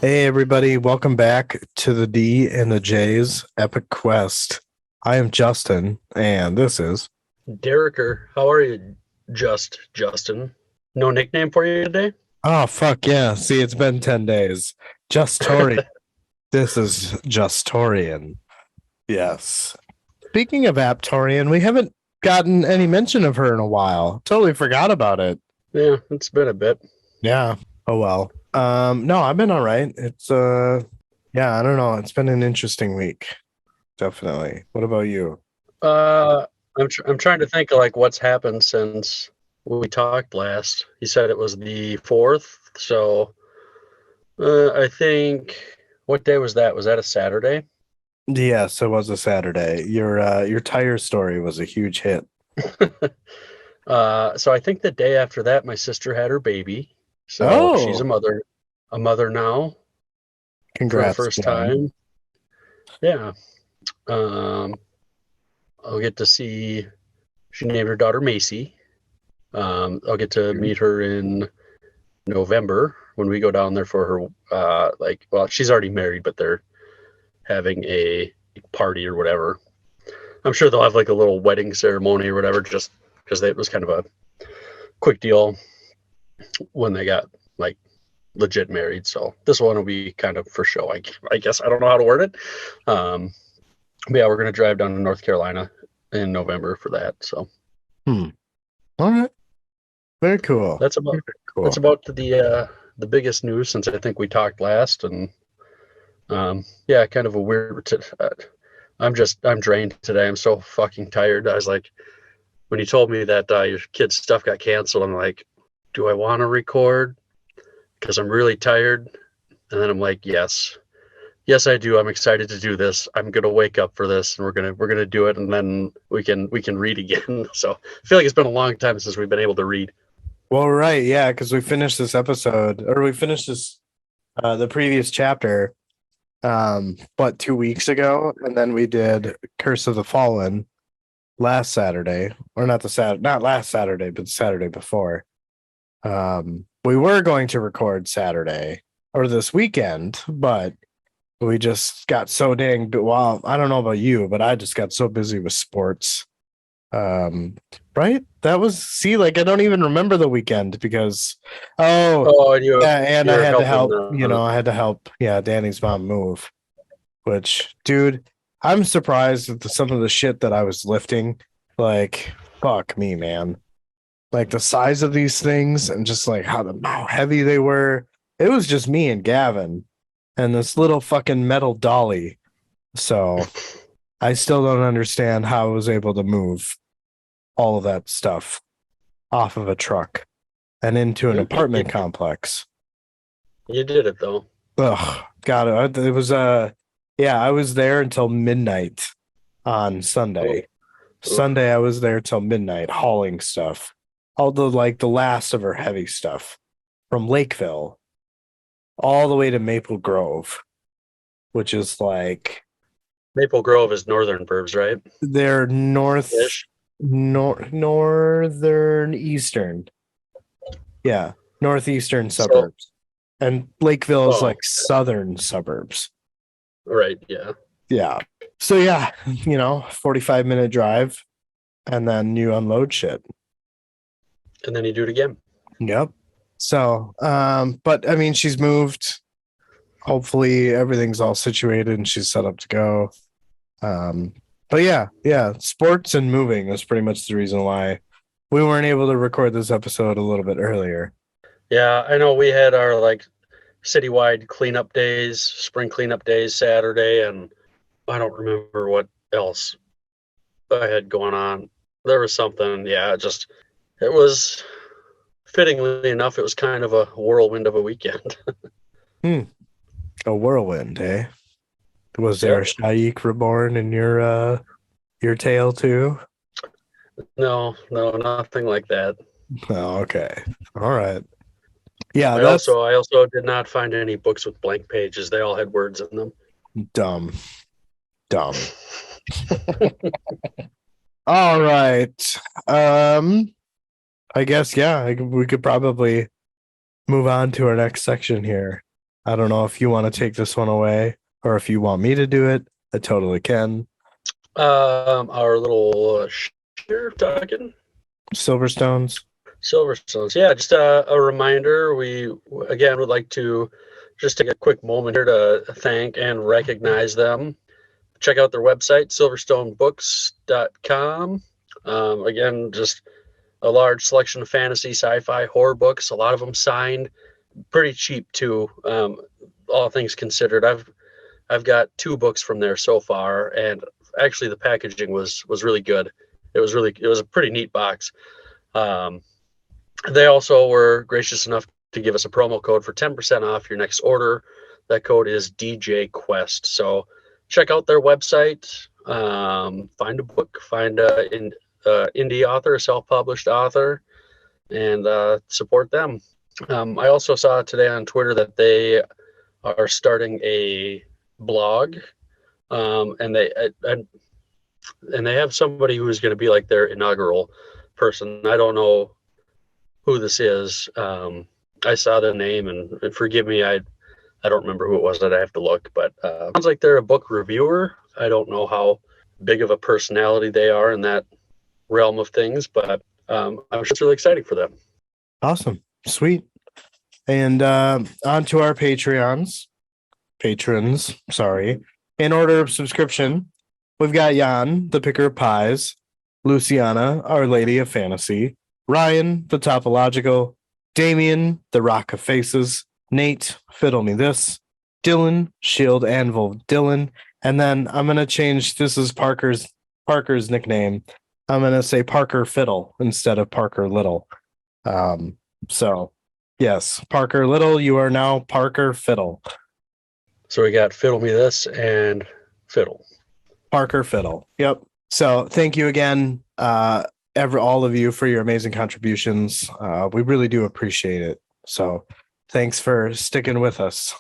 Hey everybody, welcome back to the D and the J's Epic Quest. I am Justin, and this is Derricker, how are you, Justin? No nickname for you today? oh fuck yeah. See, it's been 10 days. Justorian. This is Justorian. Yes. Speaking of Aptorian, we haven't gotten any mention of her in a while. Totally forgot about it. Yeah, it's been a bit. Yeah. Oh well. No, I've been all right. It's yeah, I don't know. It's been an interesting week. Definitely. What about you? I'm trying to think of like what's happened since we talked last. You said it was the 4th, so I think what day was that? Was that a Saturday? Yes, it was a Saturday. Your tire story was a huge hit. So I think the day after that, my sister had her baby. So she's Oh, a mother now for the congrats, first Jen. time. Yeah. Um, I'll get to see. She named her daughter Macy. I'll get to meet her in November when we go down there for her. Well, she's already married, but they're having a party or whatever. I'm sure they'll have like a little wedding ceremony or whatever, just because it was kind of a quick deal when they got like legit married. So this one will be kind of for show. I guess I don't know how to word it. But yeah, we're gonna drive down to North Carolina in November for that. So Hmm. All right. Very cool. that's about Very that's cool. about the biggest news since I think we talked last, and yeah, kind of a weird. I'm drained today. I'm so fucking tired. I was like, when you told me that your kid's stuff got canceled, I'm like, do I want to record? Because I'm really tired. And then I'm like, yes, I do. I'm excited to do this. I'm gonna wake up for this, and we're gonna do it, and then we can read again. So I feel like it's been a long time since we've been able to read. Well, right, yeah, because we finished this episode, or we finished this the previous chapter, but 2 weeks ago, and then we did Curse of the Fallen last Saturday, or not last Saturday, but the Saturday before. We were going to record Saturday or this weekend, but we just got so dang well, I don't know about you, but I just got so busy with sports. Um, right? That was see, like I don't even remember the weekend because oh Oh, and yeah, and I you're had to helping. help, I had to help, yeah, Danny's mom move, which dude, I'm surprised at some of the shit that I was lifting. Like, fuck me, man. Like the size of these things and just like how heavy they were. It was just me and Gavin and this little fucking metal dolly. So I still don't understand how I was able to move all of that stuff off of a truck and into an apartment complex. You did it though. Ugh, God, it was yeah, I was there until midnight on Oh, Sunday. oof. Sunday I was there till midnight hauling stuff. All the last of her heavy stuff from Lakeville all the way to Maple Grove, which is like Maple Grove is northern burbs, right? they're Ish. northern eastern. Yeah, northeastern So, suburbs. And Lakeville is oh, like southern suburbs. right, yeah. Yeah. So yeah, 45-minute drive and then you unload shit. And then you do it again. Yep. So, but I mean, she's moved. Hopefully everything's all situated and she's set up to go. Um, but yeah, sports and moving is pretty much the reason why we weren't able to record this episode a little bit earlier. Yeah, I know we had our like citywide cleanup days, spring cleanup days Saturday, and I don't remember what else I had going on. There was something, yeah, it was fittingly enough, it was kind of a whirlwind of a weekend. Hmm. A whirlwind, eh? Was there a Yep. Shaik reborn in your tale too? No, no, nothing like that. Oh, okay. All right. Yeah, I that's also I also did not find any books with blank pages. They all had words in them. dumb. Dumb. All right. Um, I guess yeah, we could probably move on to our next section here. I don't know if you want to take this one away or if you want me to do it. I totally can. Our little sheriff talking. Silverstones. Silverstones. Yeah, just a reminder. We, again, would like to just take a quick moment here to thank and recognize them. Check out their website, silverstonebooks.com. Again, just a large selection of fantasy, sci-fi, horror books, a lot of them signed, pretty cheap too, all things considered. I've got 2 books from there so far, and actually the packaging was really good. It was a pretty neat box. They also were gracious enough to give us a promo code for 10% off your next order. That code is DJ Quest. So check out their website, find a book, find an indie author, a self-published author, and support them. I also saw today on Twitter that they are starting a blog, and they have somebody who is going to be like their inaugural person. I don't know who this is. I saw the name, and forgive me, I don't remember who it was. That I have to look, but sounds like they're a book reviewer. I don't know how big of a personality they are in that realm of things, but I'm sure it's really exciting for them. Awesome. Sweet. And on to our patrons, sorry. In order of subscription, we've got Jan, the picker of pies, Luciana, Our Lady of Fantasy, Ryan, the topological, Damien, the Rock of Faces, Nate, Fiddle Me This, Dylan, Shield Anvil Dylan, and then I'm gonna change, this is Parker's nickname. I'm gonna say Parker Fiddle instead of Parker Little. So yes, Parker Little, you are now Parker Fiddle. So we got Fiddle Me This and Fiddle. Parker Fiddle. Yep. So thank you again, all of you, for your amazing contributions. We really do appreciate it. So thanks for sticking with us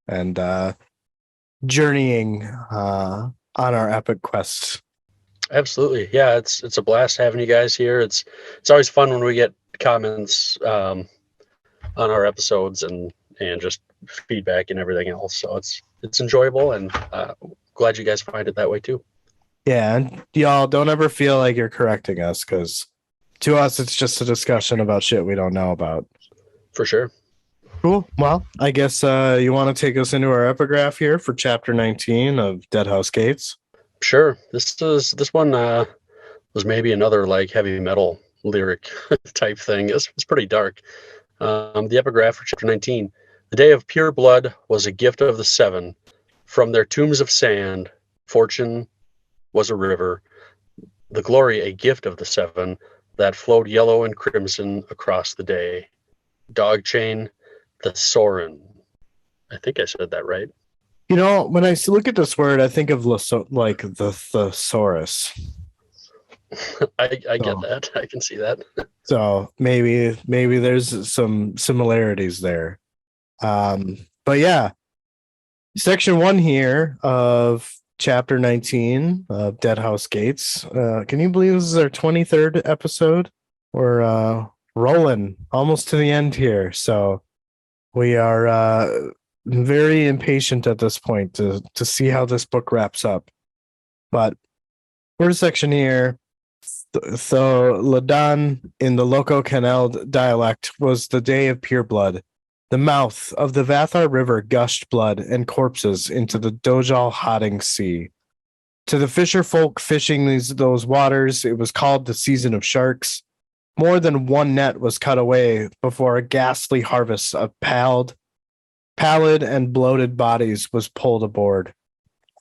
and journeying on our epic quest. Absolutely. Yeah, it's a blast having you guys here. It's always fun when we get comments on our episodes and just feedback and everything else. So it's enjoyable, and glad you guys find it that way too. Yeah, and y'all don't ever feel like you're correcting us, because to us it's just a discussion about shit we don't know about. For sure. Cool. Well, I guess you want to take us into our epigraph here for chapter 19 of Deadhouse Gates. Sure. This one was maybe another like heavy metal lyric type thing. It's pretty dark. The epigraph for chapter 19. The day of pure blood was a gift of the 7. From their tombs of sand, fortune was a river. The glory a gift of the 7 that flowed yellow and crimson across the day. Dog chain, the Sorin. I think I said that right. You know, when I look at this word, I think of like the thesaurus. I get that. I can see that. So maybe there's some similarities there. But yeah, section 1 here of chapter 19 of Deadhouse Gates. Can you believe this is our 23rd episode? We're rolling almost to the end here. So we are very impatient at this point to see how this book wraps up. But first section here, so Ladan in the Loco Canal dialect was the day of pure blood. The mouth of the Vathar River gushed blood and corpses into the Dojal Hodding Sea. To the fisher folk fishing those waters, it was called the season of sharks. More than one net was cut away before a ghastly harvest of pallid and bloated bodies was pulled aboard.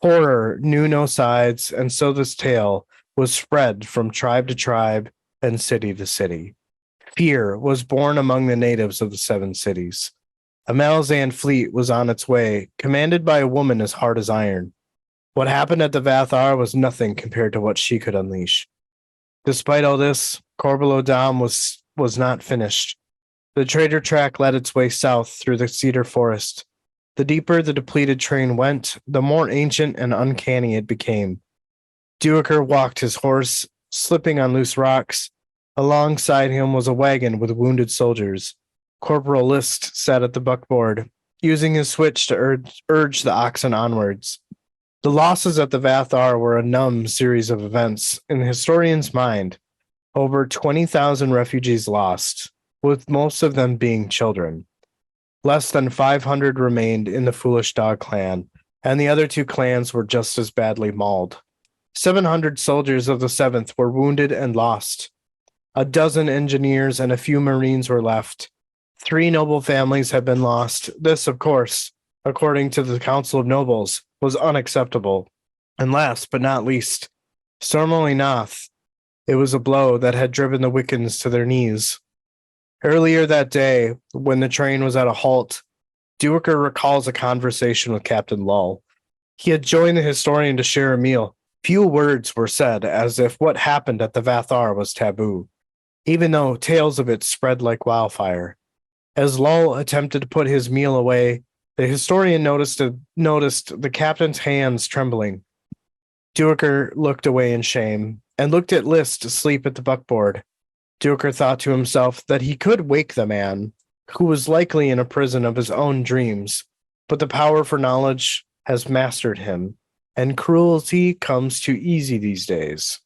Horror knew no sides, and so this tale was spread from tribe to tribe and city to city. Fear was born among the natives of the 7 cities. A Malazan fleet was on its way, commanded by a woman as hard as iron. What happened at the Vathar was nothing compared to what she could unleash. Despite all this, Corbeil Dam was not finished. The trader track led its way south through the cedar forest. The deeper the depleted train went, the more ancient and uncanny it became. Duiker walked his horse, slipping on loose rocks. Alongside him was a wagon with wounded soldiers. Corporal List sat at the buckboard, using his switch to urge the oxen onwards. The losses at the Vathar were a numb series of events. In the historian's mind, over 20,000 refugees lost, with most of them being children. Less than 500 remained in the Foolish Dog clan, and the other two clans were just as badly mauled. 700 soldiers of the 7th were wounded and lost. A dozen engineers and a few marines were left. 3 noble families had been lost. This, of course, according to the Council of Nobles, was unacceptable. And last but not least, Sormoli Nath. It was a blow that had driven the Wiccans to their knees. Earlier that day, when the train was at a halt, Duiker recalls a conversation with Captain Lull. He had joined the historian to share a meal. Few words were said, as if what happened at the Vathar was taboo, even though tales of it spread like wildfire. As Lull attempted to put his meal away, the historian noticed the captain's hands trembling. Duiker looked away in shame and looked at List asleep at the buckboard. Duiker thought to himself that he could wake the man, who was likely in a prison of his own dreams, but the power for knowledge has mastered him, and cruelty comes too easy these days.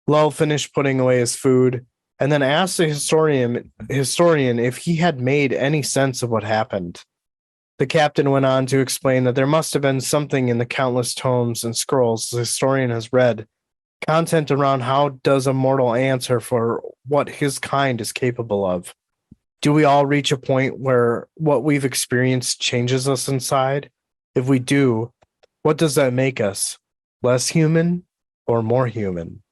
Lull finished putting away his food, and then asked the historian if he had made any sense of what happened. The captain went on to explain that there must have been something in the countless tomes and scrolls the historian has read, content around how does a mortal answer for what his kind is capable of. Do we all reach a point where what we've experienced changes us inside? If we do, what does that make us? Less human or more human?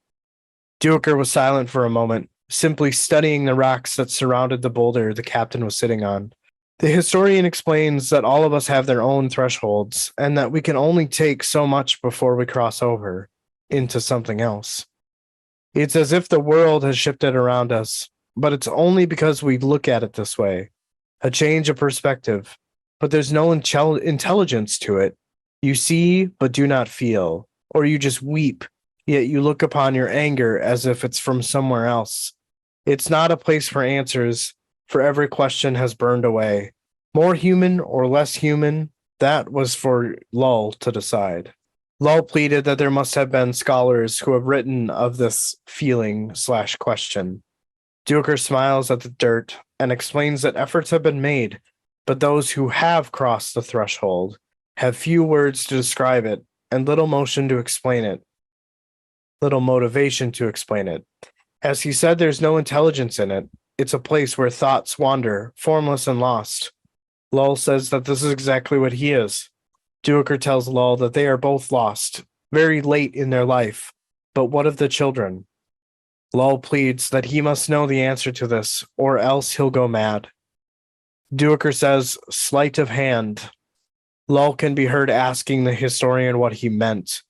Duiker was silent for a moment, simply studying the rocks that surrounded the boulder the captain was sitting on. The historian explains that all of us have their own thresholds, and that we can only take so much before we cross over into something else. It's as if the world has shifted around us, but it's only because we look at it this way. A change of perspective, but there's no intelligence to it. You see, but do not feel, or you just weep, yet you look upon your anger as if it's from somewhere else. It's not a place for answers, for every question has burned away. More human or less human, that was for Lull to decide. Lull pleaded that there must have been scholars who have written of this feeling/question. Duiker smiles at the dirt and explains that efforts have been made, but those who have crossed the threshold have few words to describe it and little motivation to explain it. As he said, there's no intelligence in it. It's a place where thoughts wander, formless and lost. Lull says that this is exactly what he is. Duiker tells Lull that they are both lost, very late in their life. But what of the children? Lull pleads that he must know the answer to this, or else he'll go mad. Duiker says, sleight of hand. Lull can be heard asking the historian what he meant.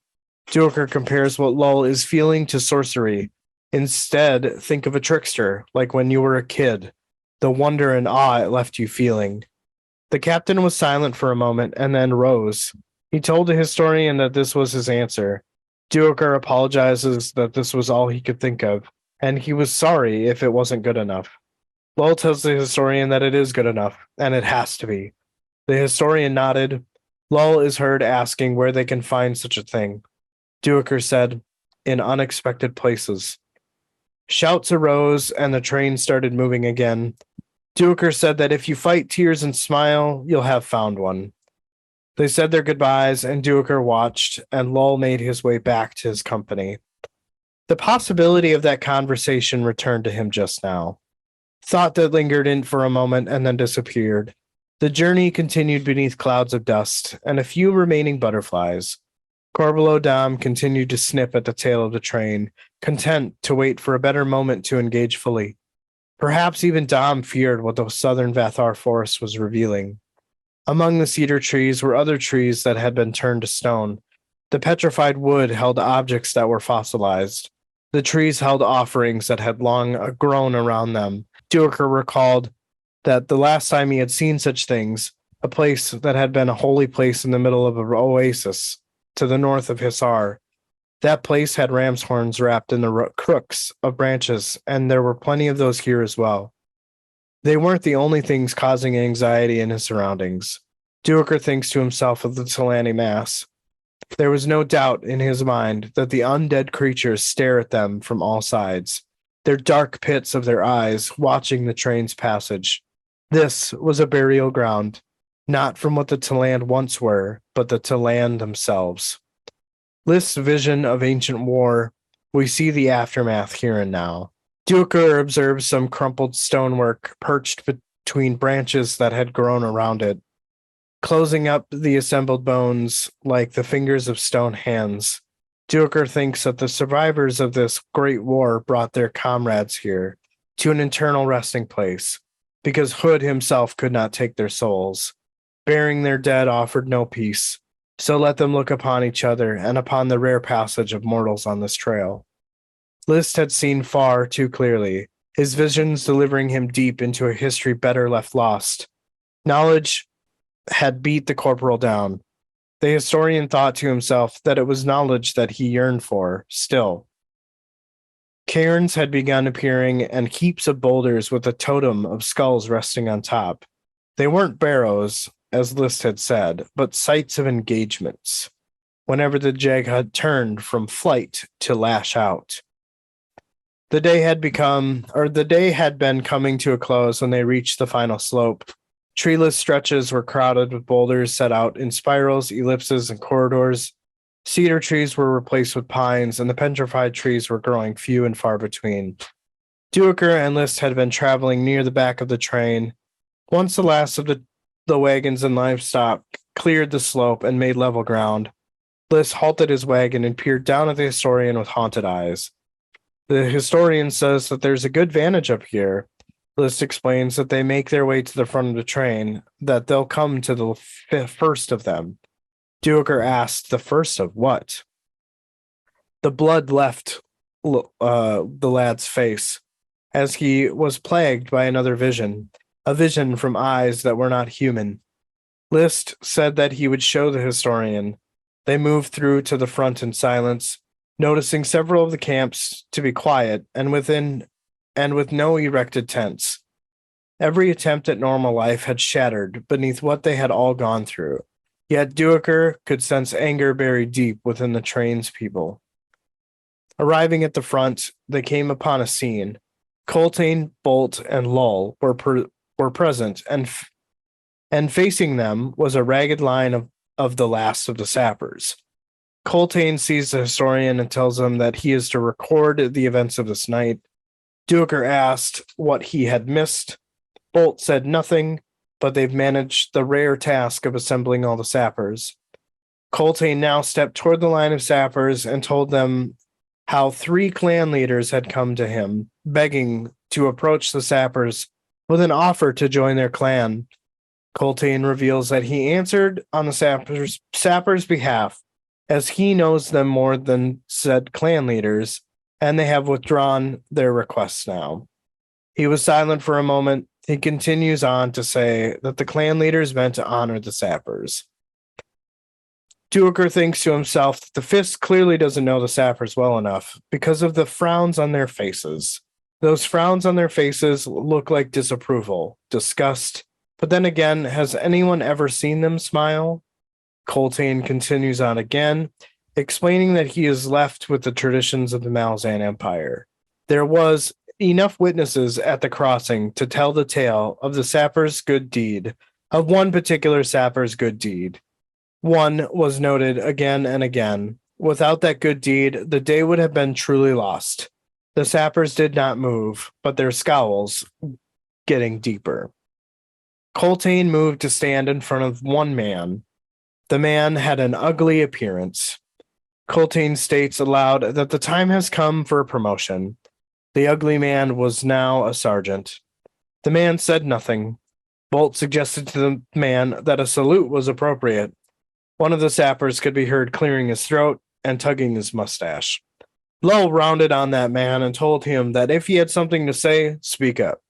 Duiker compares what Lull is feeling to sorcery. Instead, think of a trickster, like when you were a kid, the wonder and awe it left you feeling. The captain was silent for a moment and then rose. He told the historian that this was his answer. Duiker apologizes that this was all he could think of, and he was sorry if it wasn't good enough. Lull tells the historian that it is good enough, and it has to be. The historian nodded. Lull is heard asking where they can find such a thing. Duiker said, in unexpected places. Shouts arose, and the train started moving again. Duiker said that if you fight tears and smile, you'll have found one. They said their goodbyes, and Duiker watched, and Lull made his way back to his company. The possibility of that conversation returned to him just now. Thought that lingered in for a moment and then disappeared. The journey continued beneath clouds of dust, and a few remaining butterflies. Corbelow Dom continued to snip at the tail of the train, content to wait for a better moment to engage fully. Perhaps even Dom feared what the southern Vathar forest was revealing. Among the cedar trees were other trees that had been turned to stone. The petrified wood held objects that were fossilized. The trees held offerings that had long grown around them. Duiker recalled that the last time he had seen such things, a place that had been a holy place in the middle of an oasis to the north of Hisar. That place had ram's horns wrapped in the crooks of branches, and there were plenty of those here as well. They weren't the only things causing anxiety in his surroundings. Duiker thinks to himself of the Talani mass. There was no doubt in his mind that the undead creatures stare at them from all sides, their dark pits of their eyes watching the train's passage. This was a burial ground, not from what the Taland once were, but the Taland themselves. List's vision of ancient war, we see the aftermath here and now. Duiker observes some crumpled stonework perched between branches that had grown around it, closing up the assembled bones like the fingers of stone hands. Duiker thinks that the survivors of this great war brought their comrades here to an eternal resting place, because Hood himself could not take their souls. Burying their dead offered no peace, so let them look upon each other and upon the rare passage of mortals on this trail. List had seen far too clearly, his visions delivering him deep into a history better left lost. Knowledge had beat the corporal down. The historian thought to himself that it was knowledge that he yearned for, still. Cairns had begun appearing, and heaps of boulders with a totem of skulls resting on top. They weren't barrows, as List had said, but sites of engagements, whenever the Jag had turned from flight to lash out. The day had been coming to a close when they reached the final slope. Treeless stretches were crowded with boulders set out in spirals, ellipses, and corridors. Cedar trees were replaced with pines, and the petrified trees were growing few and far between. Duiker and List had been traveling near the back of the train. Once the last of the wagons and livestock cleared the slope and made level ground, List halted his wagon and peered down at the historian with haunted eyes. The historian says that there's a good vantage up here. List explains that they make their way to the front of the train, that they'll come to the first of them. Duiker asked, the first of what? The blood left the lad's face, as he was plagued by another vision, a vision from eyes that were not human. List said that he would show the historian. They moved through to the front in silence, noticing several of the camps to be quiet and with no erected tents. Every attempt at normal life had shattered beneath what they had all gone through. Yet Duiker could sense anger buried deep within the train's people. Arriving at the front, they came upon a scene. Coltane, Bolt, and Lull were present, and facing them was a ragged line of the last of the sappers. Coltane sees the historian and tells him that he is to record the events of this night. Duiker asked what he had missed. Bolt said nothing, but they've managed the rare task of assembling all the sappers. Coltane now stepped toward the line of sappers and told them how 3 clan leaders had come to him, begging to approach the sappers with an offer to join their clan. Coltane reveals that he answered on the sappers' behalf, as he knows them more than said clan leaders, and they have withdrawn their requests now. He was silent for a moment. He continues on to say that the clan leaders meant to honor the sappers. Duiker thinks to himself that the Fist clearly doesn't know the sappers well enough because of the frowns on their faces. Those frowns on their faces look like disapproval, disgust, but then again, has anyone ever seen them smile? Coltane continues on again, explaining that he is left with the traditions of the Malazan Empire. There was enough witnesses at the crossing to tell the tale of the sapper's good deed, of one particular sapper's good deed. One was noted again and again. Without that good deed, the day would have been truly lost. The sappers did not move, but their scowls getting deeper. Coltane moved to stand in front of one man. The man had an ugly appearance. Coltane states aloud that the time has come for a promotion. The ugly man was now a sergeant. The man said nothing. Bolt suggested to the man that a salute was appropriate. One of the sappers could be heard clearing his throat and tugging his mustache. Lull rounded on that man and told him that if he had something to say, speak up.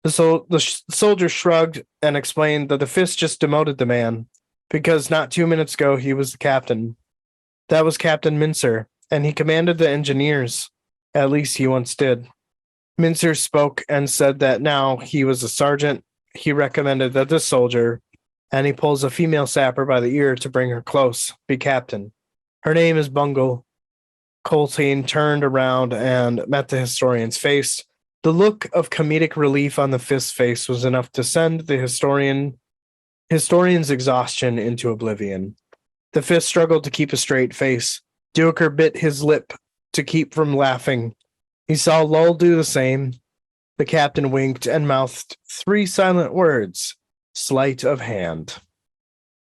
The soldier shrugged and explained that the Fist just demoted the man, because not 2 minutes ago he was the captain. That was Captain Mincer, and he commanded the engineers. At least he once did. Mincer spoke and said that now he was a sergeant. He recommended that this soldier, and he pulls a female sapper by the ear to bring her close. Be captain. Her name is Bungle. Coltane turned around and met the historian's face. The look of comedic relief on the Fist's face was enough to send the historian's exhaustion into oblivion. The Fist struggled to keep a straight face. Duiker bit his lip to keep from laughing. He saw Lull do the same. The captain winked and mouthed 3 silent words. Sleight of hand.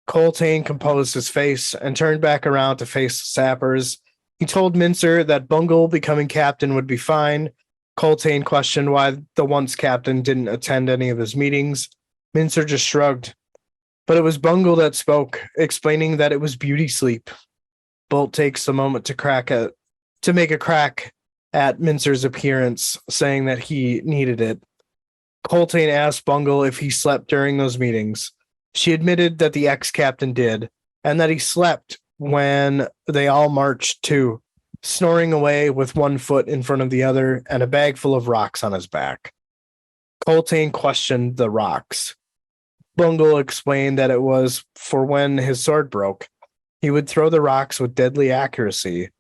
Coltane composed his face and turned back around to face the sappers. He told Mincer that Bungle becoming captain would be fine. Coltane questioned why the once captain didn't attend any of his meetings. Mincer just shrugged. But it was Bungle that spoke, explaining that it was beauty sleep. Bolt takes a moment to make a crack at Mincer's appearance, saying that he needed it. Coltane asked Bungle if he slept during those meetings. She admitted that the ex-captain did, and that he slept when they all marched too, snoring away with one foot in front of the other and a bag full of rocks on his back. Coltane questioned the rocks. Bungle explained that it was for when his sword broke. He would throw the rocks with deadly accuracy.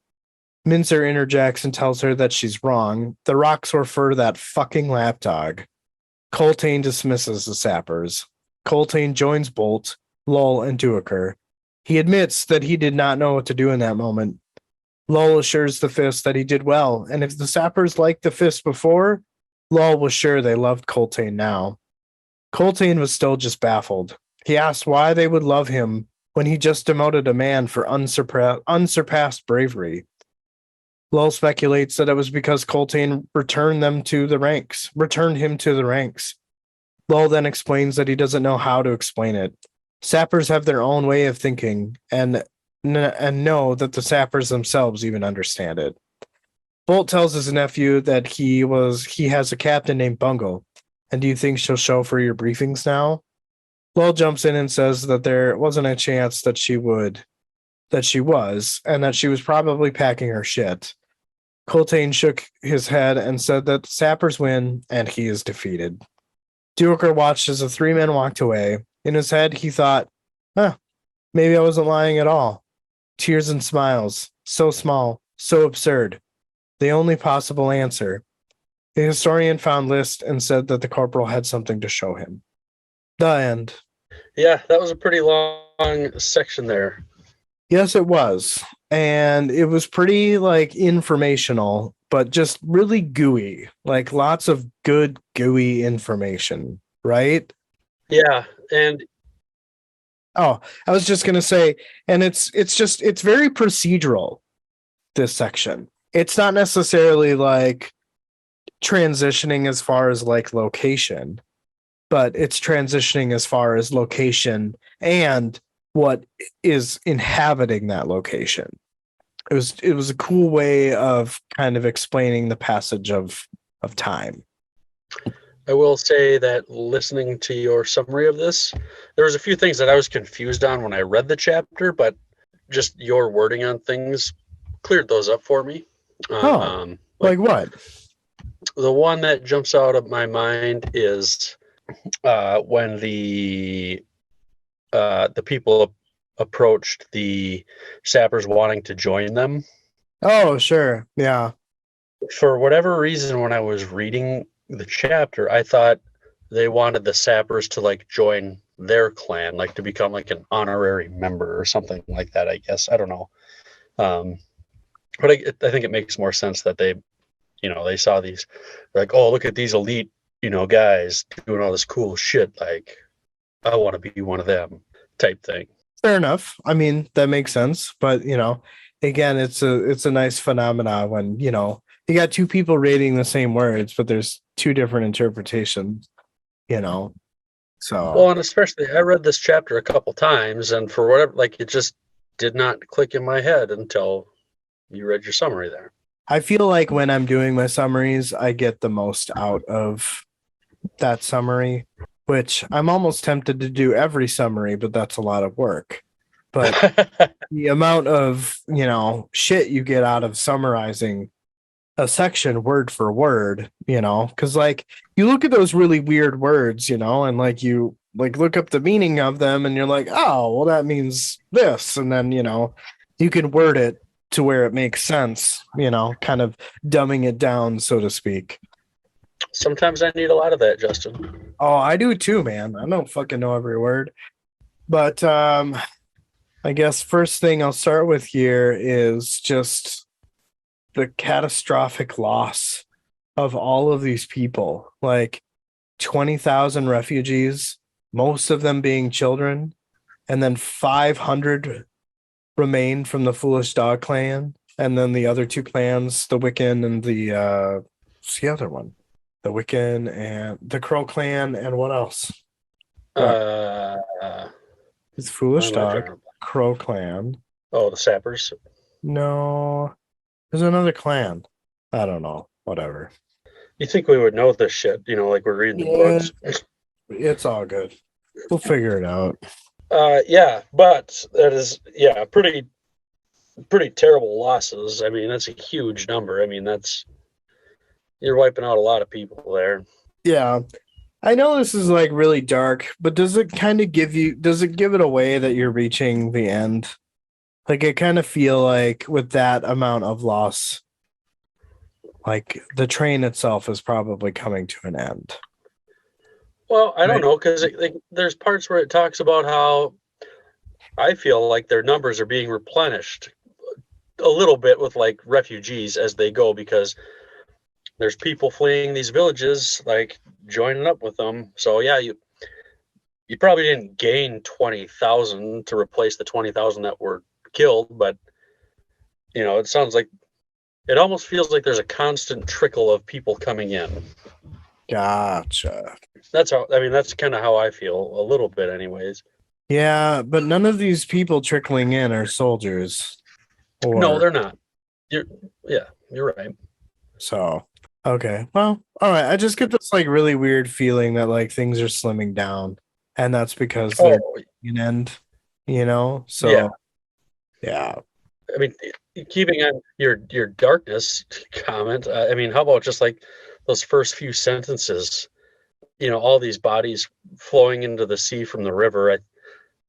Mincer interjects and tells her that she's wrong. The rocks were for that fucking lapdog. Coltane dismisses the sappers. Coltane joins Bolt, Lull, and Duiker. He admits that he did not know what to do in that moment. Lull assures the Fist that he did well, and if the sappers liked the Fist before, Lull was sure they loved Coltane now. Coltane was still just baffled. He asked why they would love him when he just demoted a man for unsurpassed bravery. Lull speculates that it was because Coltane returned him to the ranks. Lull then explains that he doesn't know how to explain it. Sappers have their own way of thinking, and know that the sappers themselves even understand it. Bolt tells his nephew that he has a captain named Bungle. And do you think she'll show for your briefings now? Lull jumps in and says that there wasn't a chance that she was, and that she was probably packing her shit. Coltane shook his head and said that the sappers win and he is defeated. Duiker watched as the 3 men walked away. In his head, he thought, maybe I wasn't lying at all. Tears and smiles, so small, so absurd. The only possible answer. The historian found List and said that the corporal had something to show him. The end. Yeah, that was a pretty long section there. Yes, it was. And it was pretty informational, but just really gooey. Lots of good gooey information, right? Yeah, and I was just going to say, and it's very procedural, this section. It's not necessarily transitioning as far as location, but it's transitioning as far as location and what is inhabiting that location. It was a cool way of kind of explaining the passage of time. I will say that listening to your summary of this, there was a few things that I was confused on when I read the chapter, but just your wording on things cleared those up for me. Like what? The one that jumps out of my mind is when the people approached the sappers wanting to join them. Oh, sure. Yeah. For whatever reason, when I was reading the chapter, I thought they wanted the sappers to join their clan, to become an honorary member or something like that, I guess. I don't know. But I think it makes more sense that they saw these, oh, look at these elite, guys doing all this cool shit. I want to be one of them type thing. Fair enough. I mean, that makes sense. But, again, it's a nice phenomena when, you got 2 people reading the same words, but there's 2 different interpretations, So. Well, and especially I read this chapter a couple times, and for whatever, it just did not click in my head until you read your summary there. I feel like when I'm doing my summaries, I get the most out of that summary, which I'm almost tempted to do every summary, but that's a lot of work. But the amount of, shit you get out of summarizing a section word for word, because you look at those really weird words, and like look up the meaning of them, and you're like, oh, well, that means this, and then you can word it to where it makes sense, kind of dumbing it down, so to speak. Sometimes I need a lot of that, Justin. Oh, I do too, man. I don't fucking know every word. But I guess first thing I'll start with here is just the catastrophic loss of all of these people. Like 20,000 refugees, most of them being children, and then 500 remain from the Foolish Dog clan, and then the other two clans, the Wiccan and what's the other one? The Wiccan and the Crow clan, and what else? It's Foolish Dog, Crow clan. Oh, the sappers. No, there's another clan. I don't know. Whatever. You think we would know this shit? Like we're reading the books. It's all good. We'll figure it out. Yeah, but that is pretty terrible losses. I mean, that's a huge number. I mean, you're wiping out a lot of people there. Yeah. I know this is like really dark, but does it kind of give it away that you're reaching the end? Like I kind of feel like with that amount of loss, like the train itself is probably coming to an end. Well, I don't know, because there's parts where it talks about how I feel like their numbers are being replenished a little bit with like refugees as they go, because there's people fleeing these villages, like joining up with them. So yeah, you probably didn't gain 20,000 to replace the 20,000 that were killed, but it sounds like it almost feels like there's a constant trickle of people coming in. Gotcha. That's kind of how I feel a little bit anyways. Yeah, but none of these people trickling in are soldiers. No, they're not. You're right. So, okay. Well, all right. I just get this like really weird feeling that like things are slimming down, and that's because they're an end, So, yeah. I mean, keeping on your darkness comment, I mean, how about just like those first few sentences? All these bodies flowing into the sea from the river.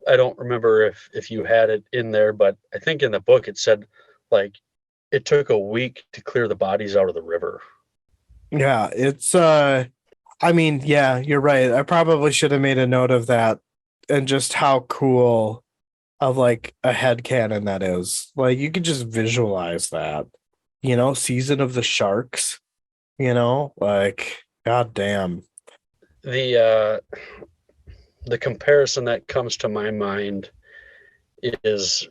I don't remember if you had it in there, but I think in the book it said like it took a week to clear the bodies out of the river. Yeah, it's I mean, yeah, you're right. I probably should have made a note of that, and just how cool of like a headcanon that is. Like you could just visualize that. Season of the Sharks, like god damn. The comparison that comes to my mind is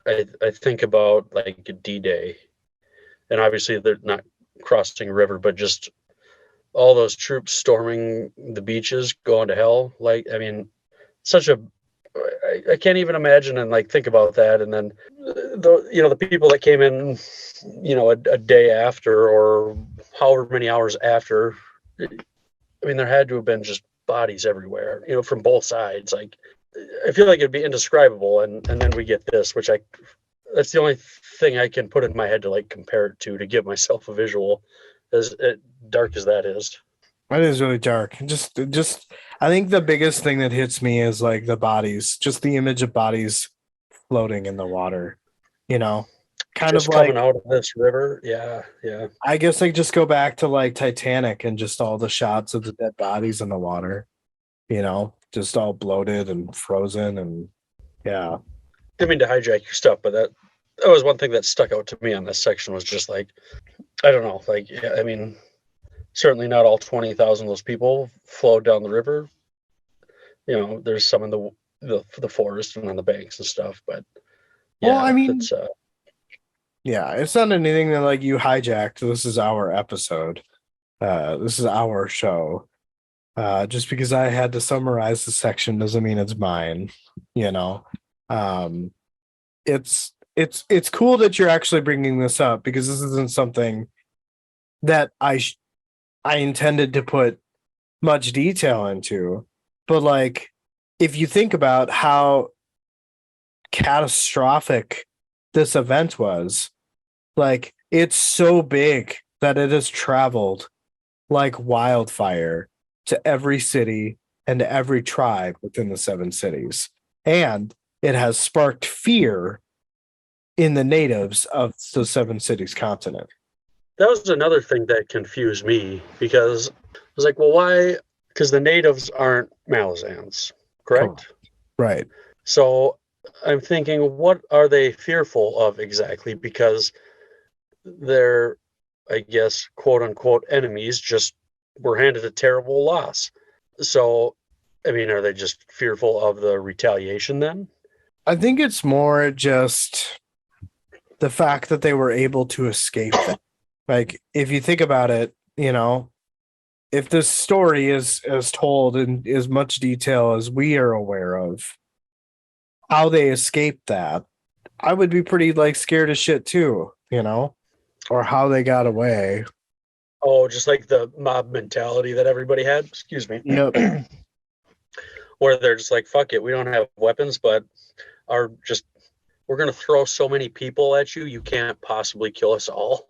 I think about like D-Day, and obviously they're not crossing a river, but just all those troops storming the beaches, going to hell. Like, I mean, I can't even imagine and like think about that. And then the people that came in, a day after or however many hours after, I mean, there had to have been just bodies everywhere, from both sides. Like, I feel like it'd be indescribable. And then we get this, that's the only thing I can put in my head to like compare it to give myself a visual, as dark as that is. That is really dark. Just, I think the biggest thing that hits me is like the bodies, just the image of bodies floating in the water, kind just of like coming out of this river. Yeah. I guess I just go back to like Titanic and just all the shots of the dead bodies in the water, just all bloated and frozen. And yeah. Didn't mean to hijack your stuff, but that was one thing that stuck out to me on this section, was just like, I don't know, like, yeah, I mean, certainly not all 20,000 of those people flowed down the river. There's some in the forest and on the banks and stuff, but yeah, well, I mean, yeah, it's not anything that like you hijacked. This is our episode. This is our show. Just because I had to summarize the section doesn't mean it's mine. It's cool that you're actually bringing this up, because this isn't something that I intended to put much detail into. But like, if you think about how catastrophic this event was, like, it's so big that it has traveled like wildfire to every city and every tribe within the 7 cities. And it has sparked fear in the natives of the 7 cities continent. That was another thing that confused me, because I was like, well, why? Because the natives aren't Malazans, correct? Right. So I'm thinking, what are they fearful of exactly? Because their, I guess, quote unquote enemies just were handed a terrible loss. So, I mean, are they just fearful of the retaliation then? I think it's more just the fact that they were able to escape that. Like, if you think about it, you know, if this story is told in as much detail as we are aware of, how they escaped that, I would be pretty like scared as shit too, you know, or how they got away. Oh, just like the mob mentality that everybody had. Excuse me. Yep. Where they're just like, fuck it, we don't have weapons, but we're going to throw so many people at you, you can't possibly kill us all.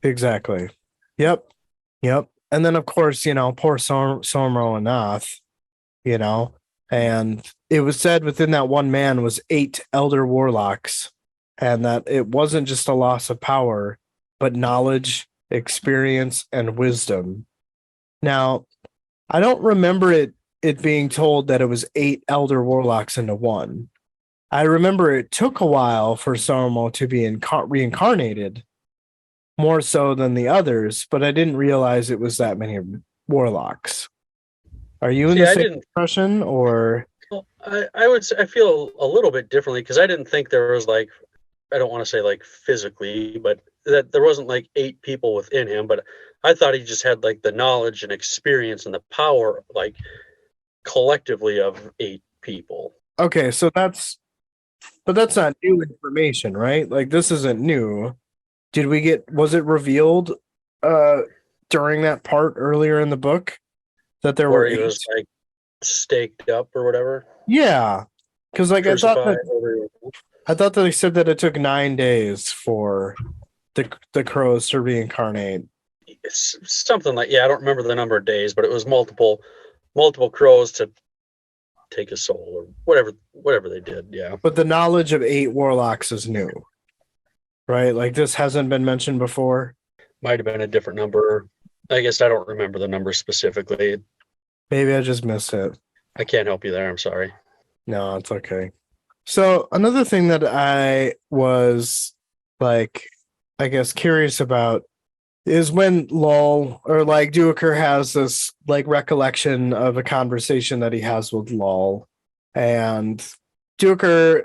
Exactly. Yep. And then, of course, you know, poor Sormo and Nath, you know, and it was said within that one man was 8 elder warlocks, and that it wasn't just a loss of power, but knowledge, experience, and wisdom. Now, I don't remember it being told that it was 8 elder warlocks into one. I remember it took a while for Sormo to be reincarnated, more so than the others, but I didn't realize it was that many warlocks. Are you in See, the I same didn't. impression, or Well, I would say I feel a little bit differently, because I didn't think there was like, I don't want to say like physically, but that there wasn't like 8 people within him. But I thought he just had like the knowledge and experience and the power, like collectively, of 8 people. okay? But that's not new information, right? Like this isn't new. Was it revealed uh during that part earlier in the book that there were Where he 8? was like staked up or whatever, Yeah, because like crucified. I thought that they said that it took 9 days for the crows to reincarnate. It's something like, yeah, I don't remember the number of days, but it was multiple crows to take a soul or whatever they did. Yeah, But the knowledge of 8 warlocks is new, right? Like this hasn't been mentioned before. might have been a different number. I guess I don't remember the number specifically. Maybe I just missed it. I can't help you there. I'm sorry. No, it's okay. So another thing that I was like, I guess curious about is when Lol or like Duiker has this like recollection of a conversation that he has with Lol, and Duiker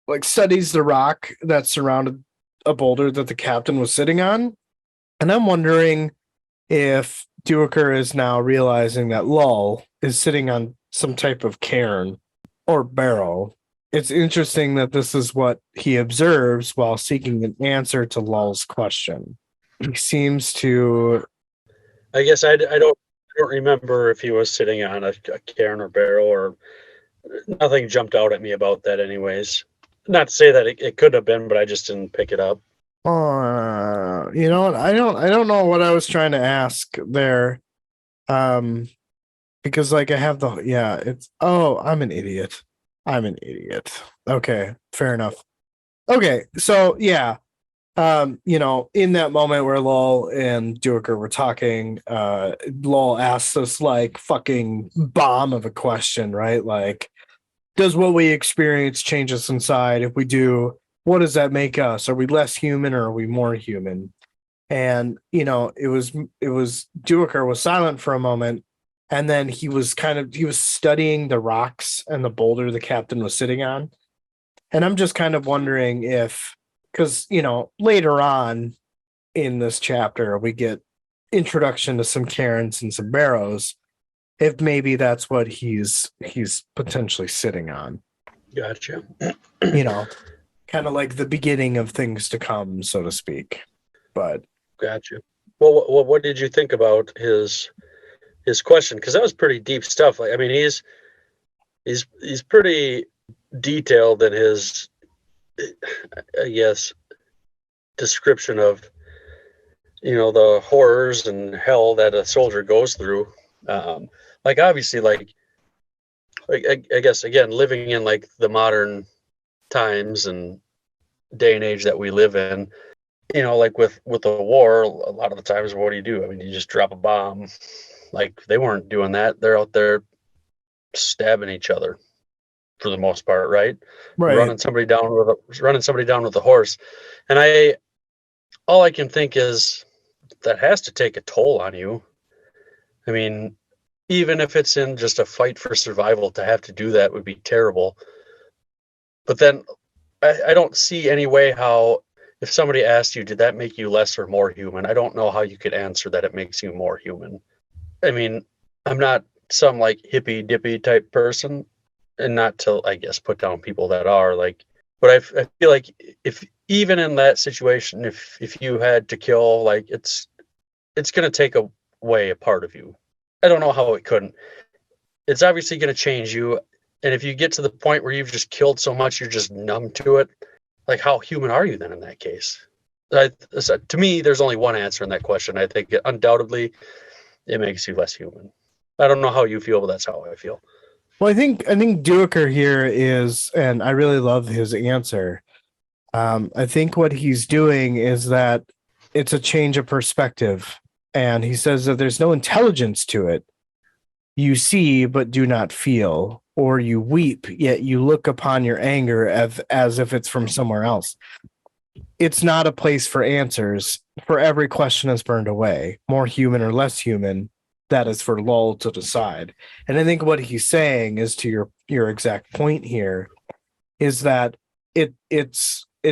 like studies the rock that surrounded a boulder that the captain was sitting on, and I'm wondering if Duiker is now realizing that Lol is sitting on some type of cairn or barrel. It's interesting that this is what he observes while seeking an answer to Lol's question. He seems to. I guess I don't remember if he was sitting on a cairn or barrel, or nothing jumped out at me about that anyways. Not to say that it could have been, but I just didn't pick it up. You know what? I don't know what I was trying to ask there. Because like I have I'm an idiot. Okay, fair enough. Okay, so yeah. You know, in that moment where Lol and Duiker were talking, Lol asks this like fucking bomb of a question, right? Like, does what we experience change us inside? If we do, what does that make us? Are we less human or are we more human? And you know, it was Duiker was silent for a moment, and then he was studying the rocks and the boulder the captain was sitting on. And I'm just kind of wondering if, because you know, later on in this chapter we get introduction to some cairns and some barrows, if maybe that's what he's potentially sitting on. Gotcha. You know, kind of like the beginning of things to come, so to speak. But Gotcha. Well, what did you think about his question? Because that was pretty deep stuff. Like, I mean, he's pretty detailed in his, I guess, description of, you know, the horrors and hell that a soldier goes through. like obviously like I guess again living in like the modern times and day and age that we live in, you know, like with a war, a lot of the times what do? I mean, you just drop a bomb. Like they weren't doing that. They're out there stabbing each other for the most part, right? Right. Running somebody down with a horse. And all I can think is that has to take a toll on you. I mean, even if it's in just a fight for survival, to have to do that would be terrible. But then I don't see any way how, if somebody asked you, did that make you less or more human? I don't know how you could answer that it makes you more human. I mean, I'm not some like hippy dippy type person, and not to, I guess, put down people that are like, but I feel like if even in that situation, if you had to kill, like it's going to take away a part of you. I don't know how it couldn't. It's obviously going to change you. And if you get to the point where you've just killed so much, you're just numb to it. Like, how human are you then in that case? To me, there's only one answer in that question. I think undoubtedly it makes you less human. I don't know how you feel, but that's how I feel. Well, I think Duiker here is, and I really love his answer. I think what he's doing is that it's a change of perspective, and he says that there's no intelligence to it. You see but do not feel, or you weep yet you look upon your anger as if it's from somewhere else. It's not a place for answers, for every question is burned away, more human or less human. That is for Lull to decide. And I think what he's saying is, to your exact point here, is that it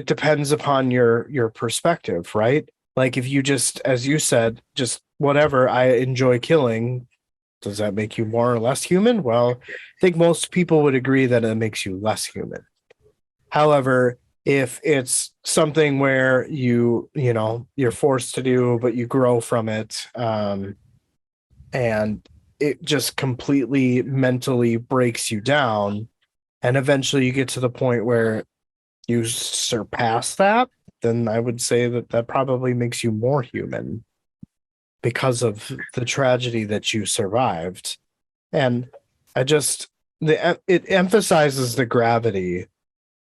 depends upon your perspective, right? Like if you just, as you said, just whatever, I enjoy killing, does that make you more or less human? Well, I think most people would agree that it makes you less human. However, if it's something where you're forced to do, but you grow from it, and it just completely mentally breaks you down, and eventually you get to the point where you surpass that, then I would say that probably makes you more human because of the tragedy that you survived. And it emphasizes the gravity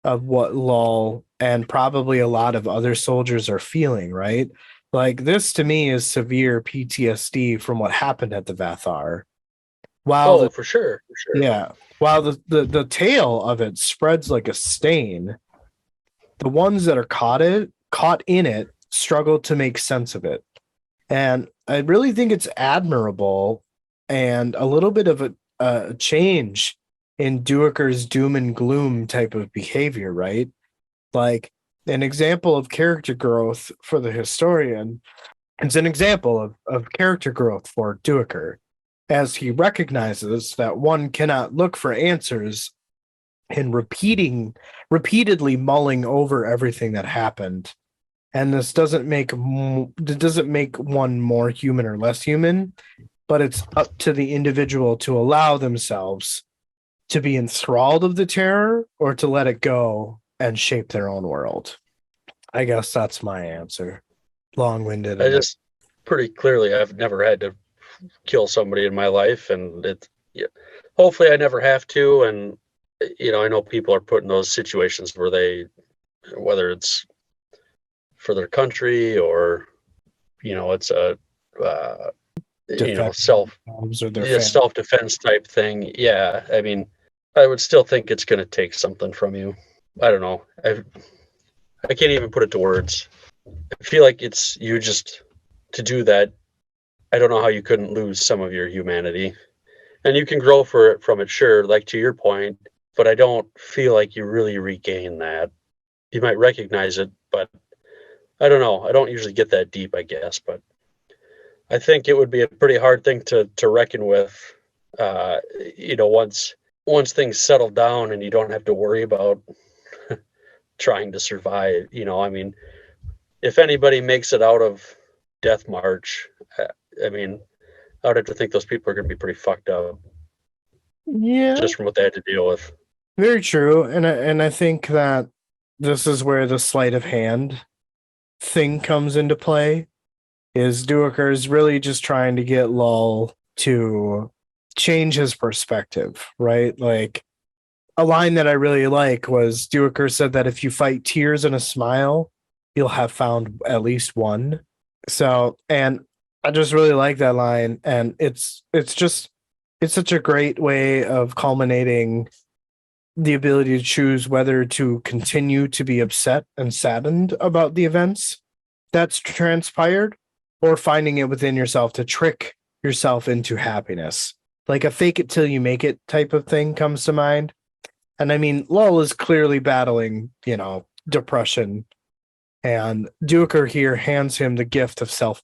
of what Lull and probably a lot of other soldiers are feeling, right? Like this to me is severe PTSD from what happened at the Vathar. While Oh, for sure, for sure. yeah, while the tail of it spreads like a stain, the ones that are caught in it struggle to make sense of it. And I really think it's admirable and a little bit of a change in Duiker's doom and gloom type of behavior, right? Like an example of character growth for the historian. It's an example of character growth for Duiker, as he recognizes that one cannot look for answers in repeatedly mulling over everything that happened. And this doesn't make one more human or less human, but it's up to the individual to allow themselves to be enthralled of the terror or to let it go and shape their own world. I guess that's my answer. Long-winded. I just pretty clearly, I've never had to kill somebody in my life, and hopefully I never have to. And I know people are put in those situations where whether it's for their country or it's a self-defense type thing. Yeah, I mean, I would still think it's going to take something from you. I don't know. I can't even put it to words. I feel like it's you just to do that. I don't know how you couldn't lose some of your humanity, and you can grow from it, sure, like to your point, but I don't feel like you really regain that. You might recognize it, but I don't know. I don't usually get that deep, I guess, but I think it would be a pretty hard thing to reckon with, once things settle down and you don't have to worry about trying to survive. I mean, if anybody makes it out of Death March, I mean, I would have to think those people are going to be pretty fucked up. Yeah, just from what they had to deal with. Very true, and I think that this is where the sleight of hand thing comes into play. Is Duiker is really just trying to get Lull to change his perspective, right? Like a line that I really like was Duiker said that if you fight tears and a smile, you'll have found at least one. So, and I just really like that line, and it's such a great way of culminating the ability to choose whether to continue to be upset and saddened about the events that's transpired, or finding it within yourself to trick yourself into happiness. Like a fake it till you make it type of thing comes to mind. And I mean, Lowell is clearly battling, depression. And Duiker here hands him the gift of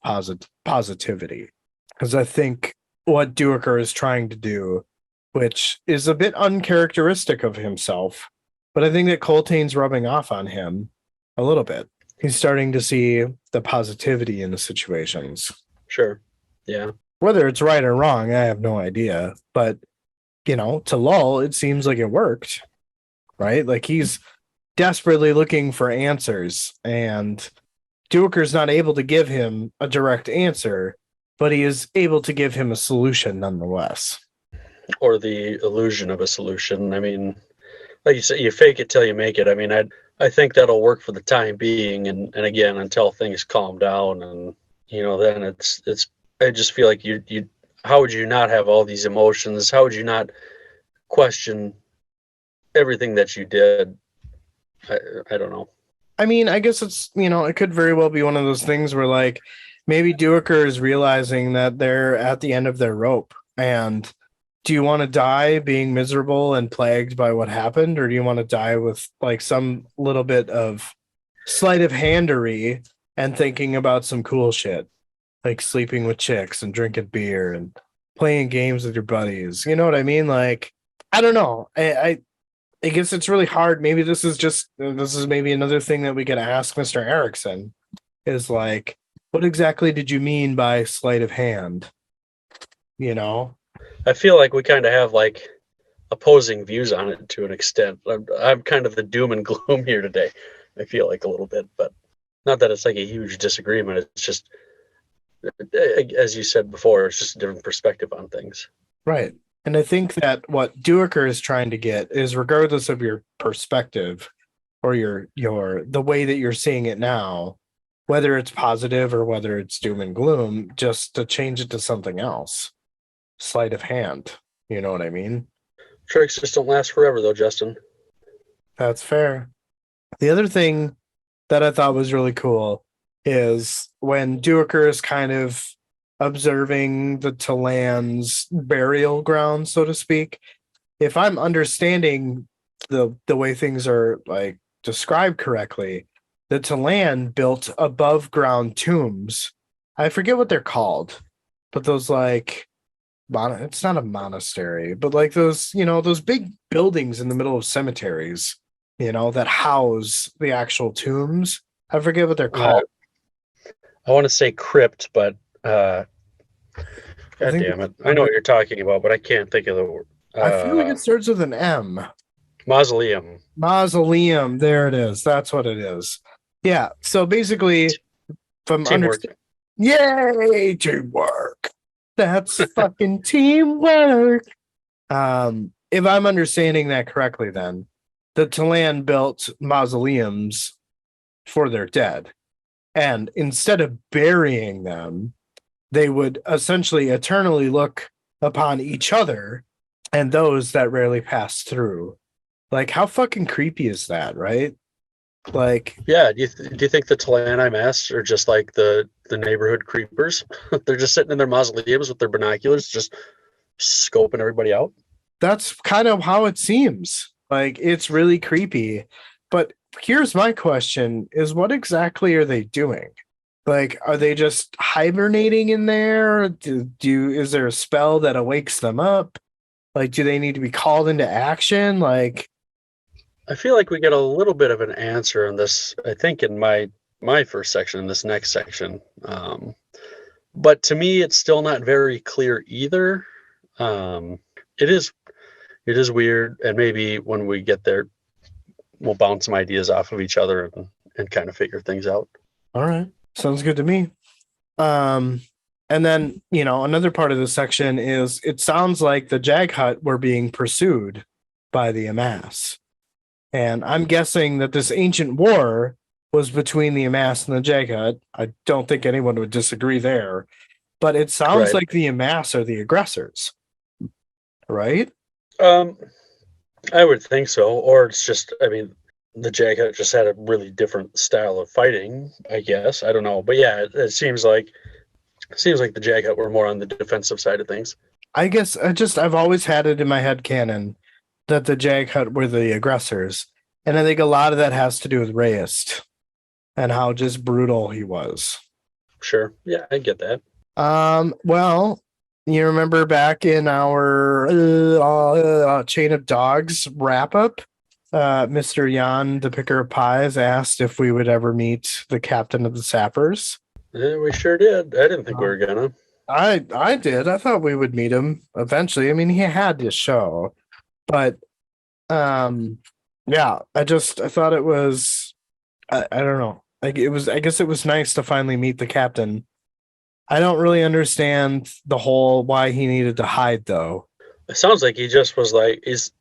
positivity. Because I think what Duiker is trying to do, which is a bit uncharacteristic of himself, but I think that Coltane's rubbing off on him a little bit. He's starting to see the positivity in the situations. Sure. Yeah. Whether it's right or wrong, I have no idea. But, to Lull, it seems like it worked, right? Like he's desperately looking for answers, and Duiker's not able to give him a direct answer, but he is able to give him a solution nonetheless. Or the illusion of a solution. I mean, like you said, you fake it till you make it. I mean, I think that'll work for the time being, and again, until things calm down, and then it's. I just feel like you. How would you not have all these emotions? How would you not question everything that you did? I don't know. I mean, I guess it's, it could very well be one of those things where like maybe Duiker is realizing that they're at the end of their rope. And do you want to die being miserable and plagued by what happened? Or do you want to die with like some little bit of sleight of handery and thinking about some cool shit, like sleeping with chicks and drinking beer and playing games with your buddies? You know what I mean? Like, I don't know. I guess it's really hard. Maybe this is maybe another thing that we could ask Mr. Erickson is like, what exactly did you mean by sleight of hand? I feel like we kind of have like opposing views on it to an extent. I'm kind of the doom and gloom here today. I feel like a little bit, but not that it's like a huge disagreement. It's just, as you said before, it's just a different perspective on things. Right. And I think that what Duiker is trying to get is, regardless of your perspective or your the way that you're seeing it now, whether it's positive or whether it's doom and gloom, just to change it to something else. Sleight of hand. You know what I mean? Tricks just don't last forever, though, Justin. That's fair. The other thing that I thought was really cool is when Duiker is kind of observing the Talan's burial ground, so to speak. If I'm understanding the way things are like described correctly, the Talan built above ground tombs. I forget what they're called, but those like it's not a monastery, but like those, those big buildings in the middle of cemeteries, that house the actual tombs. I forget what they're called. I want to say crypt, but God damn it. I know what you're talking about, but I can't think of the word. I feel like it starts with an M. Mausoleum. Mausoleum. There it is. That's what it is. Yeah. So basically, from yay, teamwork. That's fucking teamwork. If I'm understanding that correctly, then the Talan built mausoleums for their dead. And instead of burying them, they would essentially eternally look upon each other and those that rarely pass through. Like, how fucking creepy is that, right? Like, yeah. Do you think the Talani Mass are just like the neighborhood creepers? They're just sitting in their mausoleums with their binoculars, just scoping everybody out. That's kind of how it seems. Like, it's really creepy. But here's my question: is what exactly are they doing? Like, are they just hibernating in there? Is there a spell that awakes them up? Like, do they need to be called into action? Like, I feel like we get a little bit of an answer on this, I think, in my first section, in this next section. But to me, it's still not very clear either. It is weird, and maybe when we get there, we'll bounce some ideas off of each other and kind of figure things out. All right. Sounds good to me. And then, another part of the section is it sounds like the Jag Hut were being pursued by the Amass. And I'm guessing that this ancient war was between the Amass and the Jag Hut. I don't think anyone would disagree there. But it sounds Right. like the Amass are the aggressors, right? I would think so. Or it's just, I mean, the Jag Hut just had a really different style of fighting, I guess. I don't know. But yeah, it seems like the Jag Hut were more on the defensive side of things. I guess I've always had it in my head canon that the Jag Hut were the aggressors. And I think a lot of that has to do with Reyes and how just brutal he was. Sure. Yeah, I get that. Well, you remember back in our Chain of Dogs wrap up, Mr. Jan, the picker of pies, asked if we would ever meet the captain of the sappers. Yeah, we sure did. I didn't think we were gonna. I did. I thought we would meet him eventually. I mean, he had to show, but yeah, I thought it was I don't know. I guess it was nice to finally meet the captain. I don't really understand the whole why he needed to hide though. It sounds like he just was like, he's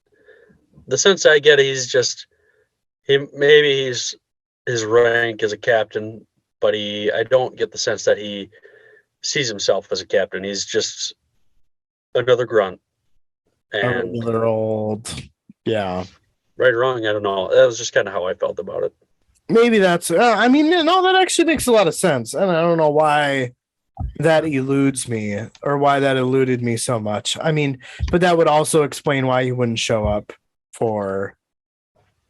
the sense I get, he's his rank as a captain, but I don't get the sense that he sees himself as a captain. He's just another grunt. And Another old, yeah. Right or wrong, I don't know. That was just kind of how I felt about it. Maybe that's, I mean, no, that actually makes a lot of sense. And I don't know why that eludes me or why that eluded me so much. I mean, but that would also explain why he wouldn't show up for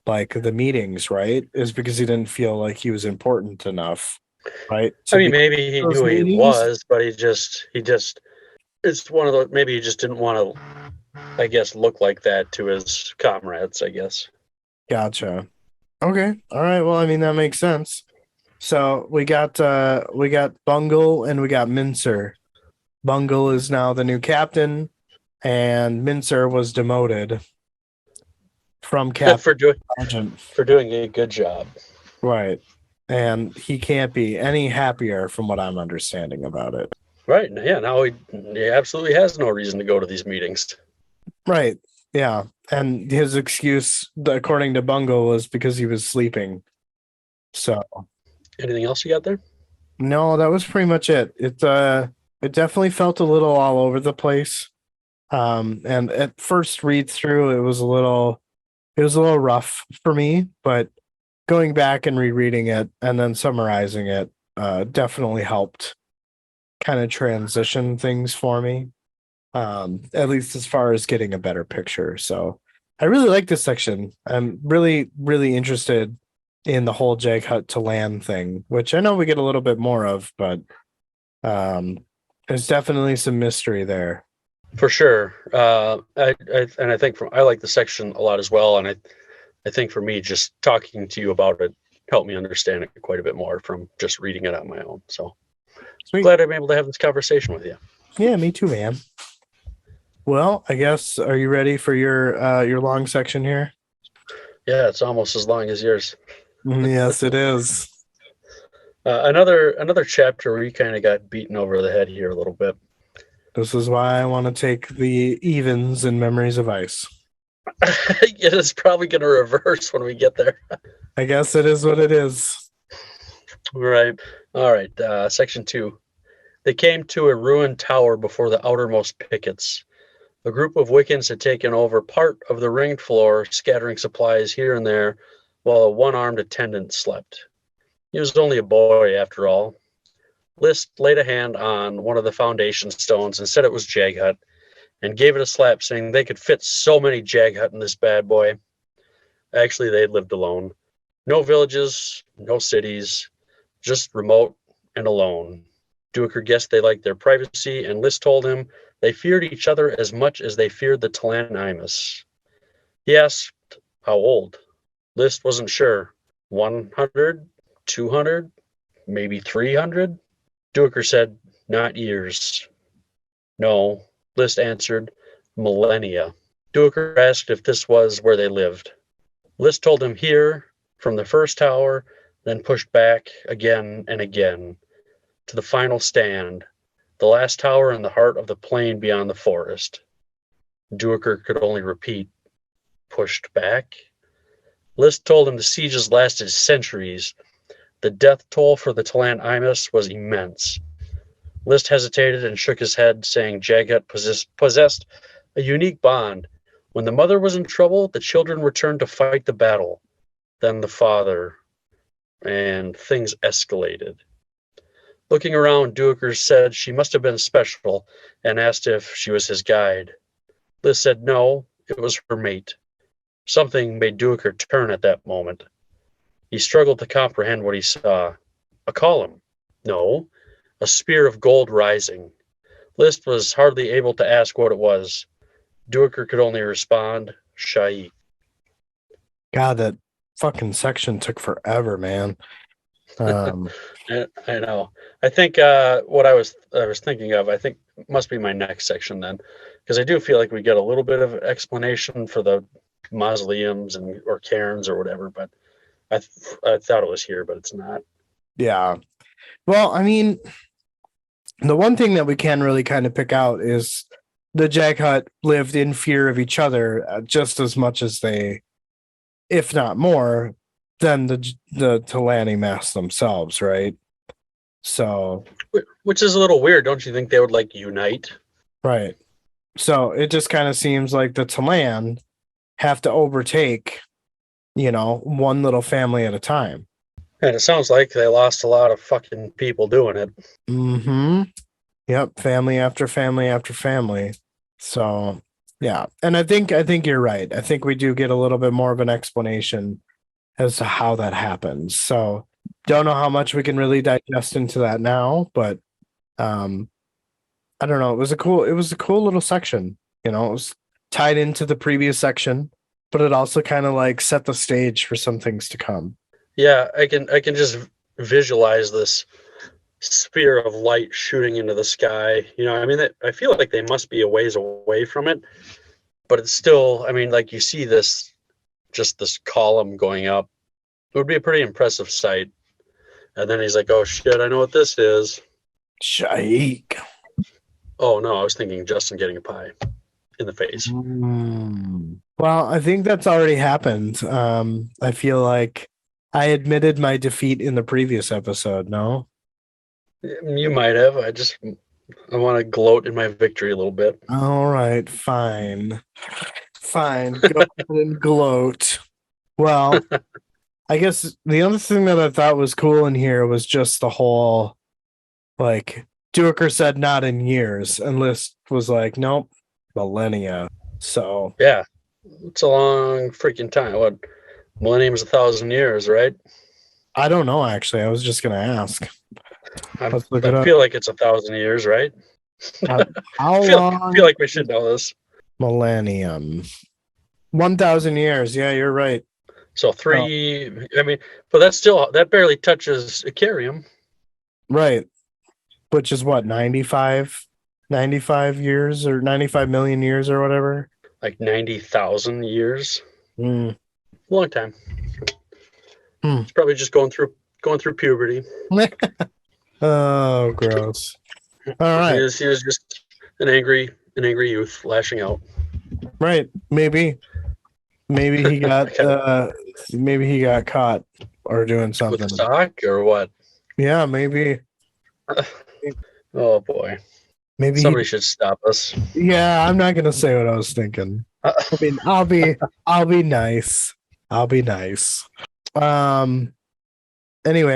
like the meetings, right? Is because he didn't feel like he was important enough, right? I mean, maybe he knew he was, but he just, it's one of the, maybe he just didn't want to, I guess, look like that to his comrades, I guess. Gotcha. Okay. All right. Well, I mean, that makes sense. So we got Bungle and we got Mincer. Bungle is now the new captain, and Mincer was demoted from captain for doing a good job. Right. And he can't be any happier from what I'm understanding about it. Right. Yeah. Now he absolutely has no reason to go to these meetings. Right. Yeah. And his excuse, according to Bungle, was because he was sleeping. So. Anything else you got there? No, that was pretty much it. It definitely felt a little all over the place. And at first read through, it was a little rough for me, but going back and rereading it and then summarizing it definitely helped kind of transition things for me. At least as far as getting a better picture. So I really like this section. I'm really, really interested in the whole Jag Hut to land thing, which I know we get a little bit more of, but there's definitely some mystery there. For sure. I think I like the section a lot as well. And I think for me, just talking to you about it helped me understand it quite a bit more from just reading it on my own. So Sweet. Glad I'm able to have this conversation with you. Yeah, me too, man. Well, I guess, are you ready for your long section here? Yeah, it's almost as long as yours. Yes, it is. Another chapter where you kind of got beaten over the head here a little bit. This is why I want to take the evens in Memories of Ice. It's probably going to reverse when we get there. I guess it is what it is. Right. All right. Section 2. They came to a ruined tower before the outermost pickets. A group of Wiccans had taken over part of the ringed floor, scattering supplies here and there, while a one-armed attendant slept. He was only a boy, after all. List laid a hand on one of the foundation stones and said it was Jag Hut, and gave it a slap, saying they could fit so many Jag Hut in this bad boy. Actually, they lived alone. No villages, no cities, just remote and alone. Duiker guessed they liked their privacy, and List told him they feared each other as much as they feared the Talanimus. He asked how old. List wasn't sure. 100? 200? Maybe 300? Duiker said, not years. No, List answered, millennia. Duiker asked if this was where they lived. List told him here, from the first tower, then pushed back again and again, to the final stand, The last tower in the heart of the plain beyond the forest. Duiker could only repeat, pushed back. List told him the sieges lasted centuries. The death toll for the Talant Imus was immense. List hesitated and shook his head, saying Jagat possessed a unique bond. When the mother was in trouble, the children returned to fight the battle. Then the father, and things escalated. Looking around, Duiker said she must have been special and asked if she was his guide. Liz said no, it was her mate. Something made Duiker turn at that moment. He struggled to comprehend what he saw. A column. No, a spear of gold rising. List was hardly able to ask what it was. Duiker could only respond, Shaik. God, that fucking section took forever, man. I know. I think what I was thinking of, I think must be my next section then, because I do feel like we get a little bit of explanation for the mausoleums or cairns or whatever, but I thought it was here, but it's not. Yeah. Well, I mean, the one thing that we can really kind of pick out is the Jaghut lived in fear of each other just as much as they, if not more, than the Talani Mass themselves, right? So, which is a little weird, don't you think they would like unite? Right. So it just kind of seems like the Talan have to overtake, one little family at a time. And it sounds like they lost a lot of fucking people doing it. Mm-hmm. Yep. Family after family after family. So yeah. And I think you're right. I think we do get a little bit more of an explanation as to how that happens. So don't know how much we can really digest into that now, but I don't know. It was a cool little section. It was tied into the previous section, but it also kind of like set the stage for some things to come. Yeah, I can just visualize this sphere of light shooting into the sky. I feel like they must be a ways away from it, but it's still, like you see this column going up. It would be a pretty impressive sight. And then he's like, oh shit, I know what this is. Shaik. Oh no, I was thinking Justin getting a pie in the face. Well, I think that's already happened. I feel like I admitted my defeat in the previous episode, no? You might have. I want to gloat in my victory a little bit. All right, fine. Go ahead and gloat. Well, I guess the other thing that I thought was cool in here was just the whole, like, Duiker said not in years, and List was like, nope, millennia. So yeah, it's a long freaking time. What, millennium is 1,000 years, right? I don't know. Actually, I was just gonna ask. I feel like it's 1,000 years, right? How long? I feel like we should know this. Millennium, 1,000 years. Yeah, you're right. So but that barely touches Icarium. Right. Which is what, 95 years or 95 million years or whatever? Like 90,000 years. Long time. It's probably just going through puberty. Oh, gross. All right. He was just an angry youth lashing out. Right. Maybe he got caught or doing something. With stock or what? Yeah, maybe. Oh boy. Maybe somebody should stop us. Yeah, I'm not gonna say what I was thinking. I mean, I'll be nice. Anyway,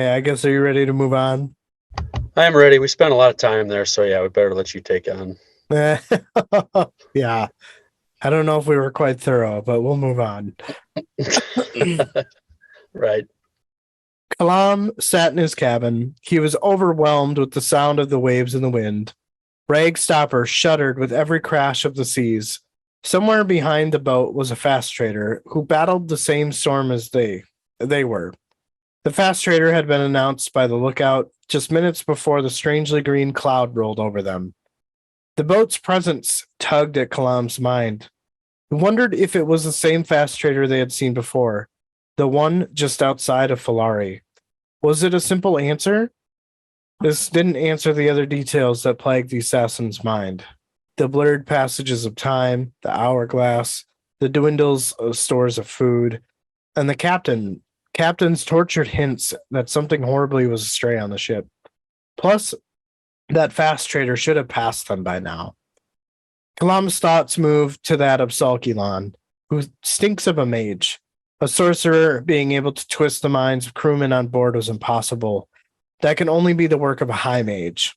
I guess, are you ready to move on? I am ready. We spent a lot of time there, so yeah, we better let you take on. Yeah. I don't know if we were quite thorough, but we'll move on. Right. Kalam sat in his cabin. He was overwhelmed with the sound of the waves and the wind. Rag Stopper shuddered with every crash of the seas. Somewhere behind the boat was a fast trader who battled the same storm as they were. The fast trader had been announced by the lookout just minutes before the strangely green cloud rolled over them. The boat's presence tugged at Kalam's mind. He wondered if it was the same fast trader they had seen before, the one just outside of Falari. Was it a simple answer? This didn't answer the other details that plagued the assassin's mind. The blurred passages of time, the hourglass, the dwindles of stores of food, and the captain's tortured hints that something horribly was astray on the ship. Plus, that fast trader should have passed them by now. Kalam's thoughts moved to that of Salkilan, who stinks of a mage. A sorcerer being able to twist the minds of crewmen on board was impossible. That can only be the work of a high mage.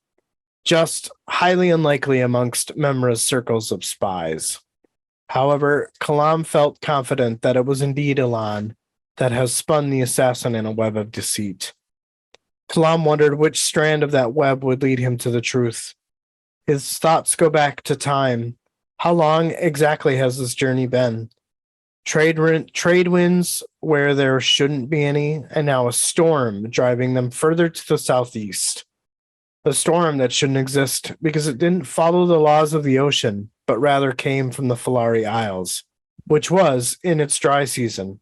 Just highly unlikely amongst Memra's circles of spies. However, Kalam felt confident that it was indeed Elan that has spun the assassin in a web of deceit. Kalam wondered which strand of that web would lead him to the truth. His thoughts go back to time. How long exactly has this journey been? Trade winds where there shouldn't be any, and now a storm driving them further to the southeast. A storm that shouldn't exist because it didn't follow the laws of the ocean, but rather came from the Falari Isles, which was in its dry season.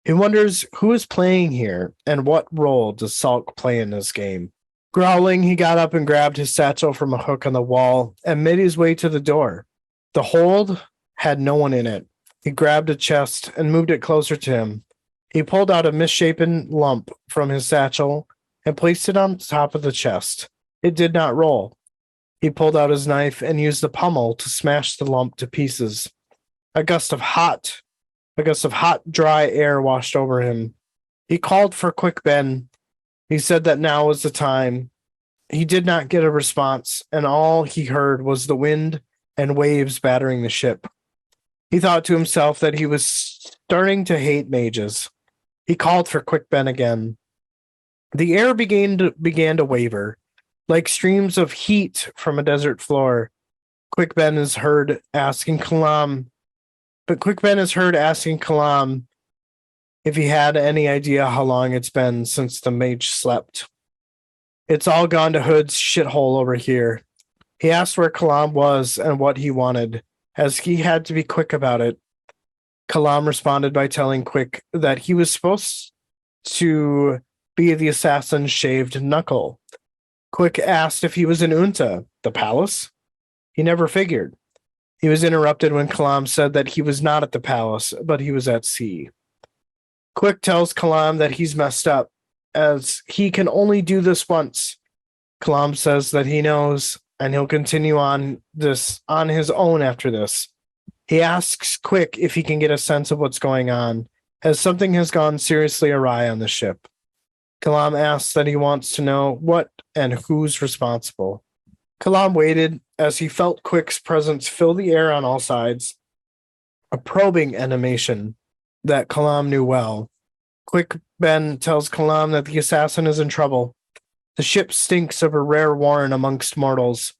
He wonders who is playing here and what role does Salk play in this game. Growling, he got up and grabbed his satchel from a hook on the wall and made his way to the door. The hold had no one in it. He grabbed a chest and moved it closer to him. He pulled out a misshapen lump from his satchel and placed it on top of the chest. It did not roll. He pulled out his knife and used the pommel to smash the lump to pieces. A gust of hot, dry air washed over him. He called for Quick Ben. He said that now was the time. He did not get a response, and all he heard was the wind and waves battering the ship. He thought to himself that he was starting to hate mages. He called for Quick Ben again. The air began to waver, like streams of heat from a desert floor. Quick Ben is heard asking Kalam if he had any idea how long it's been since the mage slept. It's all gone to Hood's shithole over here. He asked where Kalam was and what he wanted, as he had to be quick about it. Kalam responded by telling Quick that he was supposed to be the assassin's shaved knuckle. Quick asked if he was in Unta, the palace. He never figured. He was interrupted when Kalam said that he was not at the palace, but he was at sea. Quick tells Kalam that he's messed up, as he can only do this once. Kalam says that he knows, and he'll continue on his own after this. He asks Quick if he can get a sense of what's going on, as something has gone seriously awry on the ship. Kalam asks that he wants to know what and who's responsible. Kalam waited as he felt Quick's presence fill the air on all sides, a probing animation that Kalam knew well. Quick Ben tells Kalam that the assassin is in trouble. The ship stinks of a rare warren amongst mortals.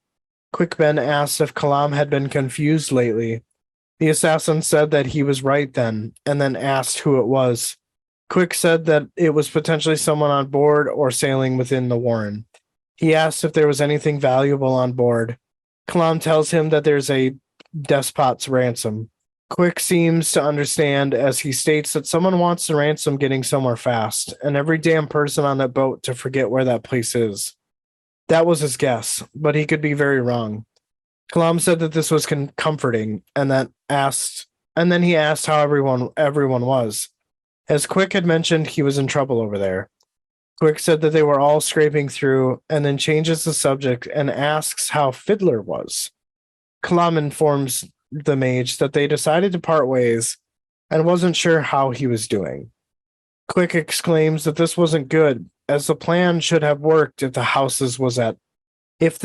Quick Ben asks if Kalam had been confused lately. The assassin said that he was right then, and then asked who it was. Quick said that it was potentially someone on board or sailing within the warren. He asked if there was anything valuable on board. Kalam tells him that there's a despot's ransom. Quick seems to understand as he states that someone wants the ransom getting somewhere fast, and every damn person on that boat to forget where that place is. That was his guess, but he could be very wrong. Kalam said that this was comforting, and then he asked how everyone was. As Quick had mentioned, he was in trouble over there. Quick said that they were all scraping through, and then changes the subject and asks how Fiddler was. Kalam informs the mage that they decided to part ways and wasn't sure how he was doing. Quick exclaims that this wasn't good, as the plan should have worked if the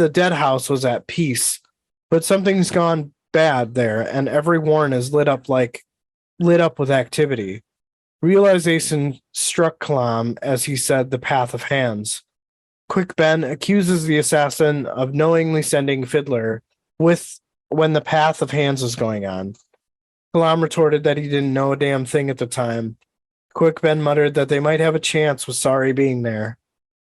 Deadhouse was at peace, but something's gone bad there, and every warren is lit up with activity. Realization struck Kalam as he said the path of hands. Quick Ben accuses the assassin of knowingly sending Fiddler when the path of hands was going on. Kalam retorted that he didn't know a damn thing at the time. Quick Ben muttered that they might have a chance with Sorry being there.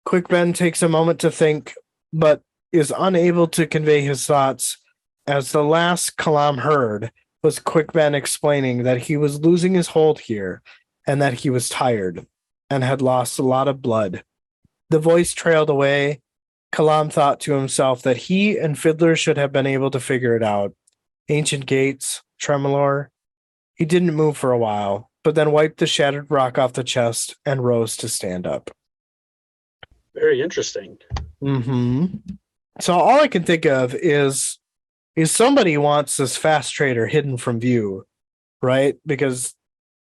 Quick Ben takes a moment to think, but is unable to convey his thoughts, as the last Kalam heard was Quick Ben explaining that he was losing his hold here, and that he was tired, and had lost a lot of blood. The voice trailed away, Kalam thought to himself that he and Fiddler should have been able to figure it out. Ancient gates, tremolor. He didn't move for a while, but then wiped the shattered rock off the chest and rose to stand up. Very interesting. Mm-hmm. So all I can think of is somebody wants this fast trader hidden from view, right? Because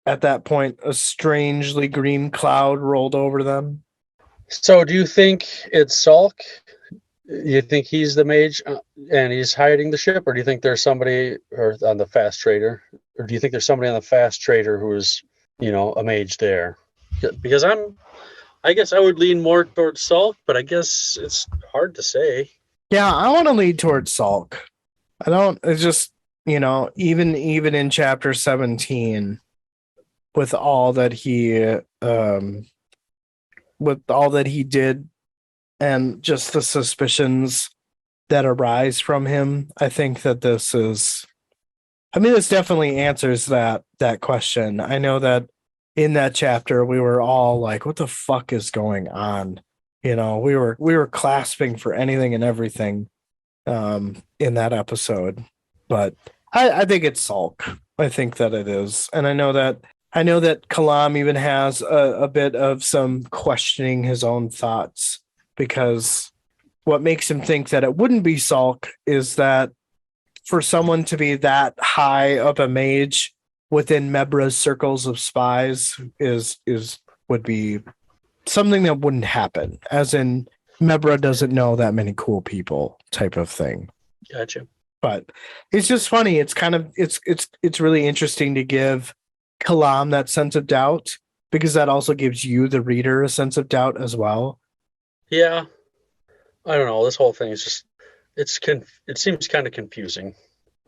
at that point, a strangely green cloud rolled over them. So do you think it's Salk? You think he's the mage and he's hiding the ship, or do you think there's somebody on the fast trader, or do you think there's somebody on the fast trader who's, a mage there? Because I guess I would lean more towards Salk, but I guess it's hard to say. Yeah, I want to lead towards Salk. I don't. It's just even in chapter 17, with all that he did, and just the suspicions that arise from him, I think that this definitely answers that question. I know that in that chapter we were all like, what the fuck is going on? We were clasping for anything and everything in that episode. But I think it's Salk. I think that it is. And I know that Kalam even has a bit of some questioning his own thoughts, because what makes him think that it wouldn't be Salk is that for someone to be that high up a mage within Mebra's circles of spies would be something that wouldn't happen. As in, Mebra doesn't know that many cool people, type of thing. Gotcha. But it's just funny. It's kind of it's really interesting to give Kalam that sense of doubt, because that also gives you, the reader, a sense of doubt as well. Yeah, I don't know. This whole thing is just it seems kind of confusing.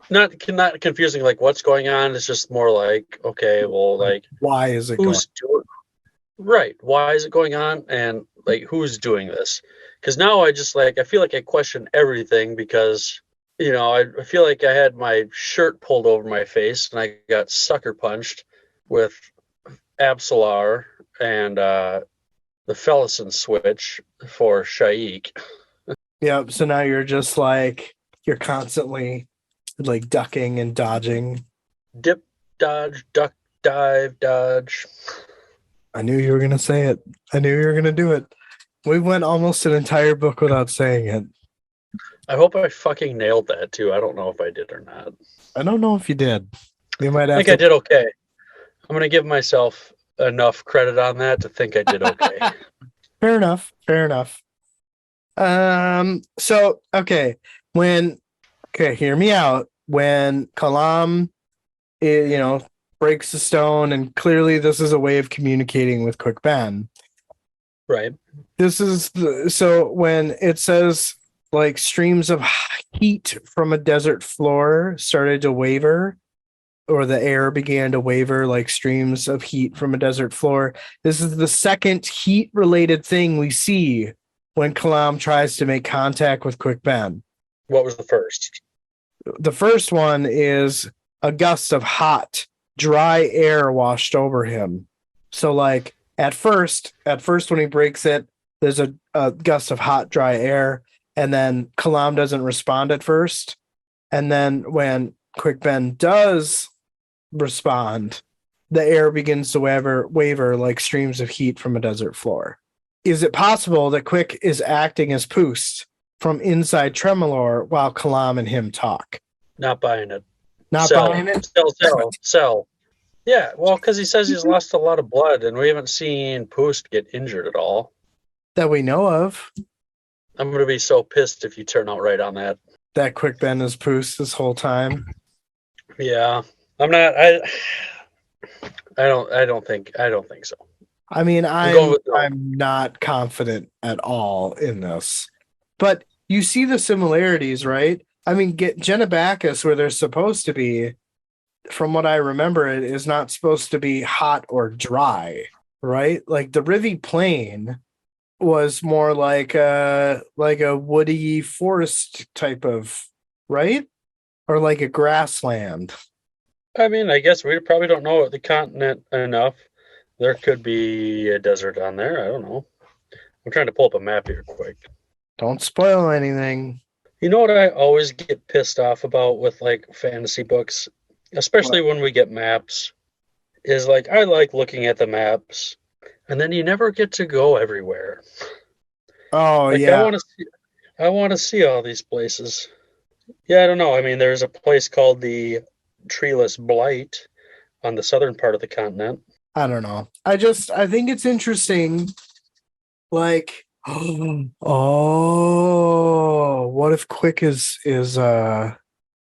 Not confusing like what's going on. It's just more like, okay, well, like, why is it going? Right? Why is it going on, and like who's doing this? Because now I feel like I question everything, because I feel like I had my shirt pulled over my face and I got sucker punched with Absolar and the Fellison switch for Shaik. Yep. So now you're just like, you're constantly like ducking and dodging. Dip, dodge, duck, dive, dodge. I knew you were going to say it. I knew you were going to do it. We went almost an entire book without saying it. I hope I fucking nailed that too. I don't know if I did or not. I don't know if you did. You might have I think I did okay. I'm going to give myself enough credit on that to think I did okay. Fair enough. So, okay. Hear me out. When Kalam, breaks the stone, and clearly this is a way of communicating with Quick Ben. Right. This is so when it says like streams of heat from a desert floor started to waver, or the air began to waver like streams of heat from a desert floor. This is the second heat related thing we see when Kalam tries to make contact with Quick Ben. What was the first? The first one is a gust of hot, dry air washed over him. So like at first when he breaks it, there's a gust of hot, dry air, and then Kalam doesn't respond at first. And then when Quick Ben does respond, the air begins to waver like streams of heat from a desert floor. Is it possible that Quick is acting as Poost from inside Tremolor while Kalam and him talk? Not buying it. Buying it? Sell. Yeah, well, because he says he's lost a lot of blood, and we haven't seen Poost get injured at all. That we know of. I'm going to be so pissed if you turn out right on that. That Quick Ben is Poost this whole time. Yeah. I'm not. I don't think so. I mean, I'm not confident at all in this. But you see the similarities, right? I mean, get Genebacchus where they're supposed to be. From what I remember, it is not supposed to be hot or dry, right? Like the Rivi Plain was more like a woody forest type of, right? Or like a grassland. I mean, I guess we probably don't know the continent enough. There could be a desert on there. I don't know. I'm trying to pull up a map here quick. Don't spoil anything. You know what I always get pissed off about with like fantasy books, especially when we get maps, is like I like looking at the maps, and then you never get to go everywhere. Oh Like yeah. I want to see all these places. Yeah, I don't know. I mean, there's a place called the Treeless Blight on the southern part of the continent. I don't know. I think it's interesting. Like, oh, what if Quick is I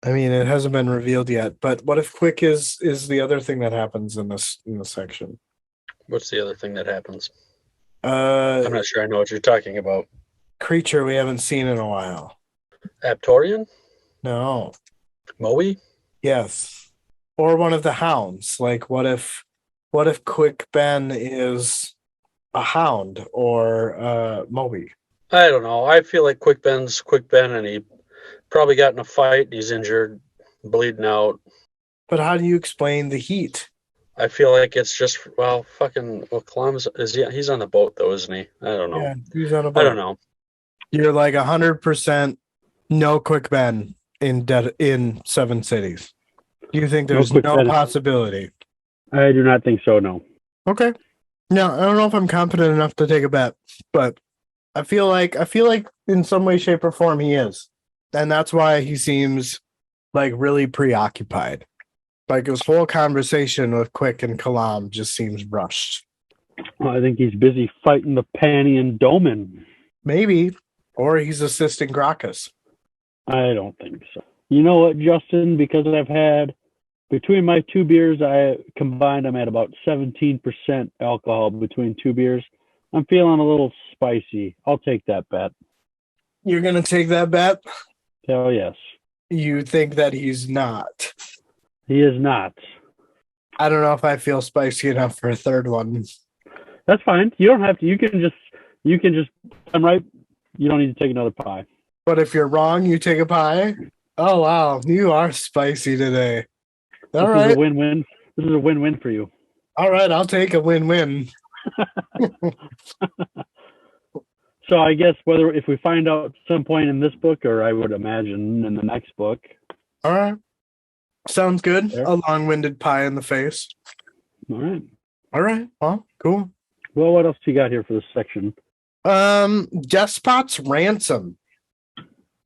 mean, it hasn't been revealed yet, but what if Quick is the other thing that happens in this section? What's the other thing that happens? Uh, I'm not sure I know what you're talking about. creature we haven't seen in a while. Aptorian? No. Moe? Yes. Or one of the hounds. Like, what if Quick Ben is a hound or Moby? I don't know. I feel like Quick Ben's Quick Ben, and he probably got in a fight. He's injured, bleeding out. But how do you explain the heat? I feel like it's just Clem's he's on the boat though, isn't he? I don't know. Yeah, he's on a I don't boat. know. You're like 100% no Quick Ben in Seven Cities. Do you think there's Quick no Ben. possibility? I do not think so, no. Okay. No, I don't know if I'm confident enough to take a bet, but I feel like in some way, shape, or form he is. And that's why he seems like really preoccupied. Like his whole conversation with Quick and Kalam just seems rushed. I think he's busy fighting the Panny and Doman. Maybe. Or he's assisting Gracchus. I don't think so. You know what, Justin? Because I've had, between my two beers, I combined, I'm at about 17% alcohol between two beers. I'm feeling a little spicy. I'll take that bet. You're going to take that bet? Hell yes. You think that he's not? He is not. I don't know if I feel spicy enough for a third one. That's fine. You don't have to. You can just, I'm right. You don't need to take another pie. But if you're wrong, you take a pie? Oh, wow. You are spicy today. All right. This is a win-win. This is a win-win for you. All right. I'll take a win-win. So I guess if we find out some point in this book, or I would imagine in the next book. All right. Sounds good. There. A long-winded pie in the face. All right. All right. Well, cool. Well, what else you got here for this section? Despot's ransom.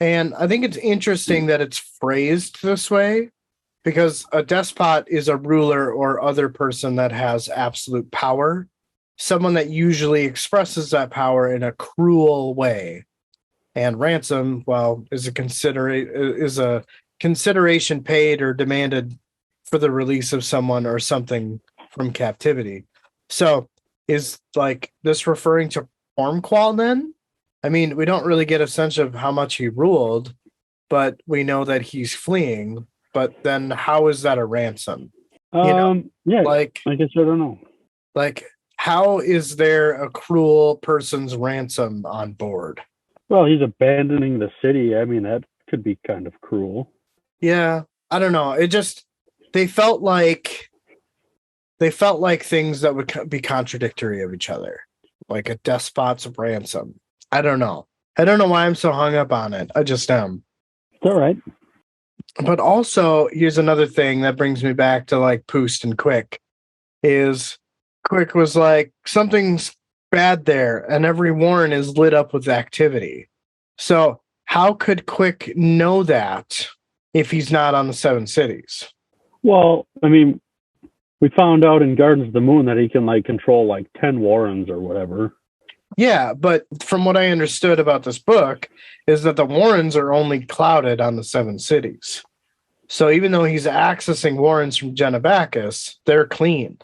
And I think it's interesting that it's phrased this way because a despot is a ruler or other person that has absolute power, someone that usually expresses that power in a cruel way. And ransom, well, is a consideration paid or demanded for the release of someone or something from captivity. So is like this referring to Ormqual then? I mean, we don't really get a sense of how much he ruled, but we know that he's fleeing. But then how is that a ransom? Yeah, like I guess I don't know. Like, how is there a cruel person's ransom on board? Well, he's abandoning the city. I mean, that could be kind of cruel. Yeah, I don't know. They felt like things that would be contradictory of each other, like a despot's ransom. I don't know. I don't know why I'm so hung up on it. I just am. It's all right. But also, here's another thing that brings me back to like Poost and Quick. Is Quick was like, something's bad there, and every warren is lit up with activity. So how could Quick know that if he's not on the Seven Cities? Well, I mean, we found out in Gardens of the Moon that he can like control like 10 warrens or whatever. Yeah, but from what I understood about this book is that the warrens are only clouded on the Seven Cities. So even though he's accessing warrens from Genebacus, they're clean.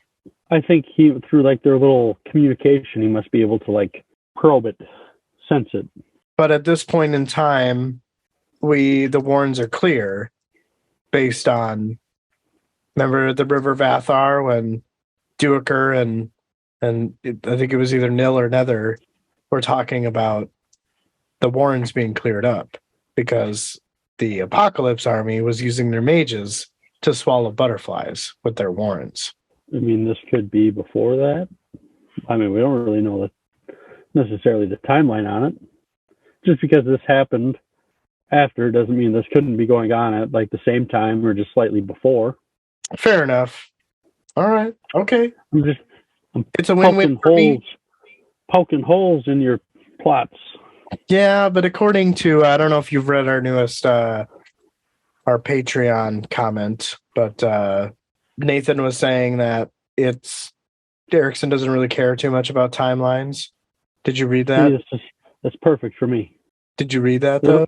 I think through like their little communication, he must be able to like probe it, sense it. But at this point in time, the warrens are clear based on, remember the River Vathar when Duiker and I think it was either Nil or Nether were talking about the warrens being cleared up because the Apocalypse army was using their mages to swallow butterflies with their warrens. I mean, this could be before that. I mean, we don't really know necessarily the timeline on it. just because this happened after doesn't mean this couldn't be going on at like the same time or just slightly before. Fair enough. All right. Okay. It's a win-win for me. Poking holes in your plots. Yeah, but according to, I don't know if you've read our newest, our Patreon comment, but Nathan was saying that Erickson doesn't really care too much about timelines. Did you read that? That's perfect for me. Did you read that though?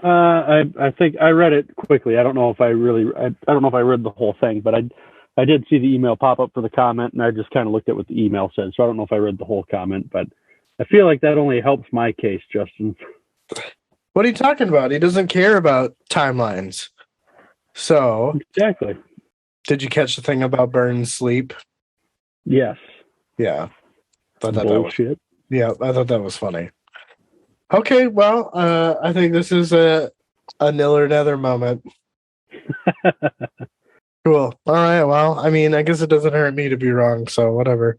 I think I read it quickly. I don't know if I don't know if I read the whole thing, but I did see the email pop up for the comment, and I just kind of looked at what the email said. So I don't know if I read the whole comment, but I feel like that only helps my case, Justin. What are you talking about? He doesn't care about timelines. So exactly. Did you catch the thing about Burns' sleep? Yes. Yeah. Bullshit. I thought that was funny. Okay, well, I think this is a nil or nether moment. Cool. All right. Well, I mean, I guess it doesn't hurt me to be wrong, so whatever.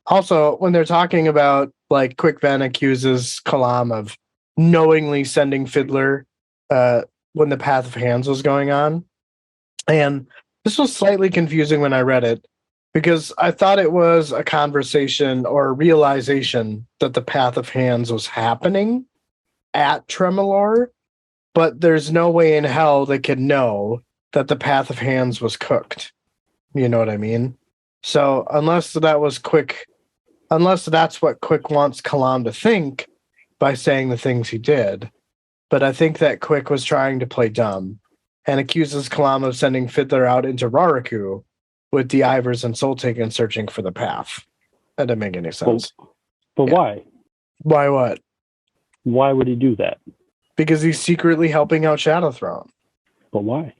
Also, when they're talking about like Quick Ben accuses Kalam of knowingly sending Fiddler when the Path of Hands was going on. And this was slightly confusing when I read it because I thought it was a conversation or a realization that the Path of Hands was happening at Tremolor, but there's no way in hell they could know that the Path of Hands was cooked. You know what I mean? So unless that's what Quick wants Kalam to think by saying the things he did, but I think that Quick was trying to play dumb and accuses Kalam of sending Fiddler out into Raraku with D'ivers and Soletaken searching for the path. That didn't make any sense. But why? Why what? Why would he do that? Because he's secretly helping out Shadowthrone. But why?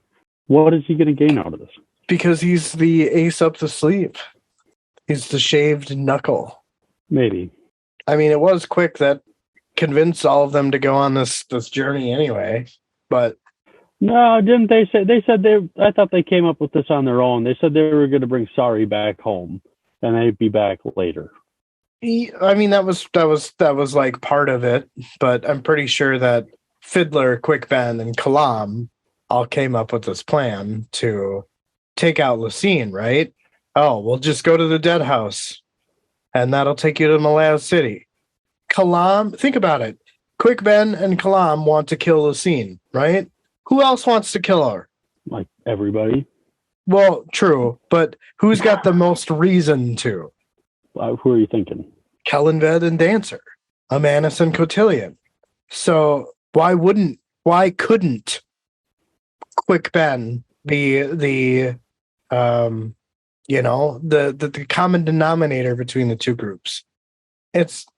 What is he going to gain out of this? Because he's the ace up the sleeve. He's the shaved knuckle. Maybe. I mean, it was Quick that convinced all of them to go on this journey anyway, but no, didn't they say? They said I thought they came up with this on their own. They said they were going to bring Sari back home, and they'd be back later. I mean, that was like part of it, but I'm pretty sure that Fiddler, Quick Ben, and Kalam all came up with this plan to take out Lucene, right? Oh, we'll just go to the Deadhouse, and that'll take you to Malaz City. Kalam, think about it. Quick Ben and Kalam want to kill Lucene, right? Who else wants to kill her? Like everybody. Well, true, but who's got the most reason to? Who are you thinking? Kellenved and Dancer, Amanus and Cotillion. So why couldn't Quick Ben be the common denominator between the two groups?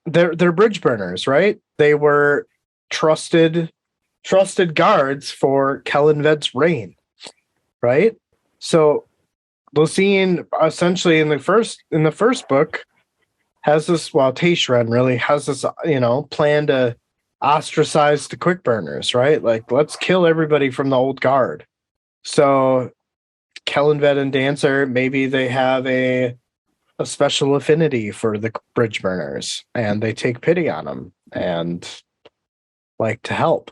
They're bridge burners, right? They were trusted guards for Kellenved's reign, right? So Lucene essentially in the first book has this, well, Taishran really has this, plan to ostracize the quick burners, right? Like, let's kill everybody from the old guard. So Kellenved and Dancer, maybe they have a special affinity for the bridge burners and they take pity on them and like to help.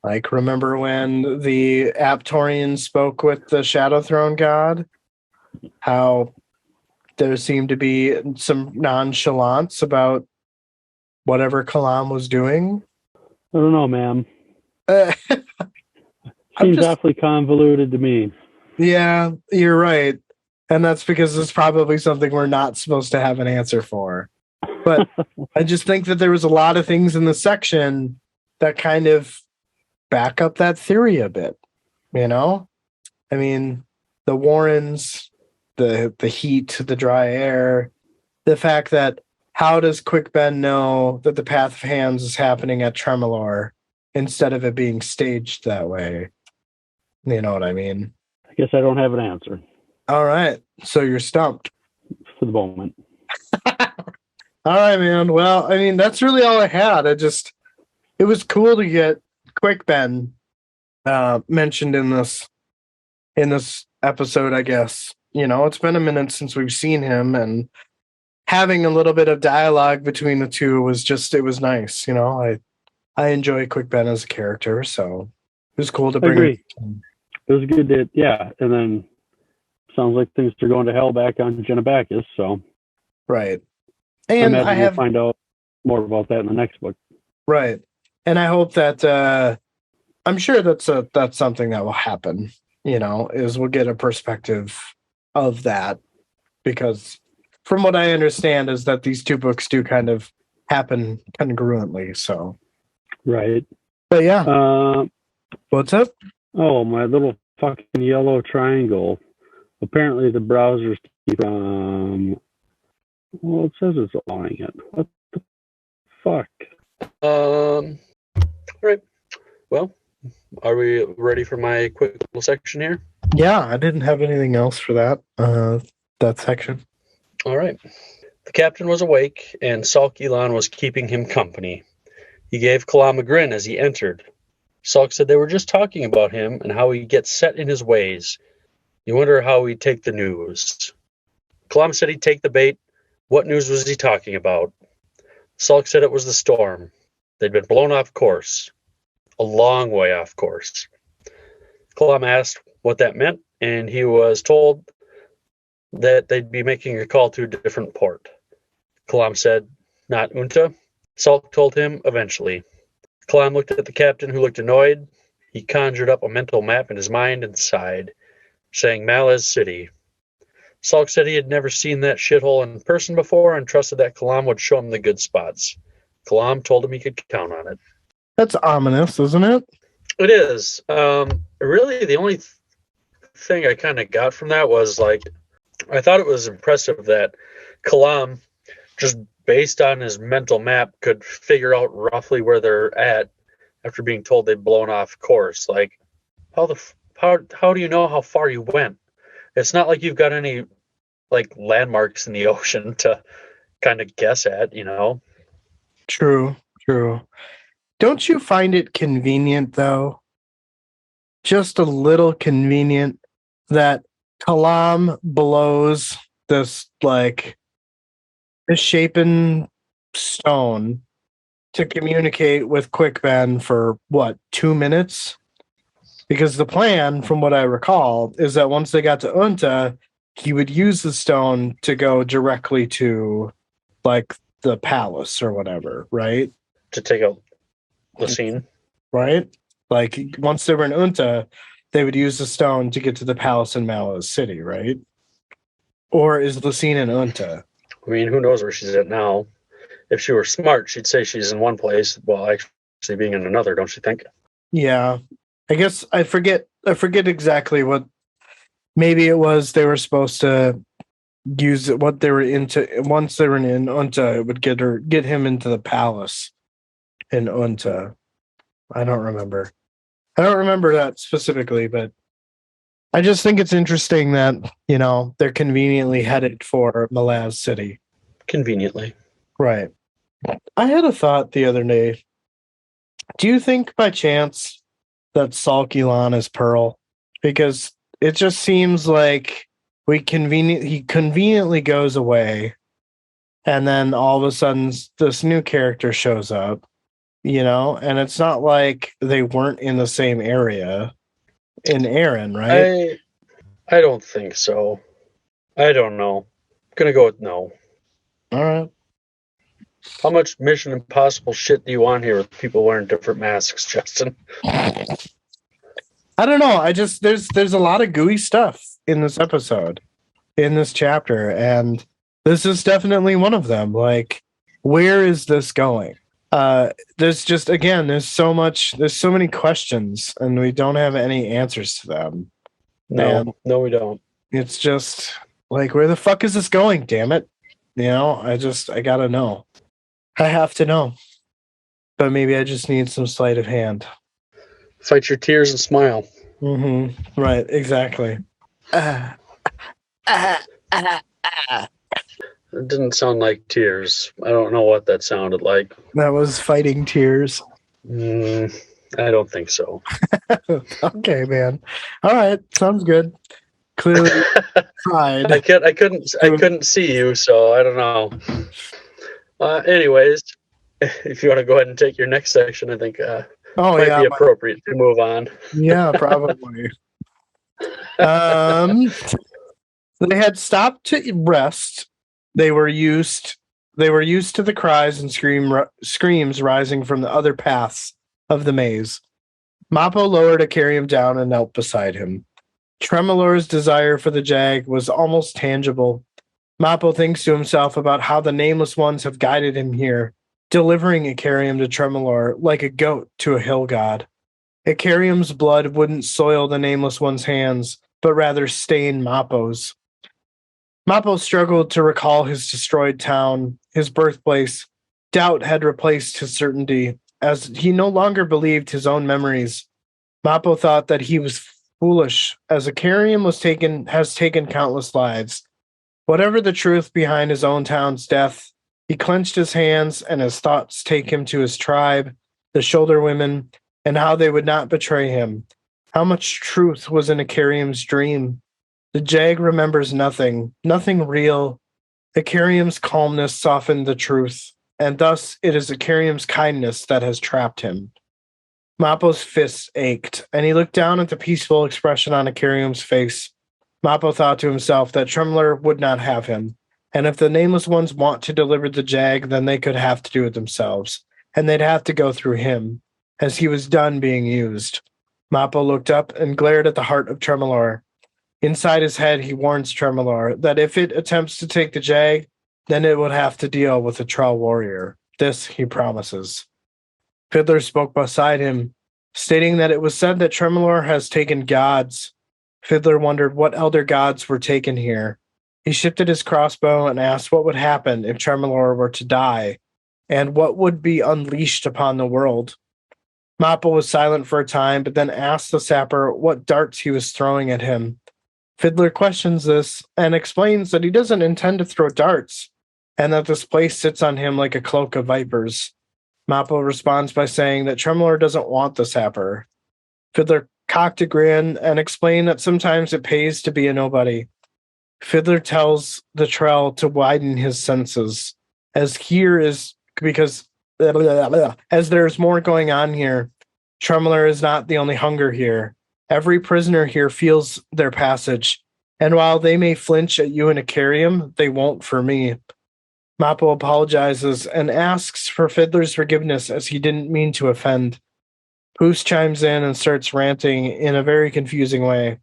Like, remember when the Aptorians spoke with the Shadowthrone god? How there seemed to be some nonchalance about whatever Kalam was doing? I don't know, ma'am. Seems awfully convoluted to me. Yeah, you're right. And that's because it's probably something we're not supposed to have an answer for. But I just think that there was a lot of things in the section that kind of back up that theory a bit, I mean, the Warrens, the heat, the dry air, the fact that how does Quick Ben know that the Path of Hands is happening at Tremolor instead of it being staged that way? You know what I mean? I guess I don't have an answer. All right, so you're stumped. For the moment. All right, man. Well, I mean, that's really all I had. It was cool to get Quick Ben mentioned in this episode, I guess. It's been a minute since we've seen him, and having a little bit of dialogue between the two was just, it was nice. You know, I enjoy Quick Ben as a character, so it was cool to I bring agree. him. It was good that, yeah. And then sounds like things are going to hell back on Genebacchus. So Right. I And imagine I have, we'll find out more about that in the next book. right. And I hope that, I'm sure that's something that will happen, you know, is we'll get a perspective of that, because from what I understand is that these two books do kind of happen congruently. So, Right. but yeah, what's up? Oh, my little fucking yellow triangle. Apparently the browser's well, it says it's allowing it. What the fuck? All right. Well, are we ready for my quick little section here? Yeah, I didn't have anything else for that section. All right. The captain was awake, and Salk Elon was keeping him company. He gave Kalam a grin as he entered. Salk said they were just talking about him and how he gets set in his ways. You wonder how he'd take the news. Kalam said he'd take the bait. What news was he talking about? Salk said it was the storm. They'd been blown off course. A long way off course. Kalam asked what that meant, and he was told that they'd be making a call to a different port. Kalam said, not Unta. Salk told him eventually. Kalam looked at the captain, who looked annoyed. He conjured up a mental map in his mind and sighed, saying Malaz City. Salk said he had never seen that shithole in person before and trusted that Kalam would show him the good spots. Kalam told him he could count on it. That's ominous, isn't it? It is. Really, the only thing I kind of got from that was, like, I thought it was impressive that Kalam, just based on his mental map, could figure out roughly where they're at after being told they'd blown off course. Like, how do you know how far you went? It's not like you've got any, like, landmarks in the ocean to kind of guess at, you know? True. Don't you find it convenient, though? Just a little convenient that Kalam blows this, like, misshapen stone to communicate with Quick Ben for, what, 2 minutes? Because the plan, from what I recall, is that once they got to Unta, he would use the stone to go directly to, like, the palace or whatever, right? To take out the scene. Right? Like, once they were in Unta, they would use the stone to get to the palace in Malaz City, right? Or is Lucine in Unta? I mean, who knows where she's at now? If she were smart, she'd say she's in one place while actually being in another, don't you think? Yeah. I guess I forget exactly what. Maybe it was they were supposed to use it, what they were into. Once they were in Unta, it would get him into the palace in Unta. I don't remember that specifically, but I just think it's interesting that, you know, they're conveniently headed for Malaz City. Conveniently. Right. I had a thought the other day. Do you think by chance that Salk Elon is Pearl? Because it just seems like he conveniently goes away, and then all of a sudden this new character shows up, you know, and it's not like they weren't in the same area in Aaron, right? I don't think so. I don't know. I'm gonna go with no. All right. How much Mission Impossible shit do you want here with people wearing different masks, Justin? I don't know. I just there's a lot of gooey stuff in this episode, in this chapter, and this is definitely one of them. Like, where is this going? There's just, again, there's so many questions, and we don't have any answers to them. No, we don't. It's just like, where the fuck is this going? Damn it! You know, I gotta know. I have to know, but maybe I just need some sleight of hand. Fight your tears and smile. Mm-hmm. Right. Exactly. It didn't sound like tears. I don't know what that sounded like. That was fighting tears. I don't think so. Okay, man. All right. Sounds good. clearly tried. I couldn't see you, so I don't know. Anyways, if you want to go ahead and take your next section, I think might be appropriate to move on. Yeah, probably. They had stopped to rest. They were used to the cries and screams rising from the other paths of the maze. Mappo lowered Icarium down and knelt beside him. Tremolor's desire for the jag was almost tangible. Mappo thinks to himself about how the Nameless Ones have guided him here, delivering Icarium to Tremolor like a goat to a hill god. Icarium's blood wouldn't soil the Nameless One's hands, but rather stain Mappo's. Mappo struggled to recall his destroyed town, his birthplace. Doubt had replaced his certainty, as he no longer believed his own memories. Mappo thought that he was foolish, as Icarium has taken countless lives. Whatever the truth behind his own town's death, he clenched his hands, and his thoughts take him to his tribe, the Shoulder Women, and how they would not betray him. How much truth was in Icarium's dream? The jag remembers nothing real. Icarium's calmness softened the truth, and thus it is Icarium's kindness that has trapped him. Mappo's fists ached, and he looked down at the peaceful expression on Icarium's face. Mappo thought to himself that Tremolor would not have him, and if the Nameless Ones want to deliver the jag, then they could have to do it themselves, and they'd have to go through him, as he was done being used. Mappo looked up and glared at the heart of Tremolor. Inside his head, he warns Tremolor that if it attempts to take the jag, then it would have to deal with a Troll warrior. This he promises. Fiddler spoke beside him, stating that it was said that Tremolor has taken gods. Fiddler wondered what elder gods were taken here. He shifted his crossbow and asked what would happen if Tremolor were to die, and what would be unleashed upon the world. Mappo was silent for a time, but then asked the sapper what darts he was throwing at him. Fiddler questions this and explains that he doesn't intend to throw darts, and that this place sits on him like a cloak of vipers. Mappo responds by saying that Tremolor doesn't want the sapper. Fiddler cocked a grin and explained that sometimes it pays to be a nobody. Fiddler tells the Trell to widen his senses, as there's more going on here. Tremolor is not the only hunger here. Every prisoner here feels their passage, and while they may flinch at you and Icarium, they won't for me. Mappo apologizes and asks for Fiddler's forgiveness as he didn't mean to offend. Poos chimes in and starts ranting in a very confusing way.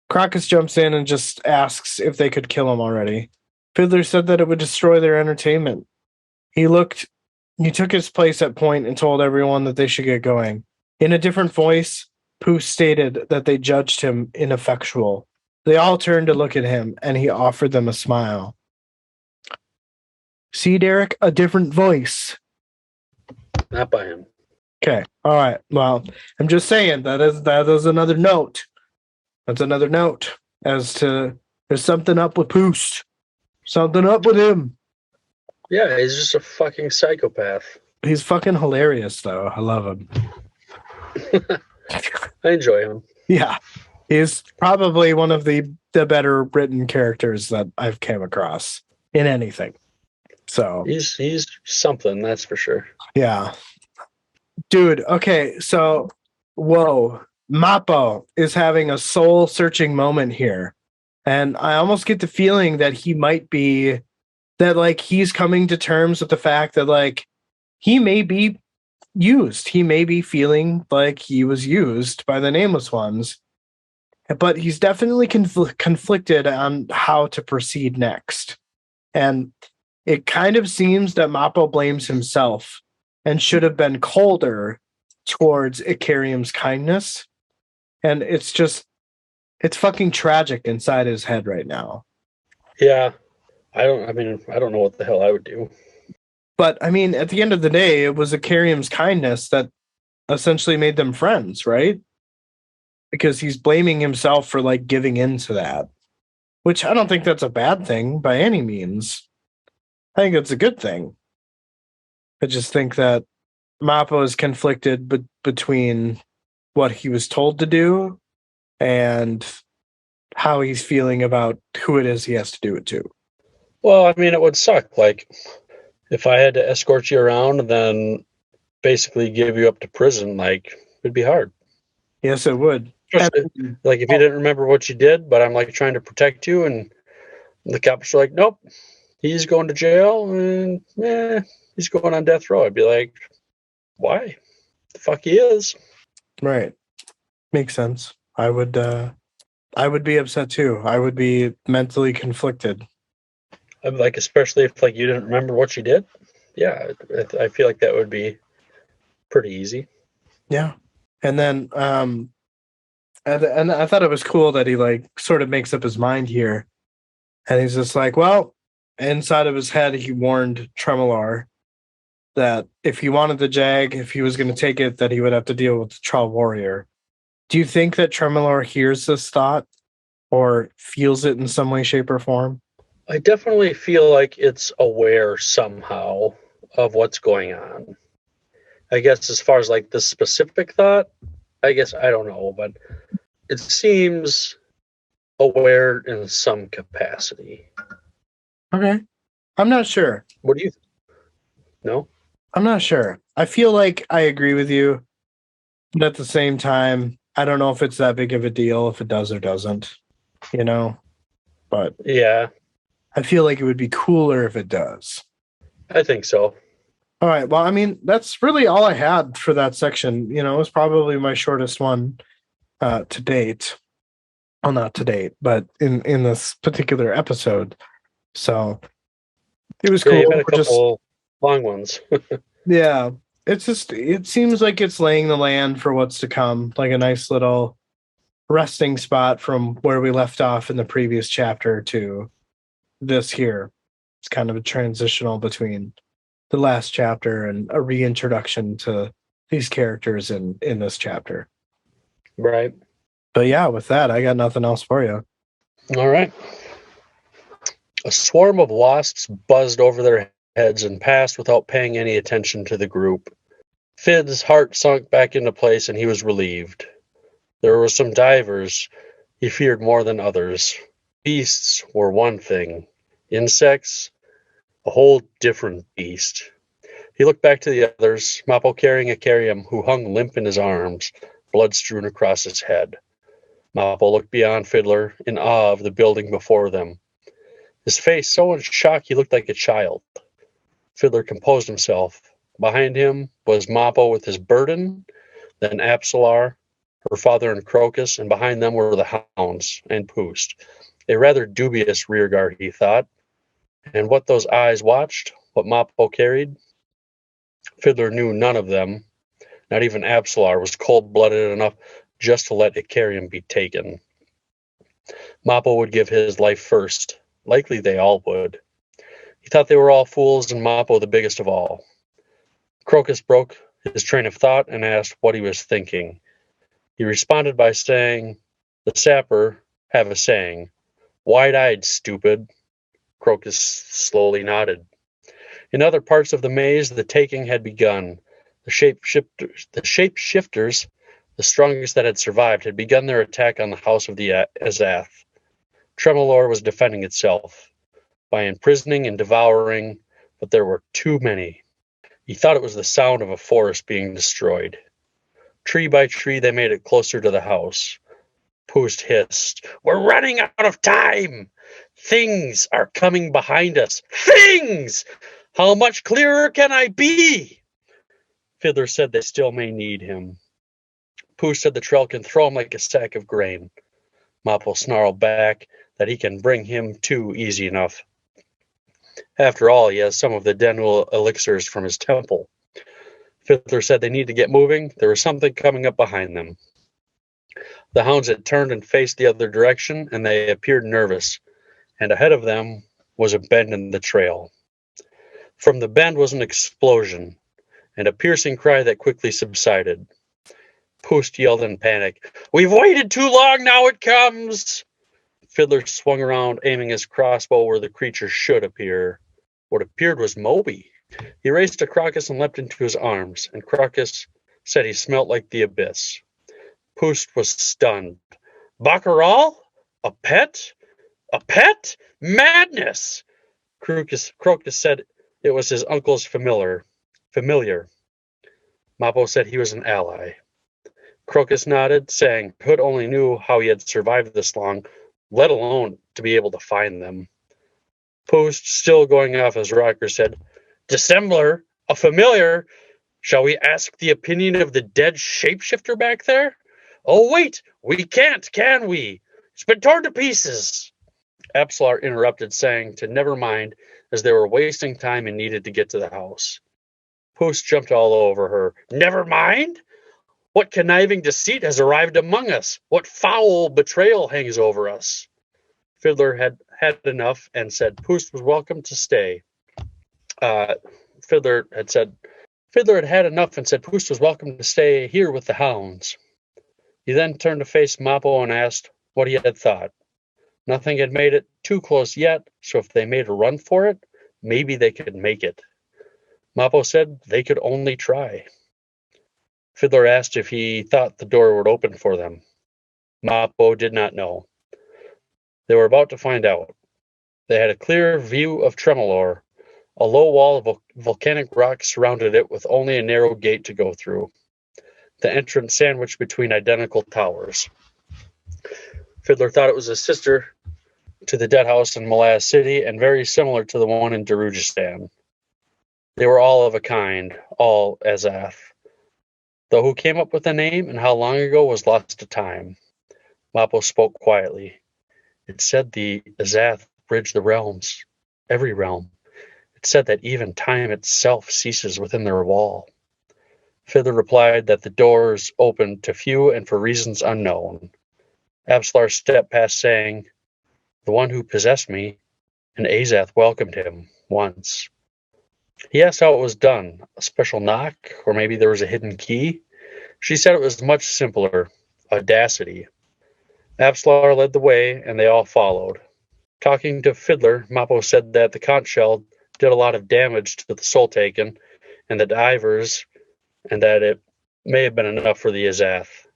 Crocus jumps in and just asks if they could kill him already. Fiddler said that it would destroy their entertainment. He took his place at point and told everyone that they should get going. In a different voice, Poos stated that they judged him ineffectual. They all turned to look at him, and he offered them a smile. See, Derek, a different voice. Not by him. Okay, all right. Well, I'm just saying that is another note. That's another note as to there's something up with Poos. Something up with him. Yeah, he's just a fucking psychopath. He's fucking hilarious, though. I love him. I enjoy him. Yeah. He's probably one of the better written characters that I've came across in anything. So he's something, that's for sure. Yeah. Dude, okay, so whoa. Mappo is having a soul-searching moment here. And I almost get the feeling that he might be that like he's coming to terms with the fact that like he may be used. He may be feeling like he was used by the Nameless Ones, but he's definitely conflicted on how to proceed next. And it kind of seems that Mappo blames himself and should have been colder towards Icarium's kindness. And it's fucking tragic inside his head right now. Yeah. I don't know what the hell I would do. But I mean, at the end of the day, it was Icarium's kindness that essentially made them friends, right? Because he's blaming himself for like giving in to that, which I don't think that's a bad thing by any means. I think it's a good thing. I just think that Mappo is conflicted between what he was told to do and how he's feeling about who it is he has to do it to. Well, I mean, it would suck. Like, if I had to escort you around and then basically give you up to prison, like, it'd be hard. Yes, it would. Especially, like, if you didn't remember what you did, but I'm, like, trying to protect you, and the cops are like, nope, he's going to jail, and, he's going on death row. I'd be like, why? The fuck he is. Right. Makes sense. I would be upset too. I would be mentally conflicted. I'm like, especially if like you didn't remember what you did. Yeah, I feel like that would be pretty easy. Yeah. And then and I thought it was cool that he like sort of makes up his mind here. And he's just like, well, inside of his head he warned Tremolar that if he wanted the Jag, if he was going to take it, that he would have to deal with the Trial Warrior. Do you think that Tremolar hears this thought or feels it in some way, shape, or form? I definitely feel like it's aware somehow of what's going on. I guess as far as like the specific thought, I guess I don't know, but it seems aware in some capacity. Okay. I'm not sure. What do you think? No? I'm not sure. I feel like I agree with you, but at the same time, I don't know if it's that big of a deal if it does or doesn't, you know? But Yeah, I feel like it would be cooler if it does. I think so. All right. Well, I mean, that's really all I had for that section. You know, it was probably my shortest one to date. Well, not to date, but in this particular episode. So it was Yeah, cool. you've had a We're just couple long ones. Yeah, it's just, it seems like it's laying the land for what's to come, like a nice little resting spot from where we left off in the previous chapter to this here. It's kind of a transitional between the last chapter and a reintroduction to these characters in this chapter. Right. But yeah, with that, I got nothing else for you. All right. A swarm of wasps buzzed over their heads and passed without paying any attention to the group. Fid's heart sunk back into place and he was relieved. There were some divers he feared more than others. Beasts were one thing. Insects, a whole different beast. He looked back to the others, Mappo carrying a Carium who hung limp in his arms, blood strewn across his head. Mappo looked beyond Fiddler in awe of the building before them. His face so in shock he looked like a child. Fiddler composed himself. Behind him was Mappo with his burden, then Apsalar, her father and Crocus, and behind them were the hounds and Poost. A rather dubious rearguard, he thought. And what those eyes watched, what Mappo carried? Fiddler knew none of them. Not even Apsalar was cold-blooded enough just to let Icarium be taken. Mappo would give his life first. Likely they all would. He thought they were all fools, and Mappo the biggest of all. Crocus broke his train of thought and asked what he was thinking. He responded by saying, "The sapper have a saying, wide-eyed, stupid." Crocus slowly nodded. In other parts of the maze, the taking had begun. The shapeshifters, the strongest that had survived, had begun their attack on the house of the Azath. Tremolor was defending itself by imprisoning and devouring, but there were too many. He thought it was the sound of a forest being destroyed. Tree by tree, they made it closer to the house. Poost hissed, "We're running out of time! Things are coming behind us! Things! How much clearer can I be?" Fiddler said they still may need him. Poost said the trail can throw him like a sack of grain. Mappo snarled back that he can bring him too easy enough. After all, he has some of the Denwell elixirs from his temple. Fiddler said they need to get moving. There was something coming up behind them. The hounds had turned and faced the other direction, and they appeared nervous. And ahead of them was a bend in the trail. From the bend was an explosion, and a piercing cry that quickly subsided. Poost yelled in panic, "We've waited too long, now it comes!" Fiddler swung around, aiming his crossbow where the creature should appear. What appeared was Moby. He raced to Crocus and leapt into his arms, and Crocus said he smelt like the abyss. Poost was stunned. "Baccaral? A pet? A pet? Madness! Crocus said it was his uncle's familiar. Mappo said he was an ally. Crocus nodded, saying Hood only knew how he had survived this long, let alone to be able to find them. Post, still going off his rocker, said, Dissembler, a familiar. Shall we ask the opinion of the dead shapeshifter back there? Oh, wait, we can't, can we? It's been torn to pieces. Absalar interrupted, saying to never mind, as they were wasting time and needed to get to the house. Post jumped all over her. Never mind? What conniving deceit has arrived among us? What foul betrayal hangs over us? Fiddler had had enough and said Post was welcome to stay. Fiddler had had enough and said Post was welcome to stay here with the hounds. He then turned to face Mappo and asked what he had thought. Nothing had made it too close yet, so if they made a run for it, maybe they could make it. Mappo said they could only try. Fiddler asked if he thought the door would open for them. Mappo did not know. They were about to find out. They had a clear view of Tremolor. A low wall of volcanic rock surrounded it with only a narrow gate to go through. The entrance sandwiched between identical towers. Fiddler thought it was a sister to the Deadhouse in Malazan City and very similar to the one in Darujistan. They were all of a kind, all Azath. Though who came up with the name and how long ago was lost to time. Mappo spoke quietly. It said the Azath bridge the realms, every realm. It said that even time itself ceases within their wall. Fiddler replied that the doors opened to few and for reasons unknown. Absalar stepped past, saying, The one who possessed me, and Azath welcomed him once. He asked how it was done, a special knock, or maybe there was a hidden key. She said it was much simpler, audacity. Absalar led the way, and they all followed. Talking to Fiddler, Mappo said that the conch shell did a lot of damage to the Soletaken and the D'ivers, and that it may have been enough for the Azath.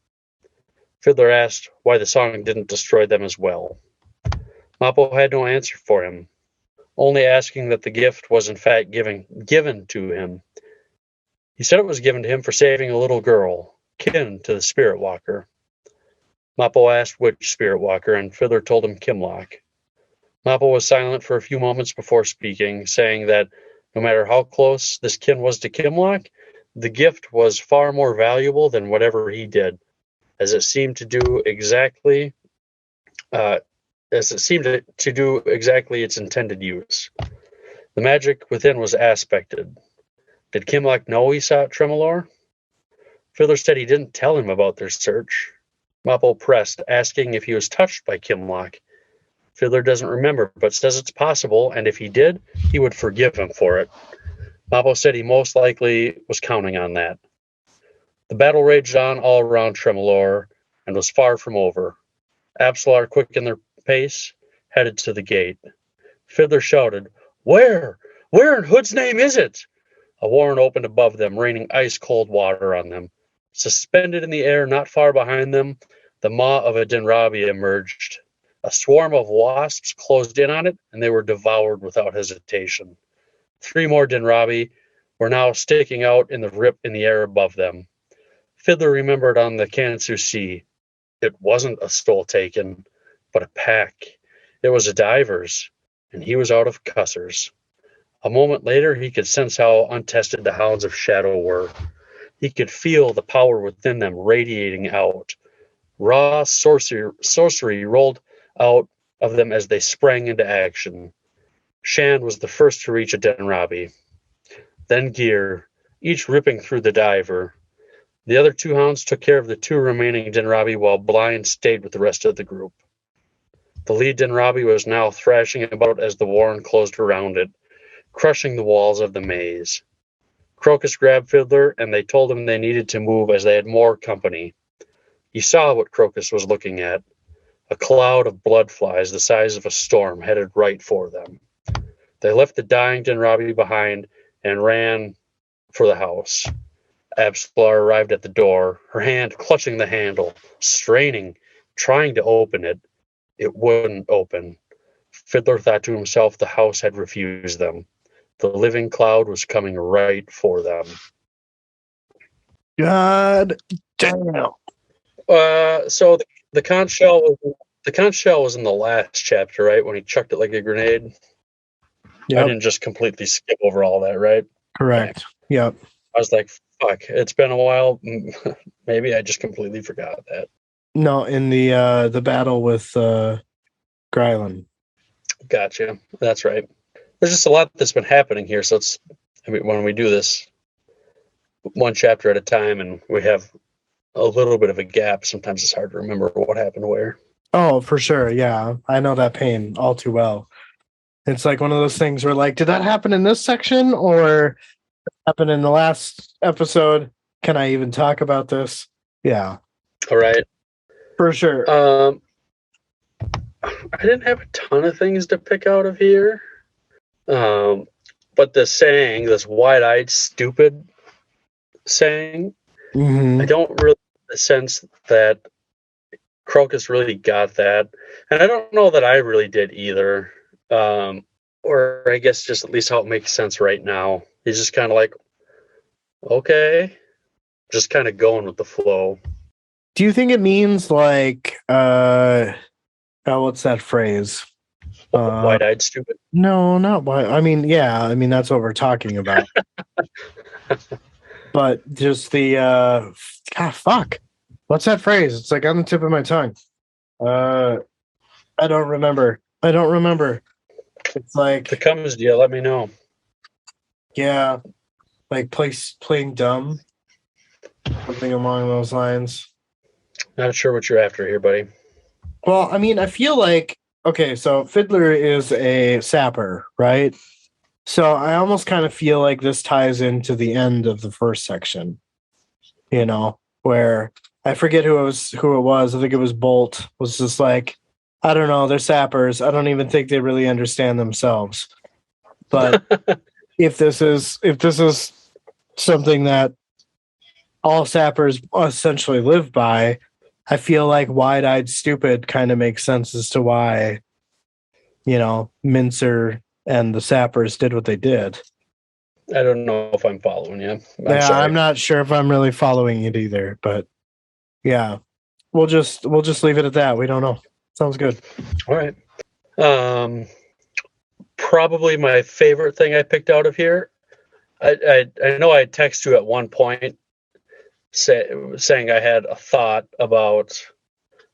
Fiddler asked why the song didn't destroy them as well. Mappo had no answer for him, only asking that the gift was in fact given to him. He said it was given to him for saving a little girl, kin to the Spirit Walker. Mappo asked which Spirit Walker, and Fiddler told him Kimlock. Mappo was silent for a few moments before speaking, saying that no matter how close this kin was to Kimlock, the gift was far more valuable than whatever he did, as it seemed to do exactly its intended use. The magic within was aspected. Did Kimlock know he sought Tremolor? Fiddler said he didn't tell him about their search. Mappo pressed, asking if he was touched by Kimlock. Fiddler doesn't remember, but says it's possible, and if he did, he would forgive him for it. Mappo said he most likely was counting on that. The battle raged on all around Tremolor, and was far from over. Absalar quickened their pace, headed to the gate. Fiddler shouted, Where? Where in Hood's name is it? A warren opened above them, raining ice-cold water on them. Suspended in the air not far behind them, the maw of a Dinrabi emerged. A swarm of wasps closed in on it, and they were devoured without hesitation. 3 more Dinrabi were now sticking out in the rip in the air above them. Fiddler remembered on the Kansu Sea. It wasn't a Soletaken, but a pack. It was a D'ivers, and he was out of cussers. A moment later, he could sense how untested the hounds of Shadow were. He could feel the power within them radiating out. Raw sorcery rolled out of them as they sprang into action. Shan was the first to reach a Dinrabi. Then Gear, each ripping through the diver. The other 2 hounds took care of the 2 remaining Dinrabi while Blind stayed with the rest of the group. The lead Dinrabi was now thrashing about as the warren closed around it, crushing the walls of the maze. Crocus grabbed Fiddler, and they told him they needed to move as they had more company. He saw what Crocus was looking at. A cloud of blood flies the size of a storm headed right for them. They left the dying Dinrabi behind and ran for the house. Absalar arrived at the door, her hand clutching the handle, straining, trying to open it. it wouldn't open. Fiddler thought to himself the house had refused them. The living cloud was coming right for them. God damn. So the conch shell was in the last chapter, right? When he chucked it like a grenade. I Yep, didn't just completely skip over all that, right? correct. Yep. I was like, fuck, it's been a while. Maybe I just completely forgot that. No, in the battle with Grylan. Gotcha. That's right. There's just a lot that's been happening here. So when we do this one chapter at a time and we have a little bit of a gap, sometimes it's hard to remember what happened where. Oh, for sure. Yeah, I know that pain all too well. It's like one of those things where, like, did that happen in this section or happen in the last episode? Can I even talk about this? Yeah, All right. for sure. I didn't have a ton of things to pick out of here. But the saying, this wide-eyed, stupid saying, I don't really get the sense that Crocus really got that. And I don't know that I really did either. Or I guess just at least how it makes sense right now. He's just kind of like, okay, just kind of going with the flow. Do you think it means like what's that phrase? Wide-eyed, stupid. No, not why. I mean, yeah, I mean that's what we're talking about. But just the fuck. What's that phrase? It's like on the tip of my tongue. I don't remember. It's like, If it comes to you, let me know. yeah, like playing dumb. Something along those lines. Not sure what you're after here, buddy. Well, I mean, I feel like, okay, so Fiddler is a sapper, right? So I almost kind of feel like this ties into the end of the first section, you know, where I forget who it was. I think it was Bolt, was just like, I don't know, they're sappers. I don't even think they really understand themselves. But if this is something that all sappers essentially live by, I feel like wide-eyed stupid kind of makes sense as to why, you know, Mincer and the sappers did what they did. I don't know if I'm following you. I'm not sure if I'm really following it either, but yeah, we'll just leave it at that. We don't know. Sounds good. All right. Probably my favorite thing I picked out of here. I know I texted you at one point saying I had a thought about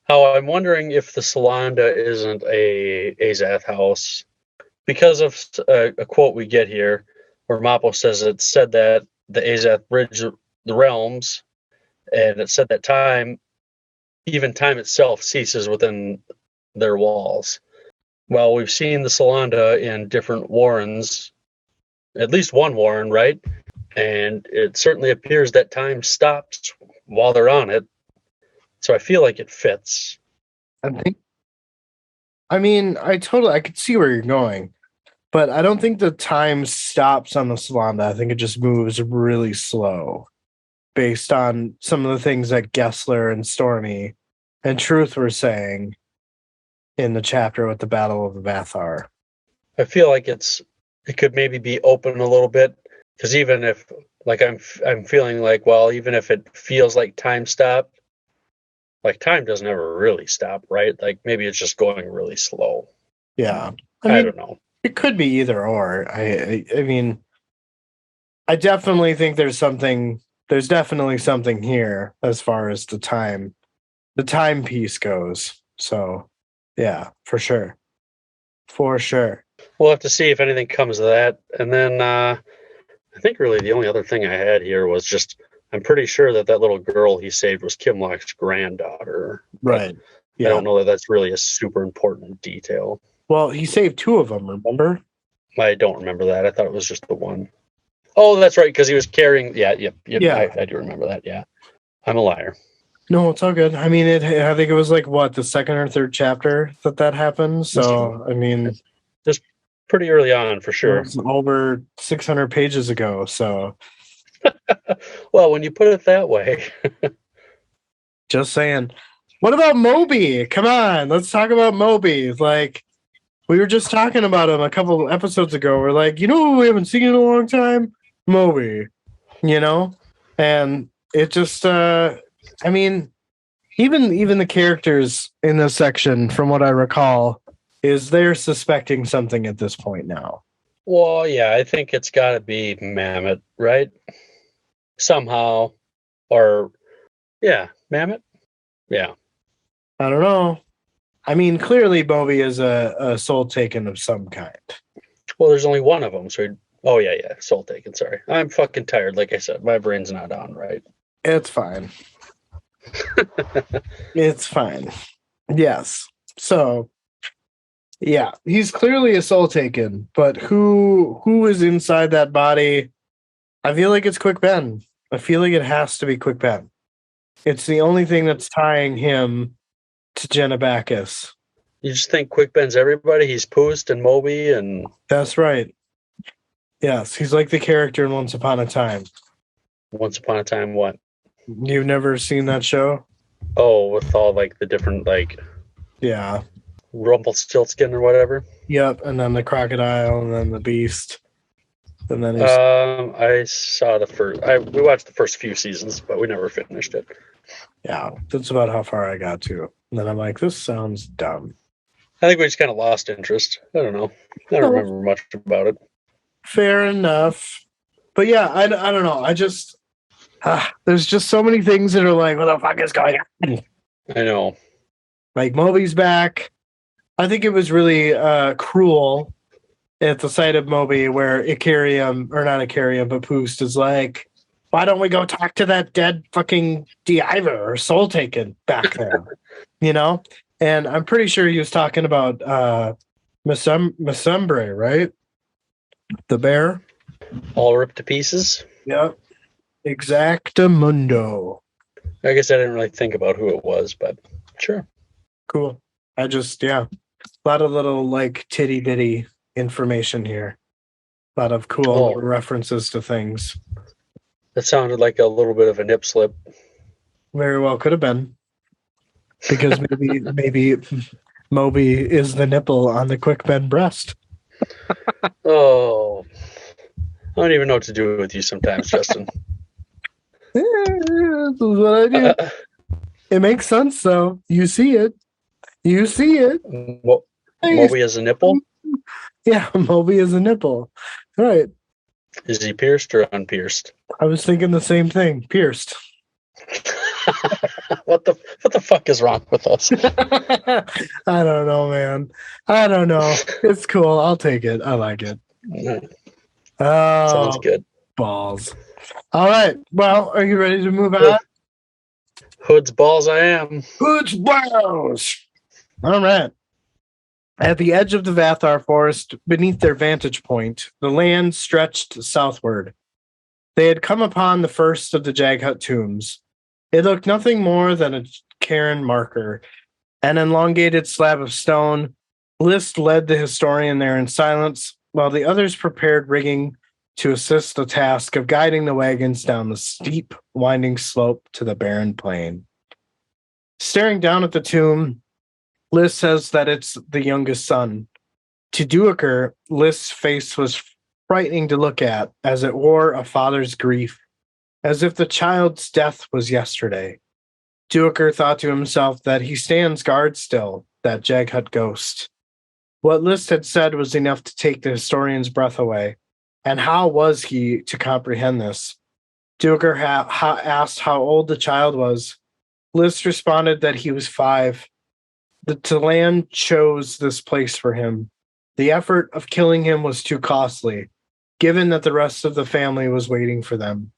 how I'm wondering if the Solanda isn't a Azath house because of a quote we get here where Mappo says it said that the Azath bridge the realms, and it said that even time itself ceases within their walls. Well, we've seen the Solanda in different warrens, at least one warren, right? And it certainly appears that time stops while they're on it. So I feel like it fits. I could see where you're going, but I don't think the time stops on the Solanda. I think it just moves really slow based on some of the things that Gessler and Stormy and Truth were saying in the chapter with the Battle of the Vathar. I feel like it could maybe be open a little bit, because even if, like, I'm feeling like, well, even if it feels like time stopped, like time doesn't ever really stop, right? Like maybe it's just going really slow. Yeah, I don't know. It could be either or. I mean, I definitely think there's definitely something here as far as the time piece goes. So yeah, for sure. We'll have to see if anything comes of that. And then I think really the only other thing I had here was just, I'm pretty sure that little girl he saved was Kimlock's granddaughter. Right. Yeah. I don't know that that's really a super important detail. Well, he saved two of them, remember? I don't remember that. I thought it was just the one. Oh, that's right, because he was carrying... Yeah. I do remember that, yeah. I'm a liar. No, it's all good. I mean, I think it was like, what, the second or third chapter that happened? So, I mean... Just pretty early on, for sure. It was over 600 pages ago, so... Well, when you put it that way... Just saying. What about Moby? Come on, let's talk about Moby. Like, we were just talking about him a couple of episodes ago. We're like, you know who we haven't seen in a long time? Moby. You know? And it just I mean, even the characters in this section, from what I recall, is they're suspecting something at this point now. Well, yeah, I think it's got to be Mammoth, right? Somehow, or yeah, Mammoth. Yeah, I don't know. I mean, clearly Moby is a soul taken of some kind. well, there's only one of them, so. Oh yeah, Soletaken. Sorry, I'm fucking tired. Like I said, my brain's not on right. It's fine. It's fine. Yes. So, yeah, he's clearly a soul taken, but who is inside that body? I feel like it's Quick Ben. I feel like it has to be Quick Ben. It's the only thing that's tying him to Jenna Bacchus. You just think Quick Ben's everybody? He's Poost and Moby and... That's right. Yes, he's like the character in Once Upon a Time. Once Upon a Time what? You've never seen that show? Oh, with all like the different like... Yeah. Rumpelstiltskin or whatever? Yep, and then the crocodile and then the beast. And then I saw the first... we watched the first few seasons, but we never finished it. Yeah, that's about how far I got to. And then I'm like, this sounds dumb. I think we just kind of lost interest. I don't know. I don't remember much about it. Fair enough. But yeah, I don't know. I just... there's just so many things that are like, what the fuck is going on? I know. Like, Moby's back. I think it was really cruel at the sight of Moby where Icarium, or not Icarium, but Poost is like, why don't we go talk to that dead fucking D'ivers or Soletaken back there? You know? And I'm pretty sure he was talking about Massacre, right? The bear? All ripped to pieces? Yep. Exactamundo. I guess I didn't really think about who it was, but sure. Cool. A lot of little like titty bitty information here. A lot of cool references to things. That sounded like a little bit of a nip slip. Very well could have been. Because maybe Moby is the nipple on the Quick Ben breast. Oh. I don't even know what to do with you sometimes, Justin. This is what I do. It makes sense, though. You see it. You see it. Moby is a nipple? Yeah, Moby is a nipple. All right. Is he pierced or unpierced? I was thinking the same thing. Pierced. What the fuck is wrong with us? I don't know, man. I don't know. It's cool. I'll take it. I like it. Oh, sounds good. Balls. All right. Well, are you ready to move on? Hood's balls I am. Hood's balls. All right. At the edge of the Vathar forest, beneath their vantage point, the land stretched southward. They had come upon the first of the Jaghut tombs. It looked nothing more than a cairn marker, an elongated slab of stone. List led the historian there in silence, while the others prepared rigging to assist the task of guiding the wagons down the steep, winding slope to the barren plain. Staring down at the tomb, List says that it's the youngest son. To Duiker, List's face was frightening to look at, as it wore a father's grief, as if the child's death was yesterday. Duiker thought to himself that he stands guard still, that Jaghut ghost. What List had said was enough to take the historian's breath away. And how was he to comprehend this? Duiker asked how old the child was. List responded that he was 5. The Talan chose this place for him. The effort of killing him was too costly, given that the rest of the family was waiting for them.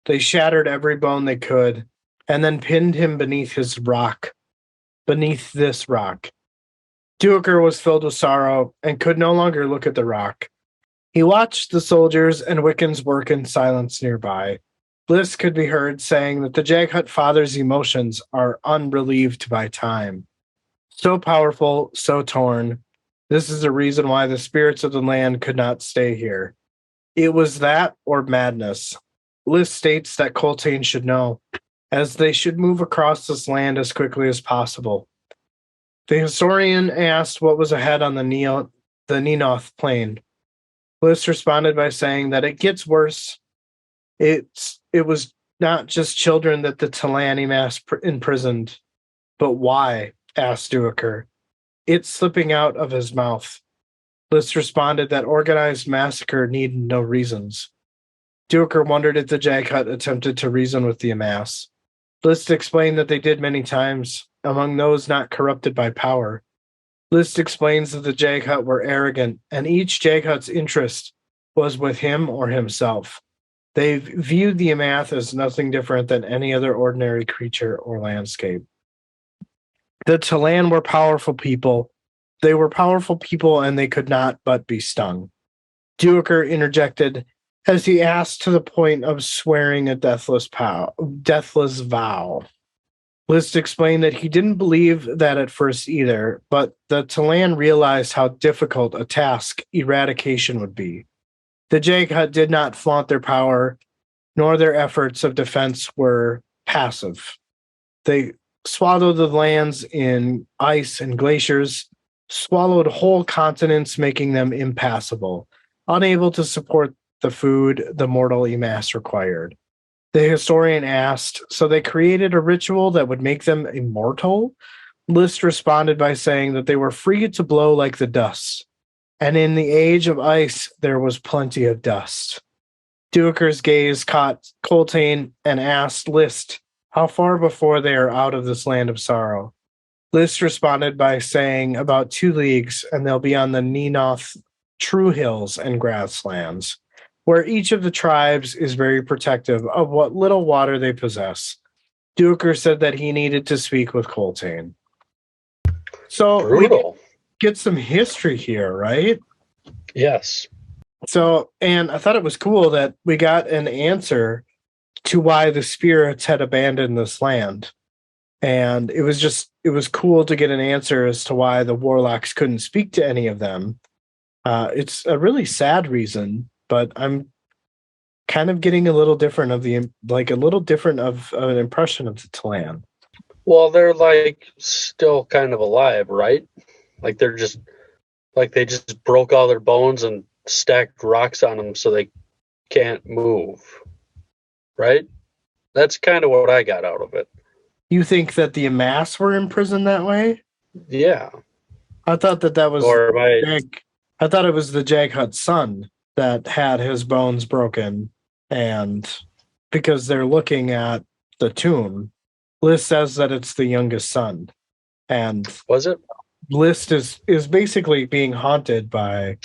They shattered every bone they could, and then pinned him beneath this rock. Duiker was filled with sorrow and could no longer look at the rock. He watched the soldiers and Wiccans work in silence nearby. Bliss could be heard saying that the Jaghut father's emotions are unrelieved by time. So powerful, so torn. This is the reason why the spirits of the land could not stay here. It was that or madness. Bliss states that Coltane should know. as they should move across this land as quickly as possible. The historian asked what was ahead on the Nenoth plain. Bliss responded by saying that it gets worse. It was not just children that the Talani mass imprisoned, but why? Asked Duiker. It's slipping out of his mouth. Bliss responded that organized massacre needed no reasons. Duiker wondered if the Jaghut attempted to reason with the Amass. List explained that they did many times, among those not corrupted by power. List explains that the Jaghut were arrogant, and each Jaghut's interest was with him or himself. They viewed the Amath as nothing different than any other ordinary creature or landscape. The Talan were powerful people. They were powerful people, and they could not but be stung. Duiker interjected as he asked to the point of swearing a deathless vow. List explained that he didn't believe that at first either, but the Talan realized how difficult a task eradication would be. The Jaghut did not flaunt their power, nor their efforts of defense were passive. They swallowed the lands in ice and glaciers, swallowed whole continents, making them impassable, unable to support the food the mortal Emass required. The historian asked, so they created a ritual that would make them immortal? List responded by saying that they were free to blow like the dust, and in the age of ice there was plenty of dust. Duiker's gaze caught Coltane and asked List how far before they are out of this land of sorrow. List responded by saying about 2 leagues, and they'll be on the Nenoth true hills and grasslands, where each of the tribes is very protective of what little water they possess. Duiker said that he needed to speak with Coltane. So Brutal. we get some history here, right? Yes. So, and I thought it was cool that we got an answer to why the spirits had abandoned this land. And it was cool to get an answer as to why the warlocks couldn't speak to any of them. It's a really sad reason, but I'm kind of getting a little different of an impression of the Talan. Well, they're like still kind of alive, right? Like they just broke all their bones and stacked rocks on them so they can't move. Right? That's kind of what I got out of it. You think that the Amass were imprisoned that way? Yeah. I thought that was I thought it was the Jaghut's son that had his bones broken, and because they're looking at the tomb, List says that it's the youngest son. And was it? List is basically being haunted by,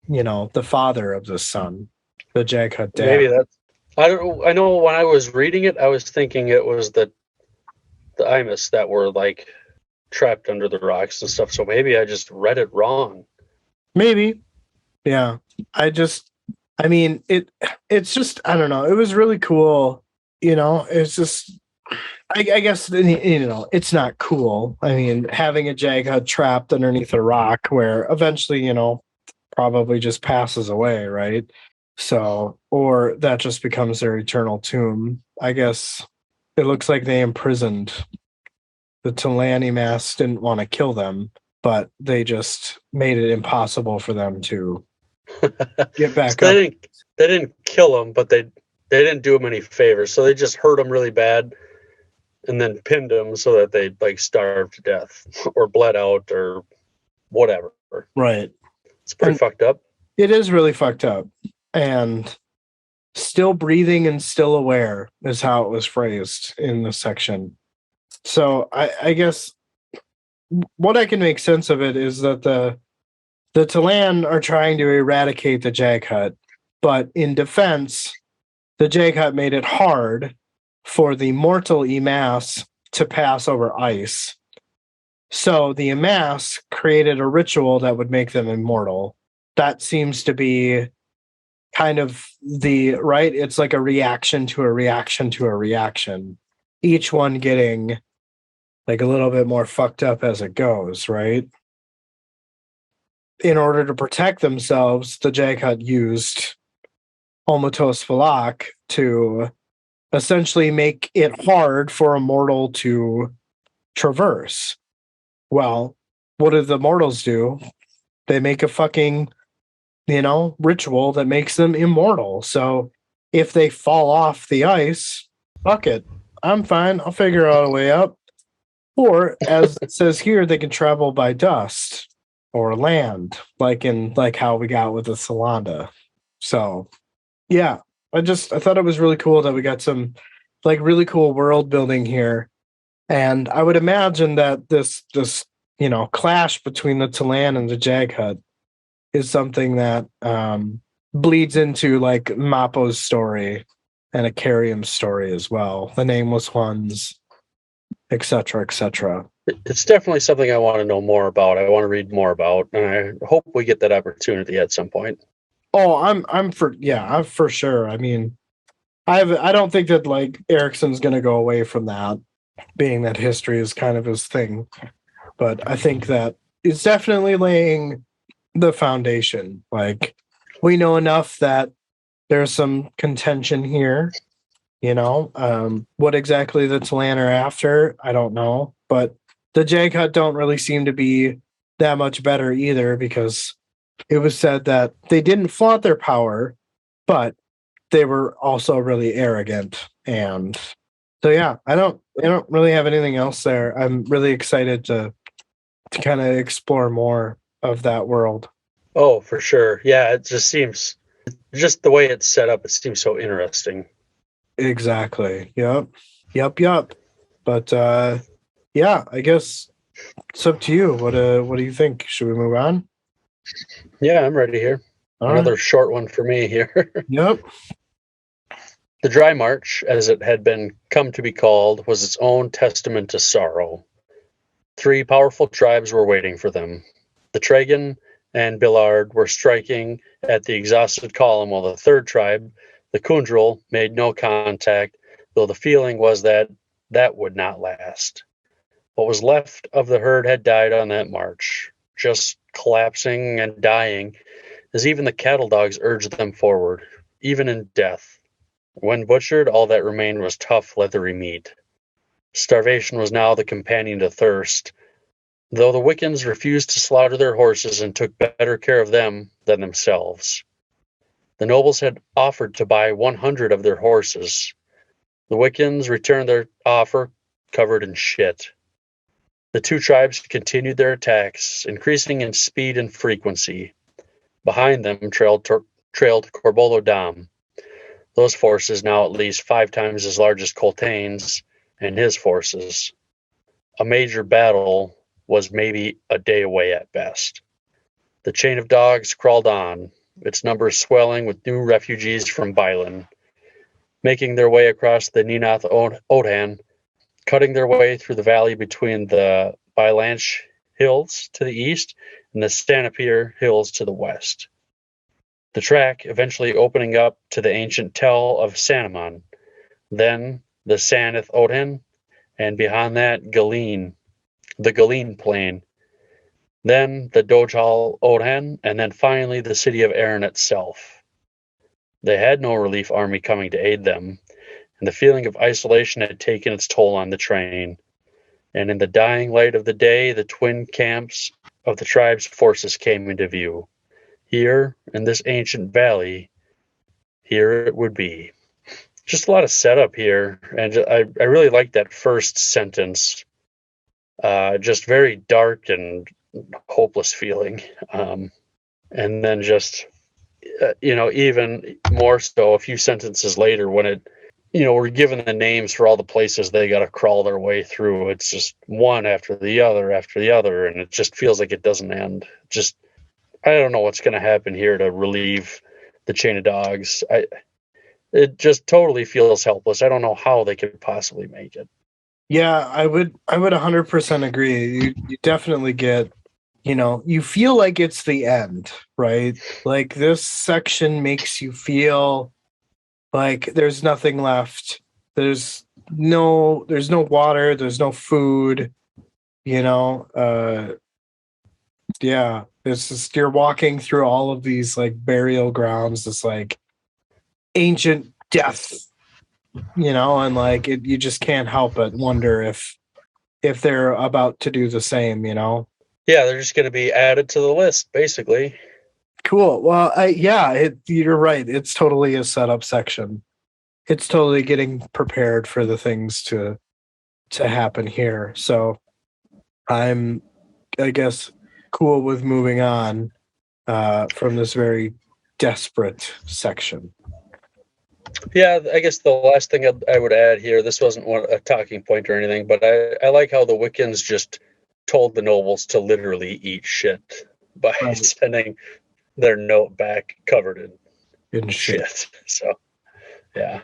the father of the son, the Jaghut dad. Maybe that's I know when I was reading it, I was thinking it was the Imus that were like trapped under the rocks and stuff. So maybe I just read it wrong. Maybe. Yeah. It's just, I don't know. It was really cool. It's just, I guess, it's not cool. I mean, having a Jaghut trapped underneath a rock where eventually, probably just passes away, right? So, or that just becomes their eternal tomb. I guess it looks like they imprisoned the Talani mass, didn't want to kill them, but they just made it impossible for them to get back So up. They didn't kill them, but they didn't do them any favors. So they just hurt them really bad and then pinned them so that they like starved to death or bled out or whatever. Right. It's pretty fucked up. It is really fucked up. And still breathing and still aware is how it was phrased in the section. So I guess what I can make sense of it is that the Talan are trying to eradicate the Jaghut, but in defense, the Jaghut made it hard for the mortal Emass to pass over ice. So the Emass created a ritual that would make them immortal. That seems to be kind of right? It's like a reaction to a reaction to a reaction. Each one getting like a little bit more fucked up as it goes, right? In order to protect themselves, the Jaghut used Omatos Falak to essentially make it hard for a mortal to traverse. Well, what do the mortals do? They make a fucking, ritual that makes them immortal. So if they fall off the ice, fuck it. I'm fine. I'll figure out a way up. Or as it says here, they can travel by dust or land, like how we got with the Solanda. So yeah, I thought it was really cool that we got some really cool world building here. And I would imagine that this clash between the Talan and the Jaghut is something that bleeds into Mappo's story and Akarium's story as well. The Nameless Ones, etc., etc. It's definitely something I want to know more about. I want to read more about, and I hope we get that opportunity at some point. Oh, I'm for sure. I mean, I don't think that Erickson's going to go away from that, being that history is kind of his thing. But I think that it's definitely laying the foundation. We know enough that there's some contention here. What exactly the Talan are after, I don't know. But the Jaghut don't really seem to be that much better either, because it was said that they didn't flaunt their power, but they were also really arrogant. And so yeah, I don't really have anything else there. I'm really excited to kind of explore more of that world. Oh, for sure. Yeah, it just seems, just the way it's set up, it seems so interesting. Exactly. Yep. But yeah, I guess it's up to you. What do you think? Should we move on? Yeah, I'm ready here. Another short one for me here. Yep. The Dry March, as it had been come to be called, was its own testament to sorrow. 3 powerful tribes were waiting for them. The Tragan and Billard were striking at the exhausted column, while the 3rd tribe, the Kundrel, made no contact, though the feeling was that would not last. What was left of the herd had died on that march, just collapsing and dying, as even the cattle dogs urged them forward, even in death. When butchered, all that remained was tough, leathery meat. Starvation was now the companion to thirst, though the Wiccans refused to slaughter their horses and took better care of them than themselves. The nobles had offered to buy 100 of their horses. The Wiccans returned their offer covered in shit. The 2 tribes continued their attacks, increasing in speed and frequency. Behind them trailed Corbolo Dam. Those forces now at least 5 times as large as Coltain's and his forces. A major battle was maybe a day away at best. The chain of dogs crawled on, its numbers swelling with new refugees from Bailan, making their way across the Ninath Odhan, cutting their way through the valley between the Bailanch Hills to the east and the Stanapir Hills to the west. The track eventually opening up to the ancient Tell of Sanamon, then the Sanith Odhan, and beyond that Galeen, the Galeen Plain, then the Dojal Odhan, and then finally the city of Aaron itself. They had no relief army coming to aid them, and the feeling of isolation had taken its toll on the train. And in the dying light of the day, the twin camps of the tribe's forces came into view. Here, in this ancient valley, here it would be. Just a lot of setup here, and I really like that first sentence. Just very dark and hopeless feeling. And then just, even more so a few sentences later when we're given the names for all the places they got to crawl their way through. It's just one after the other, and it just feels like it doesn't end. I don't know what's going to happen here to relieve the chain of dogs. It just totally feels helpless. I don't know how they could possibly make it. Yeah, I would 100% agree. You definitely get, you feel like it's the end, right? Like this section makes you feel like there's nothing left. There's no water, there's no food, yeah, it's just you're walking through all of these burial grounds, this ancient death and like you just can't help but wonder if they're about to do the same, Yeah, they're just going to be added to the list, basically. Cool. Well, you're right. It's totally a setup section. It's totally getting prepared for the things to happen here. So I'm, I guess, cool with moving on from this very desperate section. Yeah, I guess the last thing I would add here, this wasn't a talking point or anything, but I like how the Wiccans just told the nobles to literally eat shit by sending their note back covered in shit. So, yeah.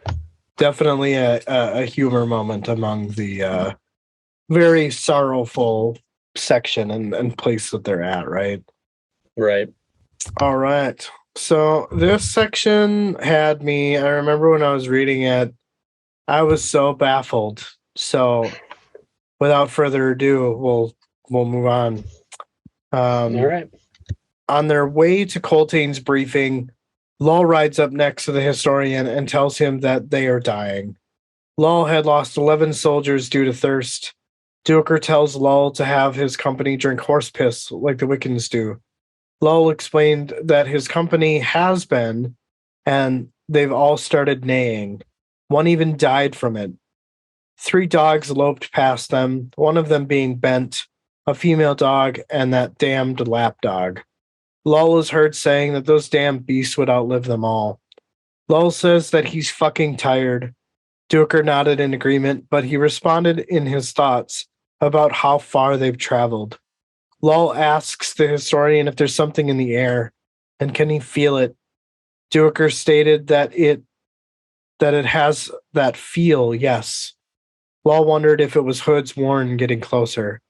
Definitely a humor moment among the very sorrowful section and place that they're at, right? Right. All right. So this section had me, I remember when I was reading it, I was so baffled. So without further ado, we'll move on. All right. On their way to Coltane's briefing, Lull rides up next to the historian and tells him that they are dying. Lull had lost 11 soldiers due to thirst. Duiker tells Lull to have his company drink horse piss like the Wiccans do. Lull explained that his company has been, and they've all started neighing. One even died from it. 3 dogs loped past them, one of them being Bent, a female dog, and that damned lapdog. Lull is heard saying that those damn beasts would outlive them all. Lull says that he's fucking tired. Duiker nodded in agreement, but he responded in his thoughts about how far they've traveled. Lull asks the historian if there's something in the air, and can he feel it? Duiker stated that it has that feel, yes. Lull wondered if it was Hood's Warren getting closer.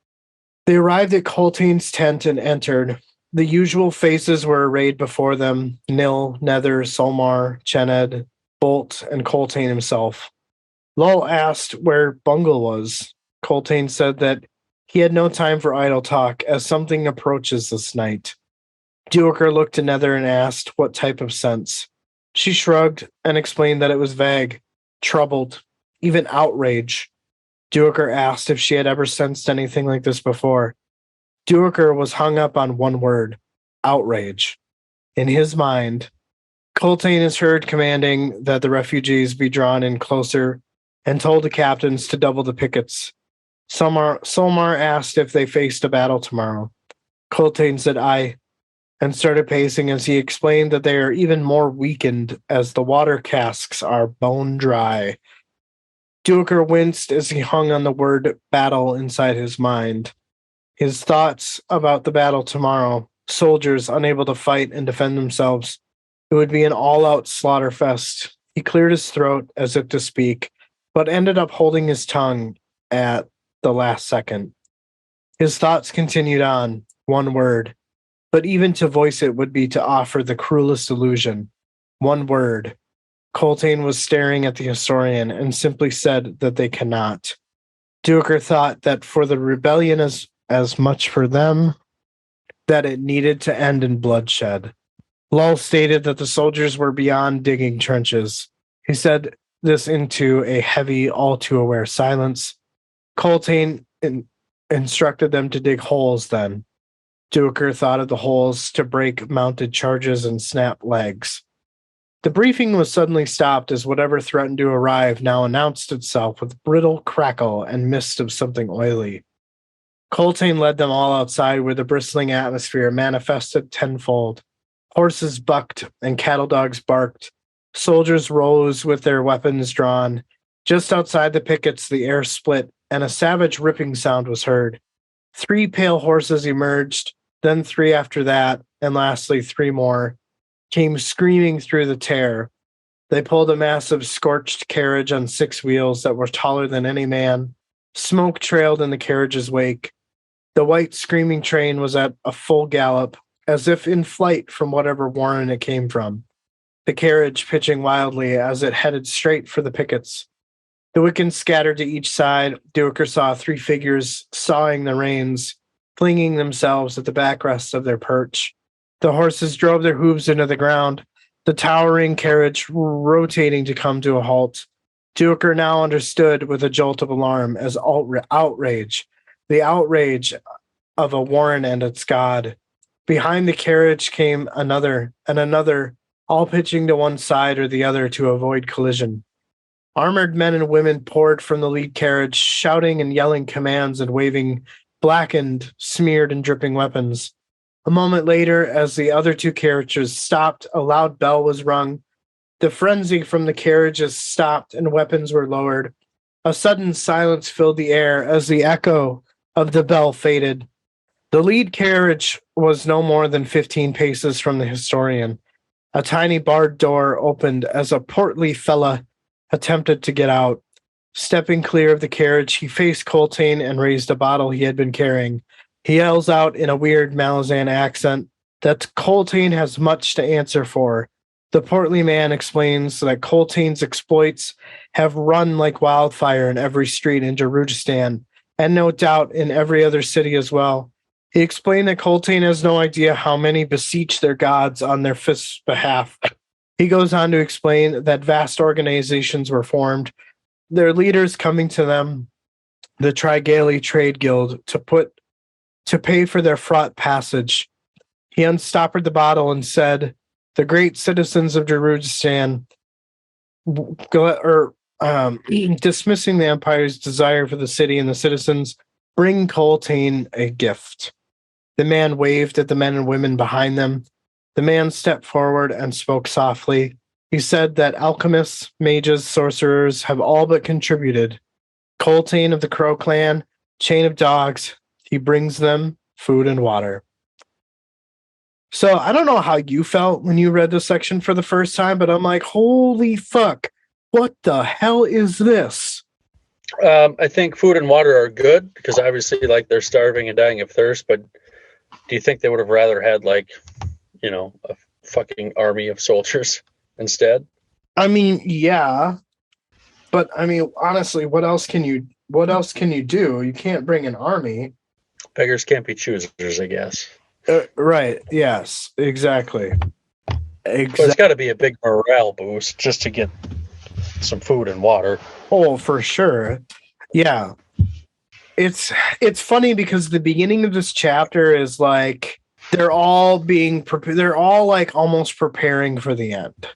They arrived at Coltane's tent and entered. The usual faces were arrayed before them: Nil, Nether, Solmar, Chened, Bolt, and Coltane himself. Lull asked where Bungle was. Coltane said that he had no time for idle talk, as something approaches this night. Duiker looked to Nether and asked what type of sense. She shrugged and explained that it was vague, troubled, even outrage. Duiker asked if she had ever sensed anything like this before. Duiker was hung up on one word: outrage. In his mind, Coltane is heard commanding that the refugees be drawn in closer and told the captains to double the pickets. Solmar asked if they faced a battle tomorrow. Coltane said aye, and started pacing as he explained that they are even more weakened as the water casks are bone dry. Duiker winced as he hung on the word battle inside his mind. His thoughts about the battle tomorrow, soldiers unable to fight and defend themselves. It would be an all-out slaughterfest. He cleared his throat as if to speak, but ended up holding his tongue at the last second. His thoughts continued on, one word, but even to voice it would be to offer the cruelest illusion. One word. Coltane was staring at the historian and simply said that they cannot. Duiker thought that for the rebellion as much for them, that it needed to end in bloodshed. Lull stated that the soldiers were beyond digging trenches. He said this into a heavy, all-too-aware silence. Coltane instructed them to dig holes then. Duiker thought of the holes to break mounted charges and snap legs. The briefing was suddenly stopped as whatever threatened to arrive now announced itself with brittle crackle and mist of something oily. Coltane led them all outside where the bristling atmosphere manifested tenfold. Horses bucked and cattle dogs barked. Soldiers rose with their weapons drawn. Just outside the pickets, the air split, and a savage ripping sound was heard. 3 pale horses emerged, then 3 after that, and lastly 3 more, came screaming through the tear. They pulled a massive scorched carriage on 6 wheels that were taller than any man. Smoke trailed in the carriage's wake. The white screaming train was at a full gallop, as if in flight from whatever warren it came from. The carriage pitching wildly as it headed straight for the pickets. The Wiccans scattered to each side. Duiker saw 3 figures sawing the reins, flinging themselves at the backrest of their perch. The horses drove their hooves into the ground, the towering carriage rotating to come to a halt. Duiker now understood with a jolt of alarm as outrage, the outrage of a warren and its god. Behind the carriage came another and another, all pitching to one side or the other to avoid collision. Armored men and women poured from the lead carriage, shouting and yelling commands and waving blackened, smeared, and dripping weapons. A moment later, as the other two carriages stopped, a loud bell was rung. The frenzy from the carriages stopped and weapons were lowered. A sudden silence filled the air as the echo of the bell faded. The lead carriage was no more than 15 paces from the historian. A tiny barred door opened as a portly fella attempted to get out. Stepping clear of the carriage, he faced Coltane and raised a bottle he had been carrying. He yells out in a weird Malazan accent that Coltane has much to answer for. The portly man explains that Coltane's exploits have run like wildfire in every street in Darujistan, and no doubt in every other city as well. He explained that Coltane has no idea how many beseech their gods on their fist's behalf. He goes on to explain that vast organizations were formed, their leaders coming to them, the Trigali Trade Guild, to pay for their fraught passage. He unstoppered the bottle and said, "The great citizens of Darujistan, dismissing the empire's desire for the city and the citizens, bring Coltane a gift." The man waved at the men and women behind them. The man stepped forward and spoke softly. He said that alchemists, mages, sorcerers have all but contributed. Coltane of the Crow clan, chain of dogs, he brings them food and water. So I don't know how you felt when you read this section for the first time, but I'm like, holy fuck, what the hell is this? I think food and water are good because obviously, like, they're starving and dying of thirst. But do you think they would have rather had, like, you know, a fucking army of soldiers instead? I mean, yeah, but I mean, honestly, what else can you do? You can't bring an army. Beggars can't be choosers, I guess. Right. Yes. Exactly. But it's got to be a big morale boost just to get some food and water. Oh, for sure. Yeah. It's funny because the beginning of this chapter is like they're all being prepared. They're all like almost preparing for the end.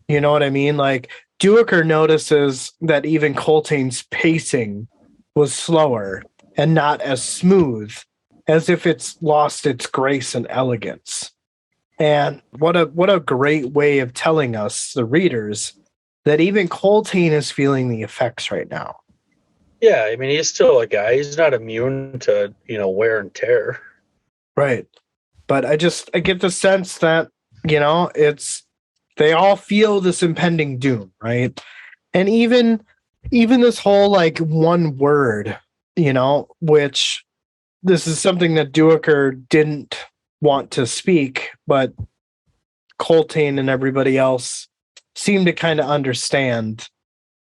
You know what I mean? Like Duiker notices that even Coltane's pacing was slower and not as smooth, as if it's lost its grace and elegance. And what a great way of telling us, the readers, that even Coltane is feeling the effects right now. Yeah, I mean, he's still a guy. He's not immune to, you know, wear and tear. Right. But I get the sense that, you know, they all feel this impending doom, right? And even this whole like one word, you know, which this is something that Duiker didn't want to speak, but Coltane and everybody else seem to kind of understand.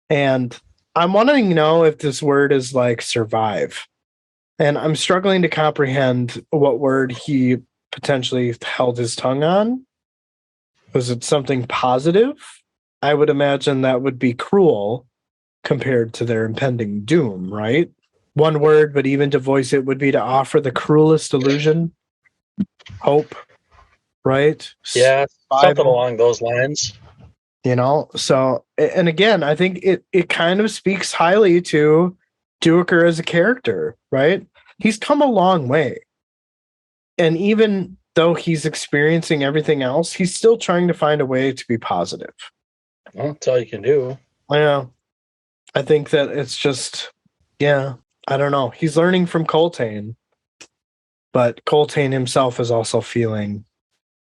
And I'm wanting to know if this word is like survive. And I'm struggling to comprehend what word he potentially held his tongue on. Was it something positive? I would imagine that would be cruel compared to their impending doom, right? One word, but even to voice it would be to offer the cruelest illusion. Hope, right? Yeah, Survival. something along those lines. You know, so, and again, I think it kind of speaks highly to Duiker as a character, right? He's come a long way. And even though he's experiencing everything else, he's still trying to find a way to be positive. Well, that's all you can do. I know. I think that it's just, yeah, I don't know. He's learning from Coltane, but Coltane himself is also feeling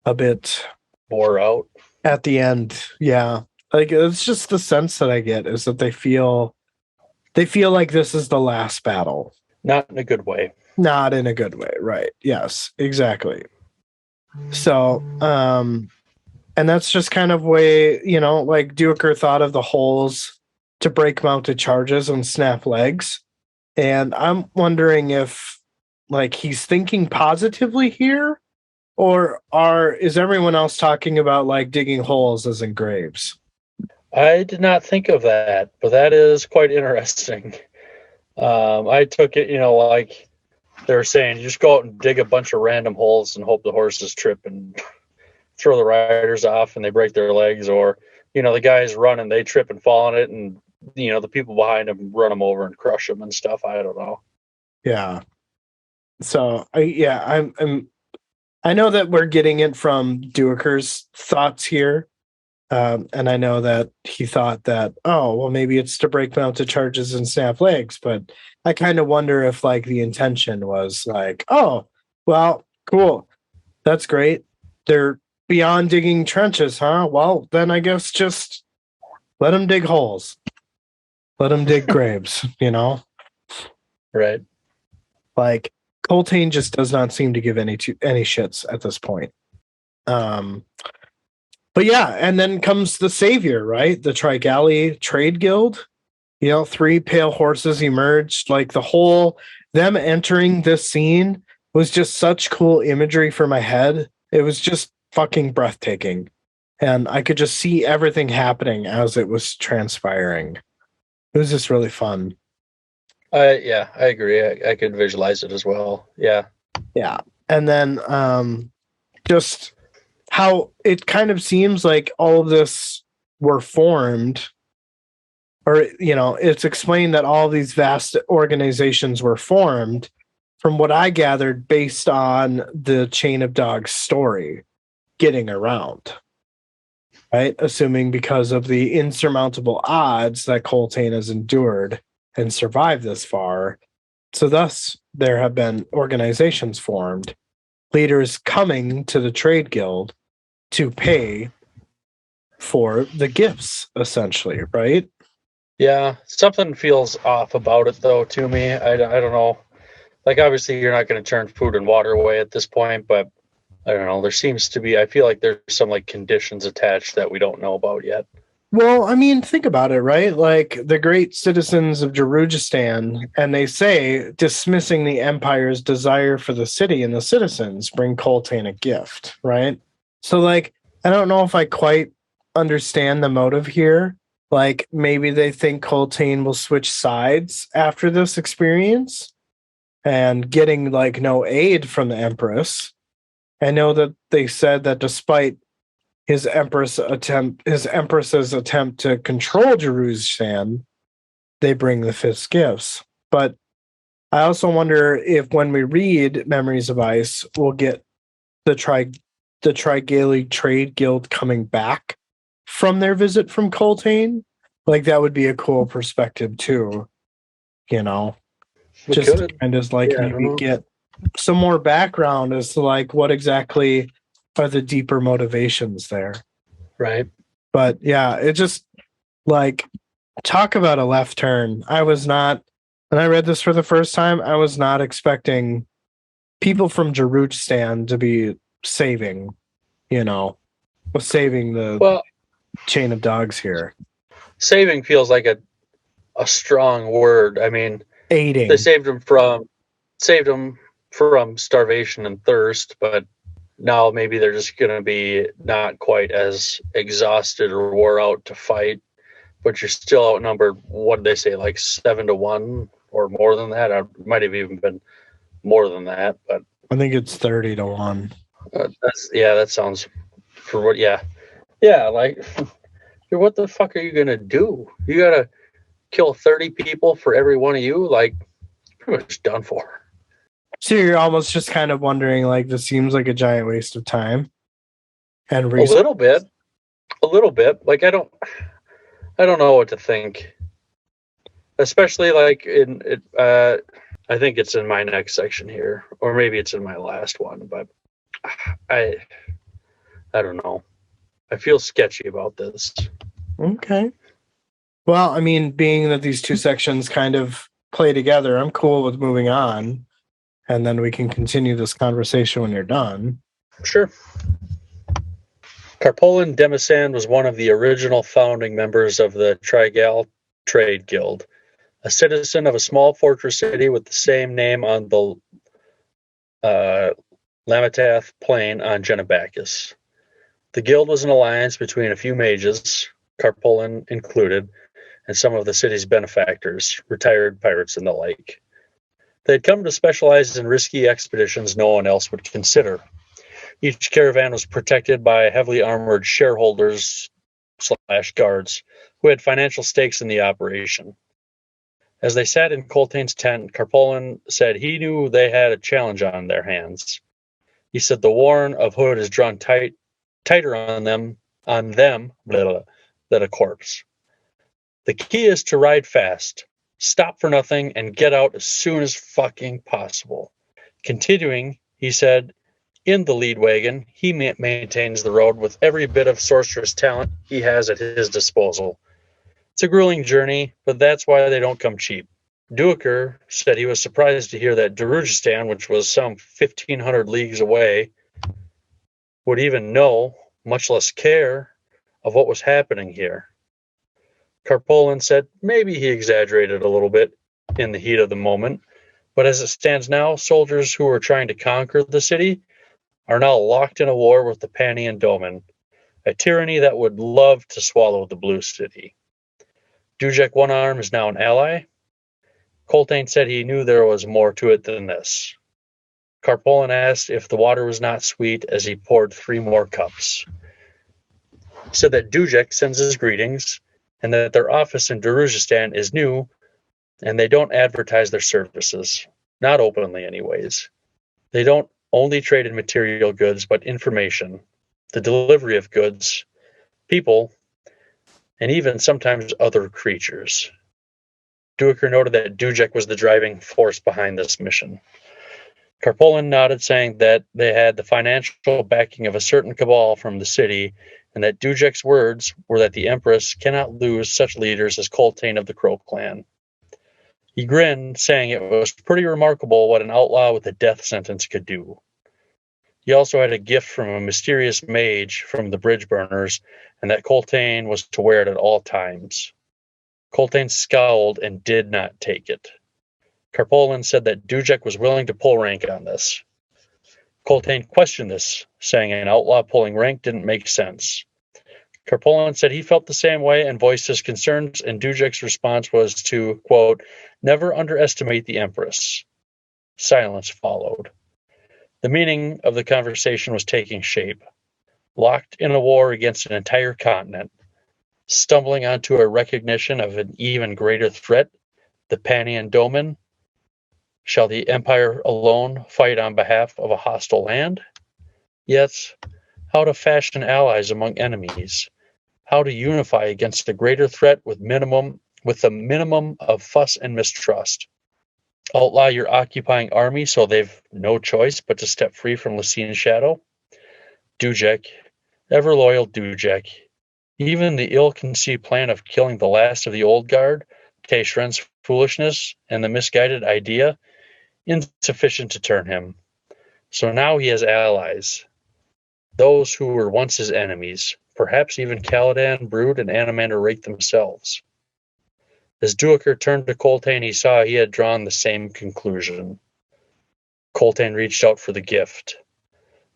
a bit wore out at the end. Yeah. Like it's just the sense that I get is that they feel like this is the last battle. Not in a good way. Not in a good way, right? Yes, exactly. So, and that's just kind of way, you know, like Duiker thought of the holes to break mounted charges and snap legs. And I'm wondering if like he's thinking positively here, or is everyone else talking about like digging holes as in graves? I did not think of that, but that is quite interesting. I took it, like they were saying, you just go out and dig a bunch of random holes and hope the horses trip and throw the riders off and they break their legs, or the guys run and they trip and fall on it, and the people behind them run them over and crush them and stuff. I don't know. Yeah. So I know that we're getting it from Duiker's thoughts here. And I know that he thought that, oh, well, maybe it's to break mounted charges and snap legs, but I kind of wonder if like the intention was like, oh, well, cool. That's great. They're beyond digging trenches, huh? Well, then I guess just let them dig holes. Let them dig graves, Right. Like Coltane just does not seem to give any shits at this point. But yeah, and then comes the savior, right? The Trigali Trade Guild. 3 pale horses emerged. Like them entering this scene was just such cool imagery for my head. It was just fucking breathtaking. And I could just see everything happening as it was transpiring. It was just really fun. I agree. I could visualize it as well. Yeah. Yeah. And then just how it kind of seems like all of this were formed, or it's explained that all these vast organizations were formed from what I gathered based on the Chain of Dogs story getting around, right? Assuming because of the insurmountable odds that Coltane has endured and survived this far. So thus there have been organizations formed, leaders coming to the trade guild to pay for the gifts, essentially, right? Yeah, something feels off about it, though, to me. I don't know. Like, obviously, you're not going to turn food and water away at this point, but I don't know. There seems to be, I feel like there's some, like, conditions attached that we don't know about yet. Well, I mean, think about it, right? Like the great citizens of Jerujistan, and they say dismissing the empire's desire for the city and the citizens bring Coltane a gift, right? So, like, I don't know if I quite understand the motive here. Like, maybe they think Coltane will switch sides after this experience and getting, like, no aid from the Empress. I know that they said that despite his empress's attempt to control Jerusalem, they bring the fifth gifts. But I also wonder if when we read Memories of Ice, we'll get the Trigali Trade Guild coming back from their visit from Coltane. Like that would be a cool perspective too. Just to kind of like maybe get some more background as to like what exactly are the deeper motivations there. Right. But yeah, it just like talk about a left turn. I was not, when I read this for the first time, I was not expecting people from Jerujistan to be saving the Chain of Dogs here. Saving feels like a strong word. I mean, aiding. They saved them from starvation and thirst, but now maybe they're just going to be not quite as exhausted or wore out to fight, but you're still outnumbered. What did they say, like 7-1 or more than that? It might have even been more than that, but I think it's 30-1. That sounds for what? Yeah. Like, what the fuck are you gonna do? You gotta kill 30 people for every one of you. Like, pretty much done for. So you're almost just kind of wondering, like, this seems like a giant waste of time and resources. A little bit. Like, I don't know what to think. Especially like I think it's in my next section here, or maybe it's in my last one, but I don't know. I feel sketchy about this. Okay. Well, I mean, being that these two sections kind of play together, I'm cool with moving on. And then we can continue this conversation when you're done. Sure. Carpolin Demisan was one of the original founding members of the Trigal Trade Guild, a citizen of a small fortress city with the same name on the Lamatath plain on Genebacus. The guild was an alliance between a few mages, Carpolin included, and some of the city's benefactors, retired pirates and the like. They had come to specialize in risky expeditions no one else would consider. Each caravan was protected by heavily armored shareholders/guards who had financial stakes in the operation. As they sat in Coltain's tent, Carpolin said he knew they had a challenge on their hands. He said the warren of Hood is drawn tighter on them, than a corpse. The key is to ride fast, stop for nothing, and get out as soon as fucking possible. Continuing, he said, in the lead wagon, he maintains the road with every bit of sorceress talent he has at his disposal. It's a grueling journey, but that's why they don't come cheap. Duiker said he was surprised to hear that Darujistan, which was some 1,500 leagues away, would even know, much less care, of what was happening here. Carpolin said maybe he exaggerated a little bit in the heat of the moment, but as it stands now, soldiers who were trying to conquer the city are now locked in a war with the Panian Doman, a tyranny that would love to swallow the Blue City. Dujek One Arm is now an ally. Coltain said he knew there was more to it than this. Carpolin asked if the water was not sweet as he poured 3 more cups. He said that Dujek sends his greetings and that their office in Darujistan is new and they don't advertise their services. Not openly, anyways. They don't only trade in material goods, but information, the delivery of goods, people, and even sometimes other creatures. Duiker noted that Dujek was the driving force behind this mission. Carpolin nodded, saying that they had the financial backing of a certain cabal from the city, and that Dujek's words were that the Empress cannot lose such leaders as Coltain of the Crow clan. He grinned, saying it was pretty remarkable what an outlaw with a death sentence could do. He also had a gift from a mysterious mage from the bridge burners, and that Coltain was to wear it at all times. Coltain scowled and did not take it. Carpolin said that Dujek was willing to pull rank on this. Coltain questioned this, saying an outlaw pulling rank didn't make sense. Carpolin said he felt the same way and voiced his concerns, and Dujek's response was to, quote, never underestimate the Empress. Silence followed. The meaning of the conversation was taking shape. Locked in a war against an entire continent, stumbling onto a recognition of an even greater threat, the Panian Doman. Shall the Empire alone fight on behalf of a hostile land? Yet, how to fashion allies among enemies? How to unify against a greater threat with the minimum of fuss and mistrust? Outlaw your occupying army so they've no choice but to step free from Lycian's shadow? Dujek, ever loyal Dujek, even the ill-conceived plan of killing the last of the old guard, Teshren's foolishness, and the misguided idea, insufficient to turn him. So now he has allies, those who were once his enemies, perhaps even Caladan, Brood, and Animander Rake themselves. As Duiker turned to Coltain, he saw he had drawn the same conclusion. Coltain reached out for the gift.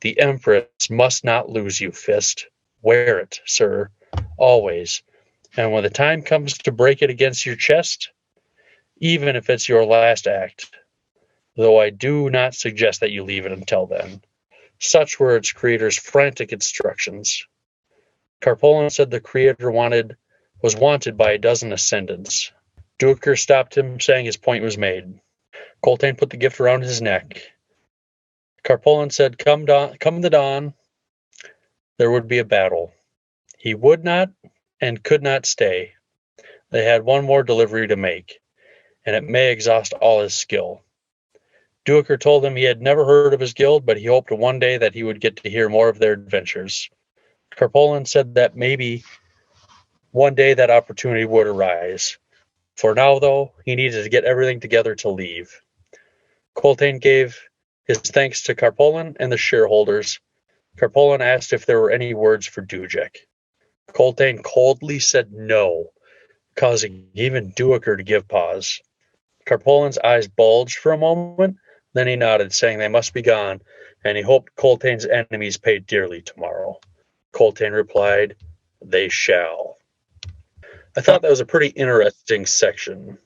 The Empress must not lose you, Fist. Wear it, sir, always. And when the time comes to break it against your chest, even if it's your last act, though I do not suggest that you leave it until then. Such were its creator's frantic instructions. Carpolin said the creator was wanted by a dozen ascendants. Duiker stopped him, saying his point was made. Coltain put the gift around his neck. Carpolin said, come the dawn, there would be a battle. He would not and could not stay. They had one more delivery to make, and it may exhaust all his skill. Duiker told him he had never heard of his guild, but he hoped one day that he would get to hear more of their adventures. Carpolin said that maybe one day that opportunity would arise. For now, though, he needed to get everything together to leave. Coltain gave his thanks to Carpolin and the shareholders. Carpolin asked if there were any words for Dujek. Coltain coldly said no, causing even Duiker to give pause. Carpolin's eyes bulged for a moment, then he nodded, saying they must be gone, and he hoped Coltain's enemies paid dearly tomorrow. Coltain replied, they shall. I thought that was a pretty interesting section.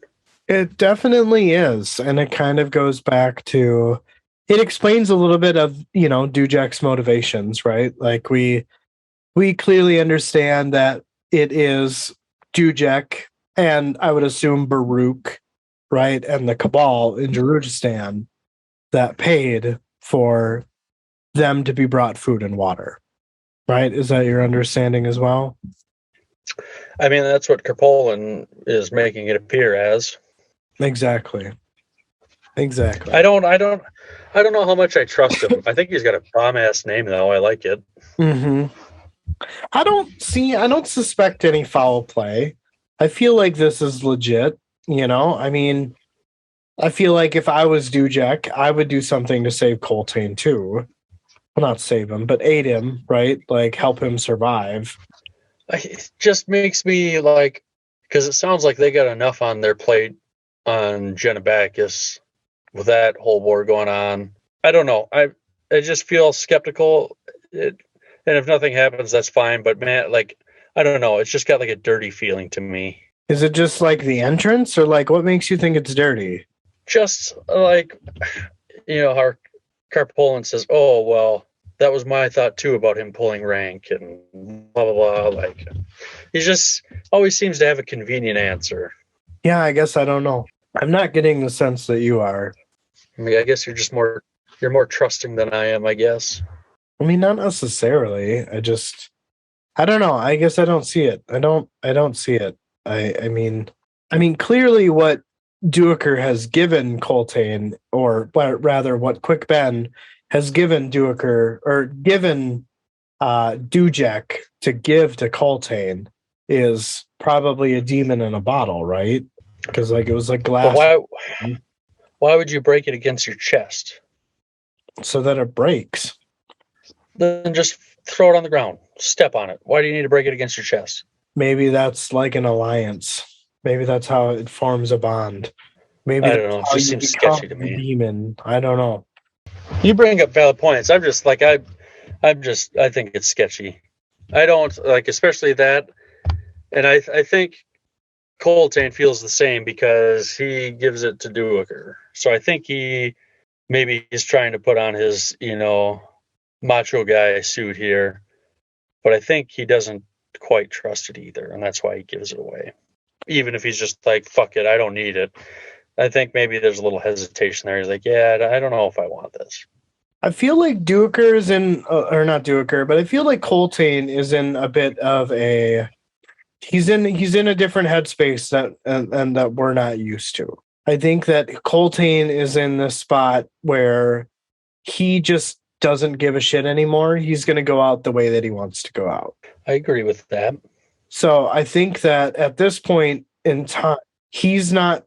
It definitely is, and it kind of goes back to it explains a little bit of, Dujak's motivations, right? Like we clearly understand that it is Dujak and I would assume Baruch, right, and the Cabal in Jerujistan that paid for them to be brought food and water, right? Is that your understanding as well? I mean, that's what Kerpolin is making it appear as. Exactly. I don't know how much I trust him. I think he's got a bomb ass name though. I like it. Mm-hmm. I don't suspect any foul play. I feel like this is legit, I mean, I feel like if I was Dujak, I would do something to save Coltane too. Well, not save him, but aid him, right? Like help him survive. It just makes me like, because it sounds like they got enough on their plate on Genebacus with that whole war going on. I don't know. I just feel skeptical. And if nothing happens, that's fine. But man, like, I don't know. It's just got like a dirty feeling to me. Is it just like the entrance, or like what makes you think it's dirty? Just like, how Carpolin says, "Oh well, that was my thought too about him pulling rank and blah blah blah." Like, he just always seems to have a convenient answer. Yeah, I guess I don't know. I'm not getting the sense that you are. I mean, I guess you're more trusting than I am, I guess. I mean, not necessarily. I don't know. I guess I don't see it. I don't see it. I mean, clearly what Duiker has given Coltane, or rather what Quick Ben has given Duiker, or given Dujek to give to Coltane, is probably a demon in a bottle, right? Because like it was like glass. Why would you break it against your chest? So that it breaks. Then just throw it on the ground. Step on it. Why do you need to break it against your chest? Maybe that's like an alliance. Maybe that's how it forms a bond. Maybe I don't know. It just seems sketchy to me. Demon. I don't know. You bring up valid points. I'm just like I think it's sketchy. I don't like, especially that, and I think Coltane feels the same because he gives it to Duiker. So I think he maybe is trying to put on his macho guy suit here, but I think he doesn't quite trust it either, and that's why he gives it away. Even if he's just like, fuck it, I don't need it. I think maybe there's a little hesitation there. He's like, yeah, I don't know if I want this. I feel like Duiker is in, or not Duiker, but I feel like Coltane is in a bit of a, he's in a different headspace that we're not used to. I think that Coltane is in this spot where he just doesn't give a shit anymore. He's going to go out the way that he wants to go out. I agree with that. So I think that at this point in time, he's not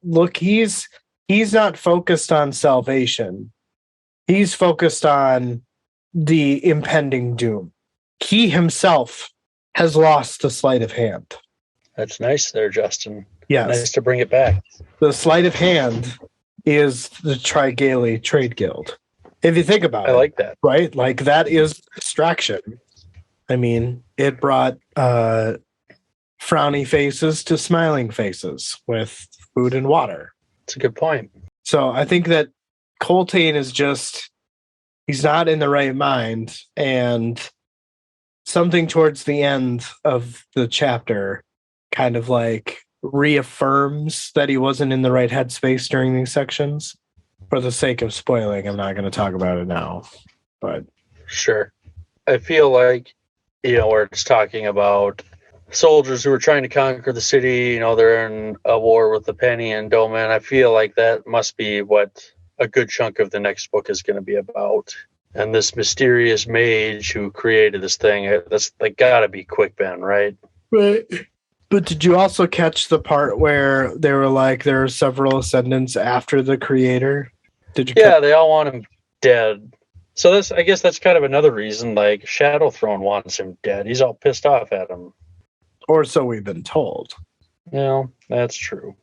focused on salvation. He's focused on the impending doom. He himself has lost the sleight of hand. That's nice there, Justin. Yes. Nice to bring it back. The sleight of hand is the Trigale Trade Guild. If you think about it. I like that. Right? Like that is distraction. I mean, it brought frowny faces to smiling faces with food and water. That's a good point. So I think that Coltane is just, he's not in the right mind, and something towards the end of the chapter kind of like reaffirms that he wasn't in the right headspace during these sections. For the sake of spoiling, I'm not going to talk about it now, but sure. I feel like, where it's talking about soldiers who are trying to conquer the city, they're in a war with the Penny and Doman. I feel like that must be what a good chunk of the next book is going to be about. And this mysterious mage who created this thing, that's like gotta be Quick Ben, right? Right. But did you also catch the part where they were like, there are several ascendants after the creator? Did you? Yeah, they all want him dead. So I guess that's kind of another reason, like Shadow Throne wants him dead. He's all pissed off at him. Or so we've been told. That's true.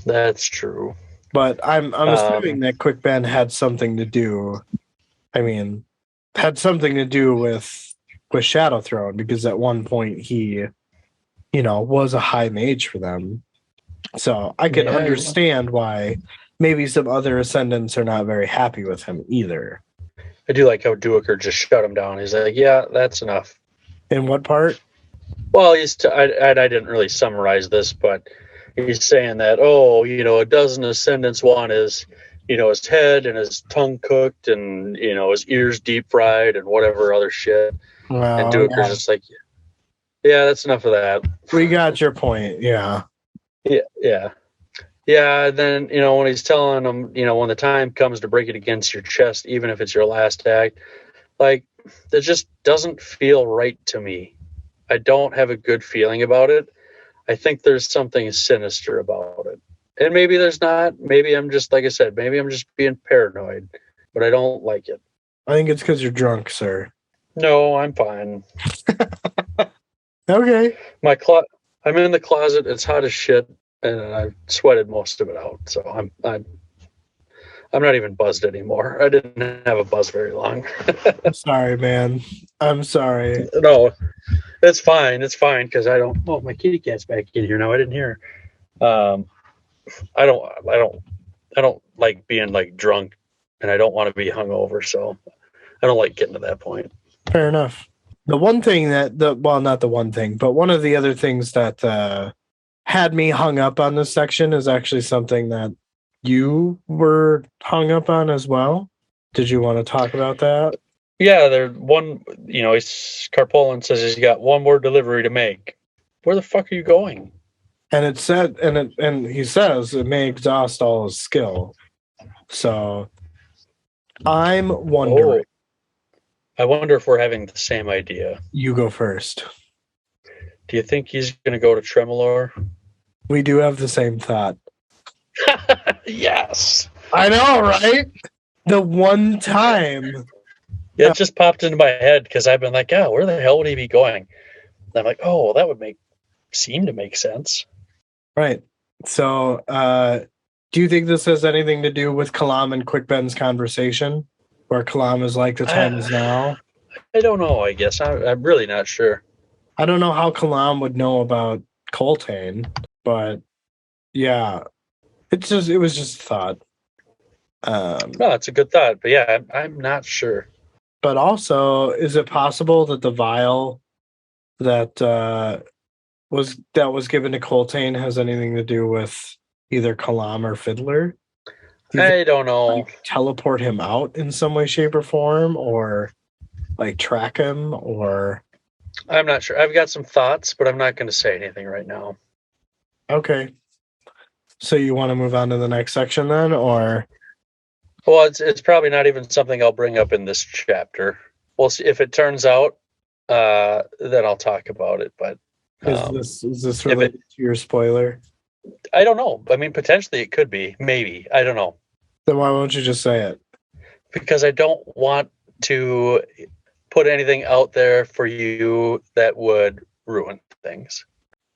That's true. But I'm assuming that Quick Ben had something to do. I mean, had something to do with Shadow Throne, because at one point he was a high mage for them. So I can understand why maybe some other ascendants are not very happy with him either. I do like how Duiker just shut him down. He's like, yeah, that's enough. In what part? Well, I didn't really summarize this, but he's saying that, a dozen ascendants want his head and his tongue cooked and, his ears deep fried and whatever other shit. Well, and Duiker's just like, yeah, that's enough of that. We got your point. Yeah. Yeah. Yeah. Then, when he's telling him, when the time comes to break it against your chest, even if it's your last act, like, that just doesn't feel right to me. I don't have a good feeling about it. I think there's something sinister about it. And maybe there's not. Maybe I'm just, like I said, maybe I'm just being paranoid, but I don't like it. I think it's because you're drunk, sir. No, I'm fine. Okay. I'm in the closet. It's hot as shit, and I've sweated most of it out. So I'm not even buzzed anymore. I didn't have a buzz very long. I'm sorry, man. I'm sorry. No, it's fine. It's fine because I don't. Oh, my kitty cat's back in here now. I didn't hear her. I don't like being like drunk, and I don't want to be hungover. So I don't like getting to that point. Fair enough. The one thing not the one thing, but one of the other things that had me hung up on this section is actually something that you were hung up on as well. Did you want to talk about that? Yeah, Carpolin says he's got one more delivery to make. Where the fuck are you going? And it said, and he says it may exhaust all his skill. So I'm wondering. I wonder if we're having the same idea. You go first. Do you think he's going to go to Tremolor? We do have the same thought. Yes. I know, right? The one time. Yeah, it just popped into my head because I've been like, where the hell would he be going? And I'm like, that would seem to make sense. Right. So, do you think this has anything to do with Kalam and Quick Ben's conversation? Where Kalam is like, the time is now? I don't know, I guess. I'm really not sure. I don't know how Kalam would know about Coltane, but yeah. It was just a thought. No, it's a good thought, but yeah, I'm not sure. But also, is it possible that the vial that was given to Coltane has anything to do with either Kalam or Fiddler? I don't know. Like, teleport him out in some way, shape, or form, or like track him, or I'm not sure. I've got some thoughts, but I'm not going to say anything right now. Okay. So you want to move on to the next section then, or? Well, it's probably not even something I'll bring up in this chapter. We'll see if it turns out. Then I'll talk about it. But is this related to your spoiler? I don't know. I mean, potentially it could be. Maybe. I don't know. Then why won't you just say it? Because I don't want to put anything out there for you that would ruin things.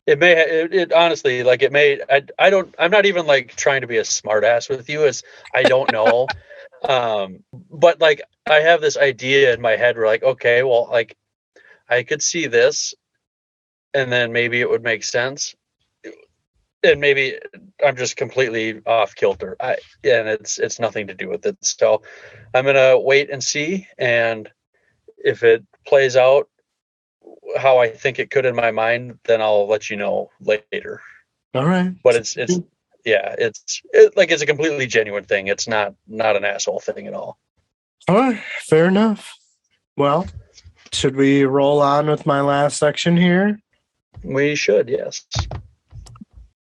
It may. It honestly, like it may. I don't. I'm not even like trying to be a smart ass with you. As I don't know. But like I have this idea in my head where like, okay, well, like I could see this, and then maybe it would make sense. And maybe I'm just completely off kilter. And it's nothing to do with it. So I'm gonna wait and see, and if it plays out how I think it could in my mind, then I'll let you know later. All right. But it's a completely genuine thing. It's not an asshole thing at all. All right, fair enough. Well, should we roll on with my last section here? We should, yes.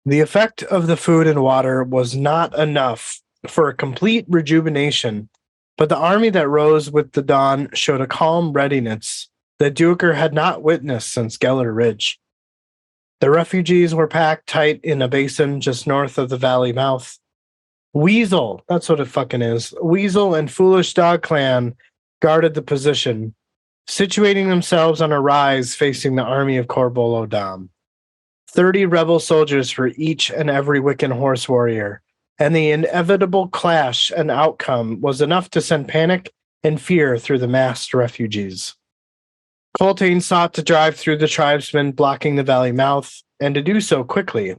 The effect of the food and water was not enough for a complete rejuvenation, but the army that rose with the dawn showed a calm readiness that Duiker had not witnessed since Geller Ridge. The refugees were packed tight in a basin just north of the valley mouth. Weasel, that's what it fucking is. Weasel and Foolish Dog Clan guarded the position, situating themselves on a rise facing the army of Corbolo Dam. 30 rebel soldiers for each and every Wiccan horse warrior, and the inevitable clash and outcome was enough to send panic and fear through the massed refugees. Coltane sought to drive through the tribesmen blocking the valley mouth, and to do so quickly.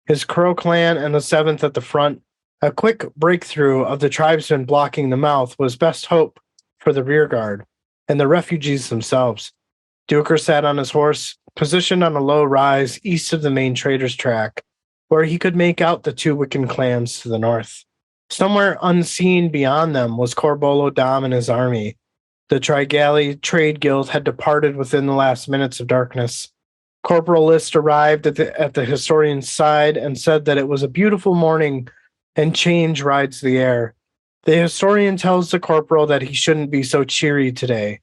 His Crow clan and the 7th at the front, a quick breakthrough of the tribesmen blocking the mouth was best hope for the rearguard and the refugees themselves. Duker sat on his horse, positioned on a low rise east of the main trader's track, where he could make out the 2 Wiccan clans to the north. Somewhere unseen beyond them was Corbolo Dom and his army. The Trigali Trade Guild had departed within the last minutes of darkness. Corporal List arrived at the historian's side and said that it was a beautiful morning and change rides the air. The historian tells the corporal that he shouldn't be so cheery today.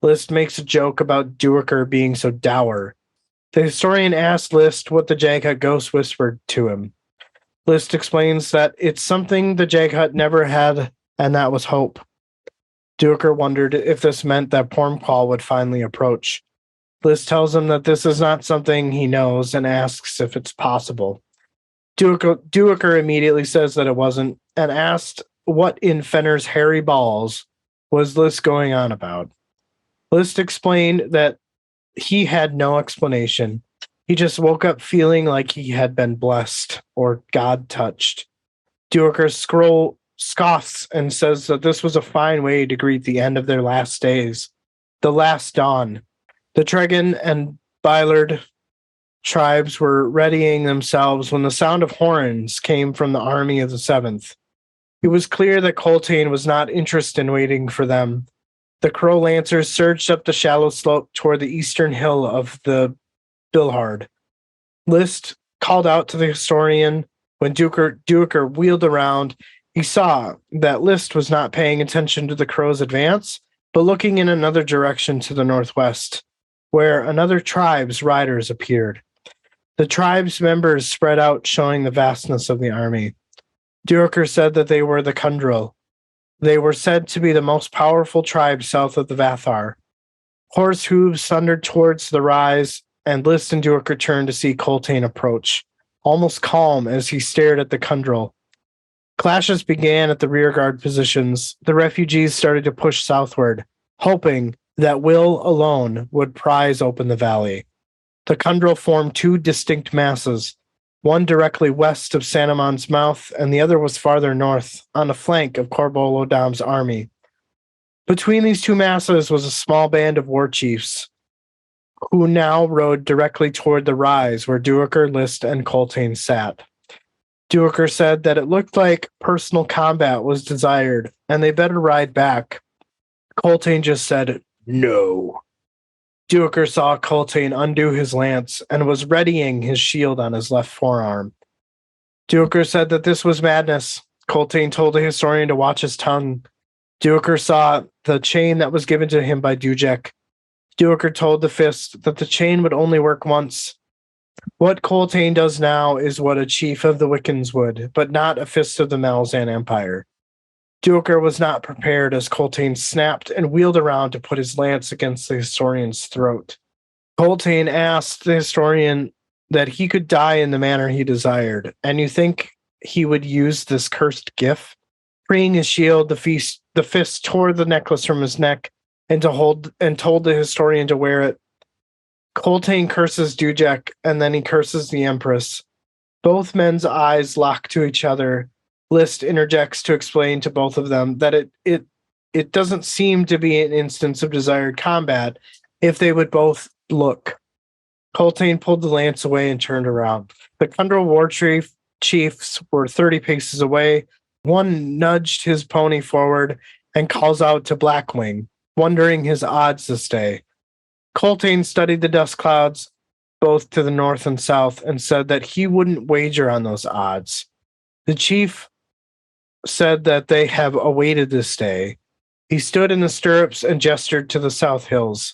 List makes a joke about Duiker being so dour. The historian asked List what the Jaghut ghost whispered to him. List explains that it's something the Jaghut never had, and that was hope. Duiker wondered if this meant that Pormqual would finally approach. List tells him that this is not something he knows and asks if it's possible. Duiker immediately says that it wasn't and asked what in Fenner's hairy balls was List going on about. List explained that he had no explanation. He just woke up feeling like he had been blessed or God touched. Duiker scoffs and says that this was a fine way to greet the end of their last days, the last dawn. The Tregan and Bylard tribes were readying themselves when the sound of horns came from the army of the 7th. It was clear that Coltane was not interested in waiting for them. The Crow Lancers surged up the shallow slope toward the eastern hill of the Bilhard. List called out to the historian. When Duiker wheeled around, he saw that List was not paying attention to the Crow's advance, but looking in another direction to the northwest, where another tribe's riders appeared. The tribe's members spread out, showing the vastness of the army. Duiker said that they were the Kundril. They were said to be the most powerful tribe south of the Vathar. Horse hooves thundered towards the rise, and List and Duiker turned to see Coltane approach, almost calm as he stared at the Kundril. Clashes began at the rearguard positions. The refugees started to push southward, hoping that Will alone would prise open the valley. The Kundril formed 2 distinct masses, one directly west of Sanamon's mouth, and the other was farther north, on the flank of Corbolo Dom's army. Between these 2 masses was a small band of war chiefs, who now rode directly toward the rise where Duiker, List, and Coltane sat. Duiker said that it looked like personal combat was desired, and they better ride back. Coltane just said, "No." Duiker saw Coltane undo his lance and was readying his shield on his left forearm. Duiker said that this was madness. Coltane told the historian to watch his tongue. Duiker saw the chain that was given to him by Dujek. Duiker told the fist that the chain would only work once. What Coltane does now is what a chief of the Wiccans would, but not a fist of the Malazan Empire. Duiker was not prepared as Coltane snapped and wheeled around to put his lance against the historian's throat. Coltane asked the historian that he could die in the manner he desired, and you think he would use this cursed gift? Freeing his shield, the fist tore the necklace from his neck and told the historian to wear it. Coltane curses Dujek, and then he curses the Empress. Both men's eyes lock to each other. List interjects to explain to both of them that it doesn't seem to be an instance of desired combat if they would both look. Coltane pulled the lance away and turned around. The Kundril war chiefs were 30 paces away. One nudged his pony forward and calls out to Blackwing, wondering his odds this day. Coltane studied the dust clouds, both to the north and south, and said that he wouldn't wager on those odds. The chief said that they have awaited this day. He stood in the stirrups and gestured to the south hills.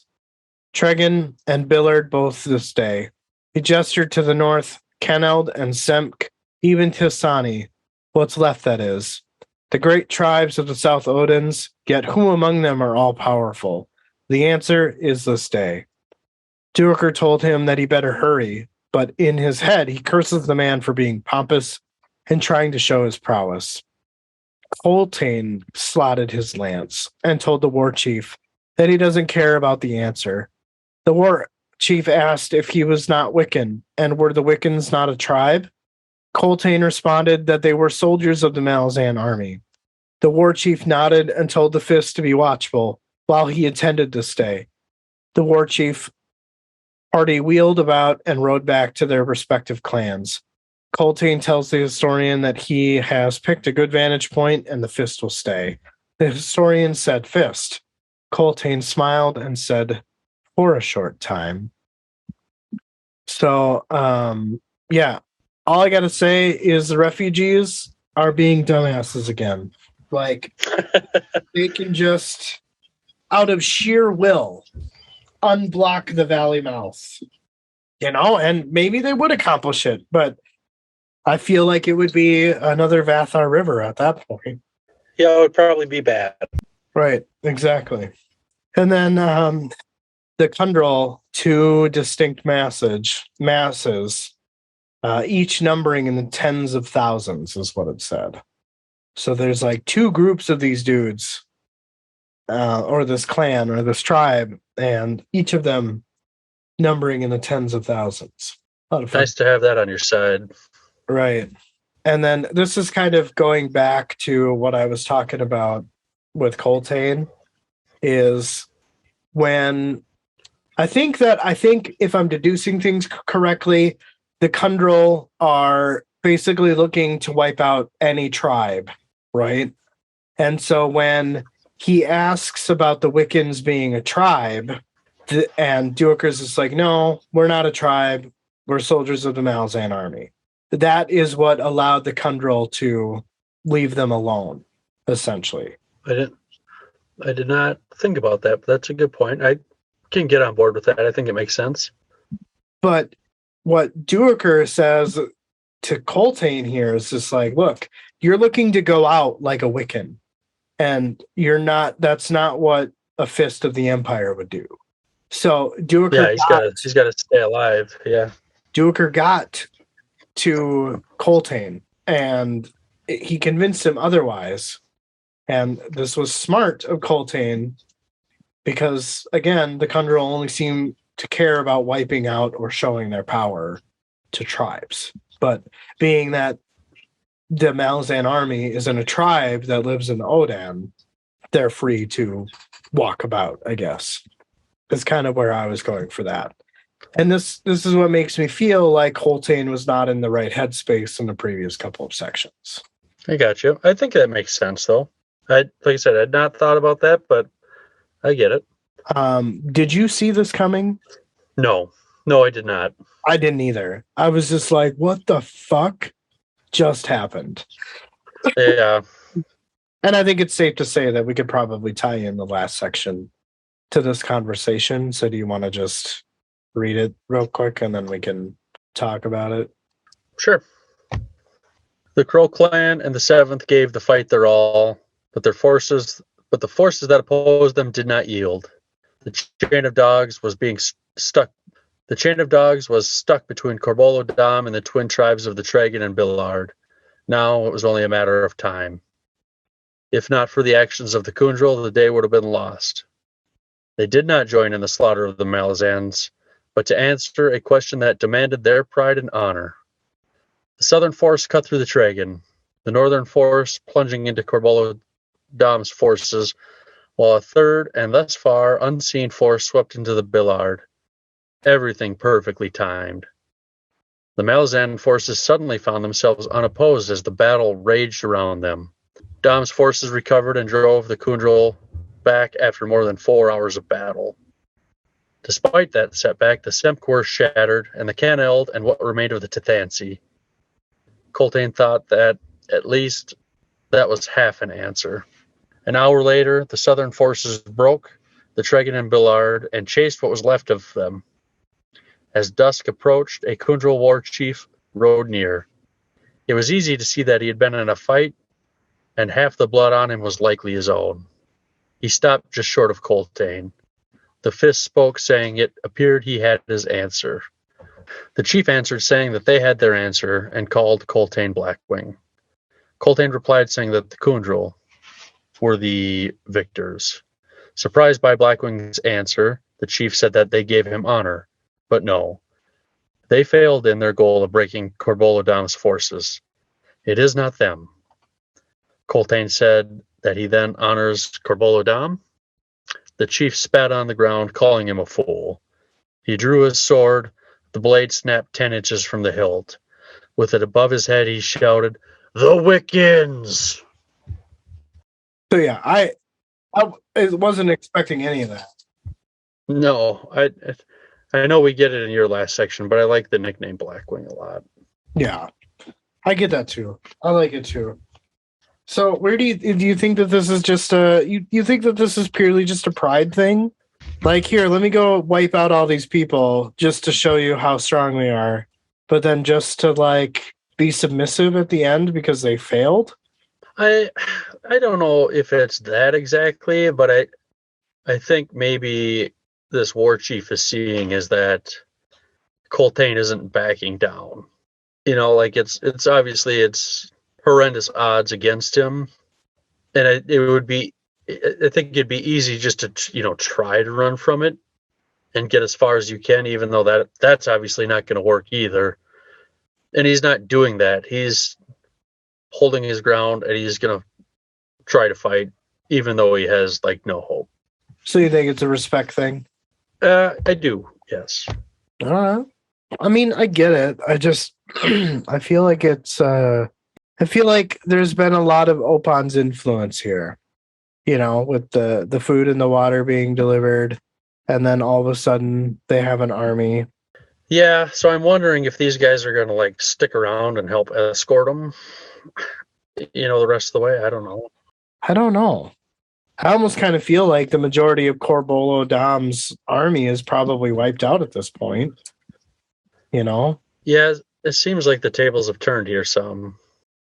Tregan and Billard both this day. He gestured to the north, Keneld and Semk, even Tisani, what's left that is. The great tribes of the South Odins, yet who among them are all powerful? The answer is this day. Duiker told him that he better hurry, but in his head he curses the man for being pompous and trying to show his prowess. Coltane slotted his lance and told the war chief that he doesn't care about the answer. The war chief asked if he was not Wiccan, and were the Wiccans not a tribe? Coltane responded that they were soldiers of the Malazan army. The war chief nodded and told the fist to be watchful, while he intended to stay. The war chief party wheeled about and rode back to their respective clans. Coltane tells the historian that he has picked a good vantage point and the fist will stay. The historian said fist. Coltane smiled and said, for a short time. So, yeah, all I got to say is the refugees are being dumbasses again. Like, they can just, out of sheer will, unblock the valley mouth. And maybe they would accomplish it, but I feel like it would be another Vathar River at that point. Yeah, it would probably be bad. Right, exactly. And then the Kundral, two distinct masses, each numbering in the tens of thousands is what it said. So there's like two groups of these dudes, or this clan, or this tribe, and each of them numbering in the tens of thousands. Nice to have that on your side. Right. And then this is kind of going back to what I was talking about with Coltane, is when I think if I'm deducing things correctly, the Kundral are basically looking to wipe out any tribe, right? And so when he asks about the Wiccans being a tribe, and Duikers is like, no, we're not a tribe. We're soldiers of the Malazan army. That is what allowed the Kundral to leave them alone, essentially. I did not think about that, but that's a good point. I can get on board with that. I think it makes sense. But what Duiker says to Coltane here is just like, look, you're looking to go out like a Wiccan, and you're not. That's not what a fist of the Empire would do. So Duiker, he's got to stay alive. Yeah, Duiker got to Coltane, and he convinced him otherwise. And this was smart of Coltane, because again, the Kundral only seem to care about wiping out or showing their power to tribes. But being that the Malazan army is in a tribe that lives in Odan, they're free to walk about, I guess. Is kind of where I was going for that. And this is what makes me feel like Coltane was not in the right headspace in the previous couple of sections. I got you. I think that makes sense, though. Like I said, I'd not thought about that, but I get it. Did you see this coming? No, I did not. I didn't either. I was just like, what the fuck just happened? Yeah. And I think it's safe to say that we could probably tie in the last section to this conversation. So do you want to just read it real quick and then we can talk about it? Sure. The Crow clan and the Seventh gave the fight their all, but the forces that opposed them did not yield. The chain of dogs was stuck between Corbolo Dom and the twin tribes of the Tragan and Billard. Now it was only a matter of time. If not for the actions of the Kundral, the day would have been lost. They did not join in the slaughter of the Malazans, but to answer a question that demanded their pride and honor. The southern force cut through the Tragan, the northern force plunging into Corbolo Dom's forces, while a third and thus far unseen force swept into the Billard. Everything perfectly timed. The Malazan forces suddenly found themselves unopposed as the battle raged around them. Dom's forces recovered and drove the Kundral back after more than 4 hours of battle. Despite that setback, the Semk were shattered, and the Caneld and what remained of the Tethansi. Coltane thought that at least that was half an answer. An hour later, the southern forces broke the Tragan and Billard and chased what was left of them. As dusk approached, a Kundral war chief rode near. It was easy to see that he had been in a fight, and half the blood on him was likely his own. He stopped just short of Coltane. The fist spoke, saying it appeared he had his answer. The chief answered, saying that they had their answer, and called Coltane Blackwing. Coltane replied, saying that the Kundral were the victors. Surprised by Blackwing's answer, The chief said that they gave him honor, but no. They failed in their goal of breaking Corbolodam's forces. It is not them. Coltane said that he then honors Corbolodam. The chief spat on the ground, calling him a fool. He drew his sword. The blade snapped 10 inches from the hilt. With it above his head, he shouted, "The Wiccans!" So yeah, I wasn't expecting any of that. No, I know we get it in your last section, but I like the nickname Blackwing a lot. Yeah, I get that too. I like it too. So where do you think that this is just you think that this is purely just a pride thing? Like, here, let me go wipe out all these people just to show you how strong we are, but then just to like be submissive at the end because they failed? I don't know if it's that exactly, but I think maybe this war chief is seeing is that Coltane isn't backing down. You know, like it's obviously it's horrendous odds against him, and it would be, I think it'd be easy just to try to run from it and get as far as you can, even though that's obviously not going to work either. And he's not doing that. He's holding his ground, and he's going to try to fight, even though he has like no hope. So you think it's a respect thing? I do, yes. All right. I mean, I get it. I just I feel like I feel like there's been a lot of Opan's influence here. With the food and the water being delivered, and then all of a sudden they have an army. Yeah, so I'm wondering if these guys are going to like stick around and help escort them, the rest of the way. I don't know. I almost kind of feel like the majority of Corbolodam's army is probably wiped out at this point. Yeah, it seems like the tables have turned here some.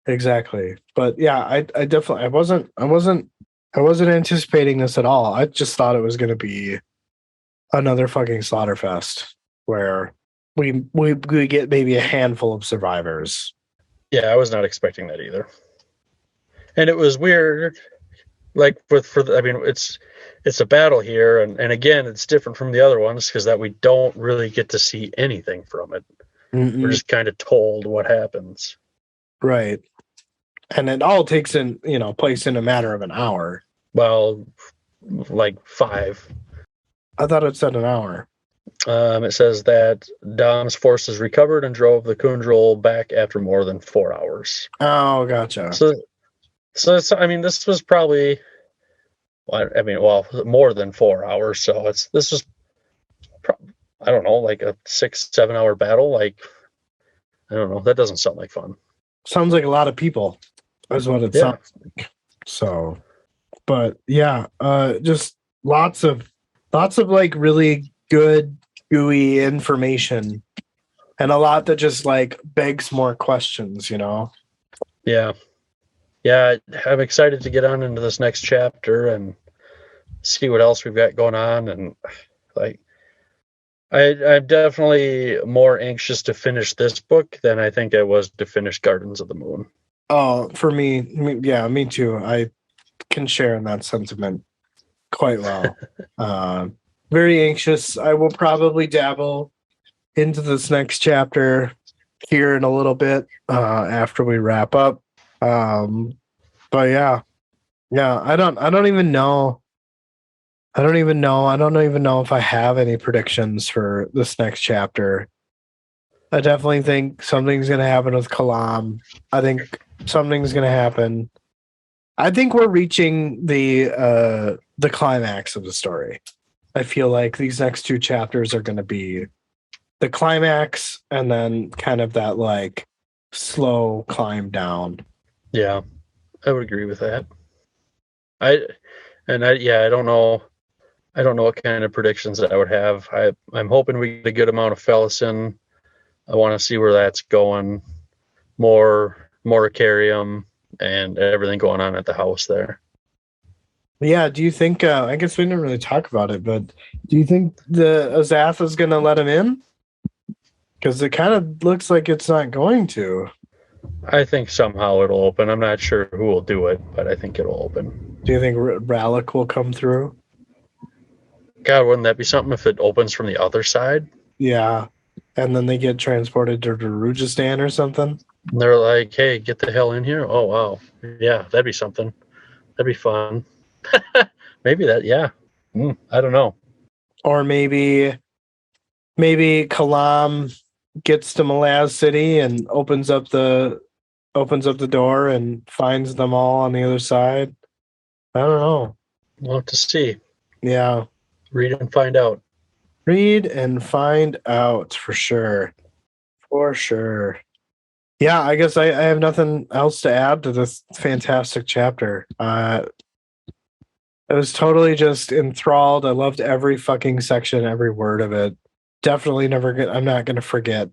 Exactly. But yeah, I definitely I wasn't anticipating this at all. I just thought it was going to be another fucking slaughterfest where we get maybe a handful of survivors. Yeah, I was not expecting that either. And it was weird, like it's a battle here, and again, it's different from the other ones because that we don't really get to see anything from it. Mm-mm. We're just kind of told what happens. Right. And it all takes place in a matter of an hour. Well, like 5. I thought it said an hour. It says that Dom's forces recovered and drove the Kundrel back after more than 4 hours. Oh, gotcha. So this was probably, more than 4 hours. So this was, I don't know, like a 6-7 hour battle. Like, I don't know. That doesn't sound like fun. Sounds like a lot of people. Is what it sounds like. So, but yeah, just lots of like really good gooey information, and a lot that just like begs more questions. Yeah. I'm excited to get on into this next chapter and see what else we've got going on, and like. I'm definitely more anxious to finish this book than I think I was to finish Gardens of the Moon. Oh, for me, yeah, me too. I can share in that sentiment quite well. Very anxious. I will probably dabble into this next chapter here in a little bit after we wrap up. But yeah, I don't even know. I don't even know if I have any predictions for this next chapter. I definitely think something's going to happen with Kalam. I think something's going to happen. I think we're reaching the climax of the story. I feel like these next 2 chapters are going to be the climax, and then kind of that like slow climb down. Yeah, I would agree with that. I don't know. I don't know what kind of predictions that I would have. I'm hoping we get a good amount of Fellison. I want to see where that's going. More Moricarium and everything going on at the house there. Yeah, do you think, I guess we didn't really talk about it, but do you think the Azath is going to let him in? Because it kind of looks like it's not going to. I think somehow it'll open. I'm not sure who will do it, but I think it'll open. Do you think Rallick will come through? God, wouldn't that be something if it opens from the other side? Yeah. And then they get transported to Darujistan or something. And they're like, hey, get the hell in here. Oh, wow. Yeah, that'd be something. That'd be fun. Maybe that, yeah. I don't know. Or maybe Kalam gets to Malaz City and opens up the door and finds them all on the other side. I don't know. We'll have to see. Yeah. Read and find out. Read and find out for sure. For sure. Yeah, I guess I have nothing else to add to this fantastic chapter. I was totally just enthralled. I loved every fucking section, every word of it. Definitely I'm not going to forget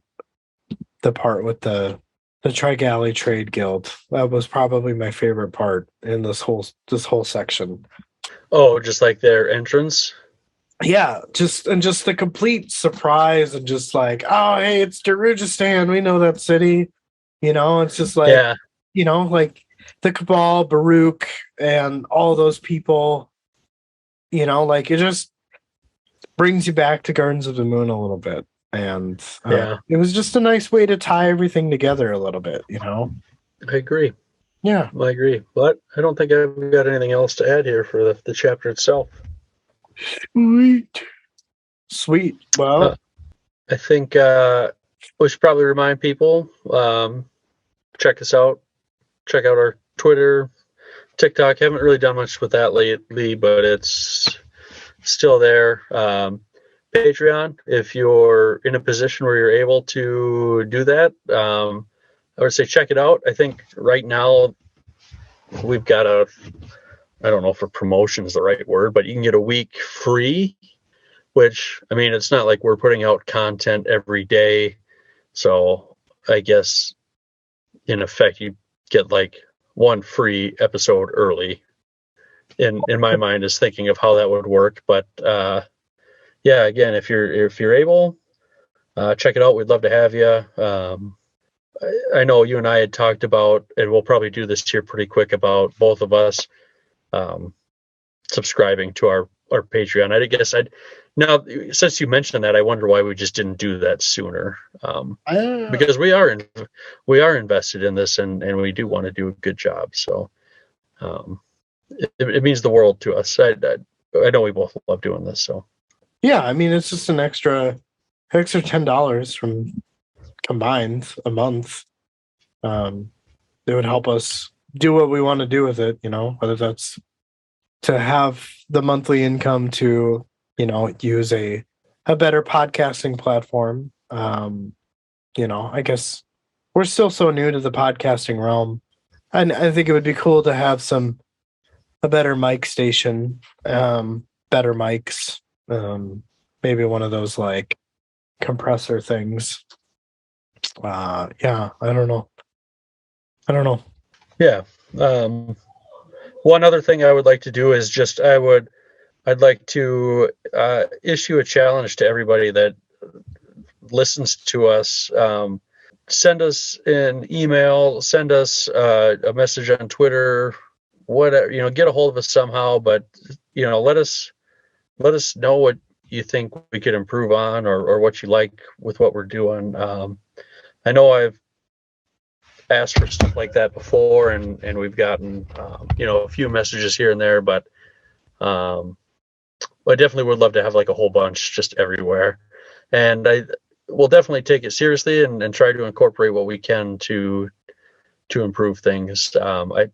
the part with the Tri-Galley Trade Guild. That was probably my favorite part in this whole section. Oh, just like their entrance? Yeah, just the complete surprise and just like, oh, hey, it's Darujistan. We know that city. You know, it's just like, Yeah. you know, like the Cabal, Baruch, and all those people, you know, like it just brings you back to Gardens of the Moon a little bit. And it was just a nice way to tie everything together a little bit, you know? I agree. Yeah. I agree. But I don't think I've got anything else to add here for the chapter itself. Sweet. Well, I think we should probably remind people, check us out. Check out our Twitter, TikTok. Haven't really done much with that lately, but it's still there. Patreon, if you're in a position where you're able to do that, I would say check it out. I think right now we've got I don't know if a promotion is the right word, but you can get a week free, which, I mean, it's not like we're putting out content every day. So I guess in effect, you get like one free episode early. In my mind is thinking of how that would work. But yeah, again, if you're able, check it out. We'd love to have you. I know you and I had talked about, and we'll probably do this here pretty quick, about both of us subscribing to our Patreon. I guess now, since you mentioned that, I wonder why we just didn't do that sooner. Because we are invested in this, and we do want to do a good job. So it means the world to us. I know we both love doing this. So yeah, I mean, it's just an extra $10 from combined a month. It would help us do what we want to do with it, you know, whether that's to have the monthly income to, you know, use a better podcasting platform. You know, I guess we're still so new to the podcasting realm. And I think it would be cool to have a better mic station, better mics, maybe one of those like compressor things. Yeah, I don't know. yeah. One other thing I would like to do is just I'd like to issue a challenge to everybody that listens to us. Send us an email, send us a message on Twitter, whatever, you know, get a hold of us somehow, but you know, let us know what you think we could improve on, or what you like with what we're doing. I know I've asked for stuff like that before, and we've gotten you know, a few messages here and there, but I definitely would love to have like a whole bunch just everywhere, and I will definitely take it seriously and try to incorporate what we can to improve things. I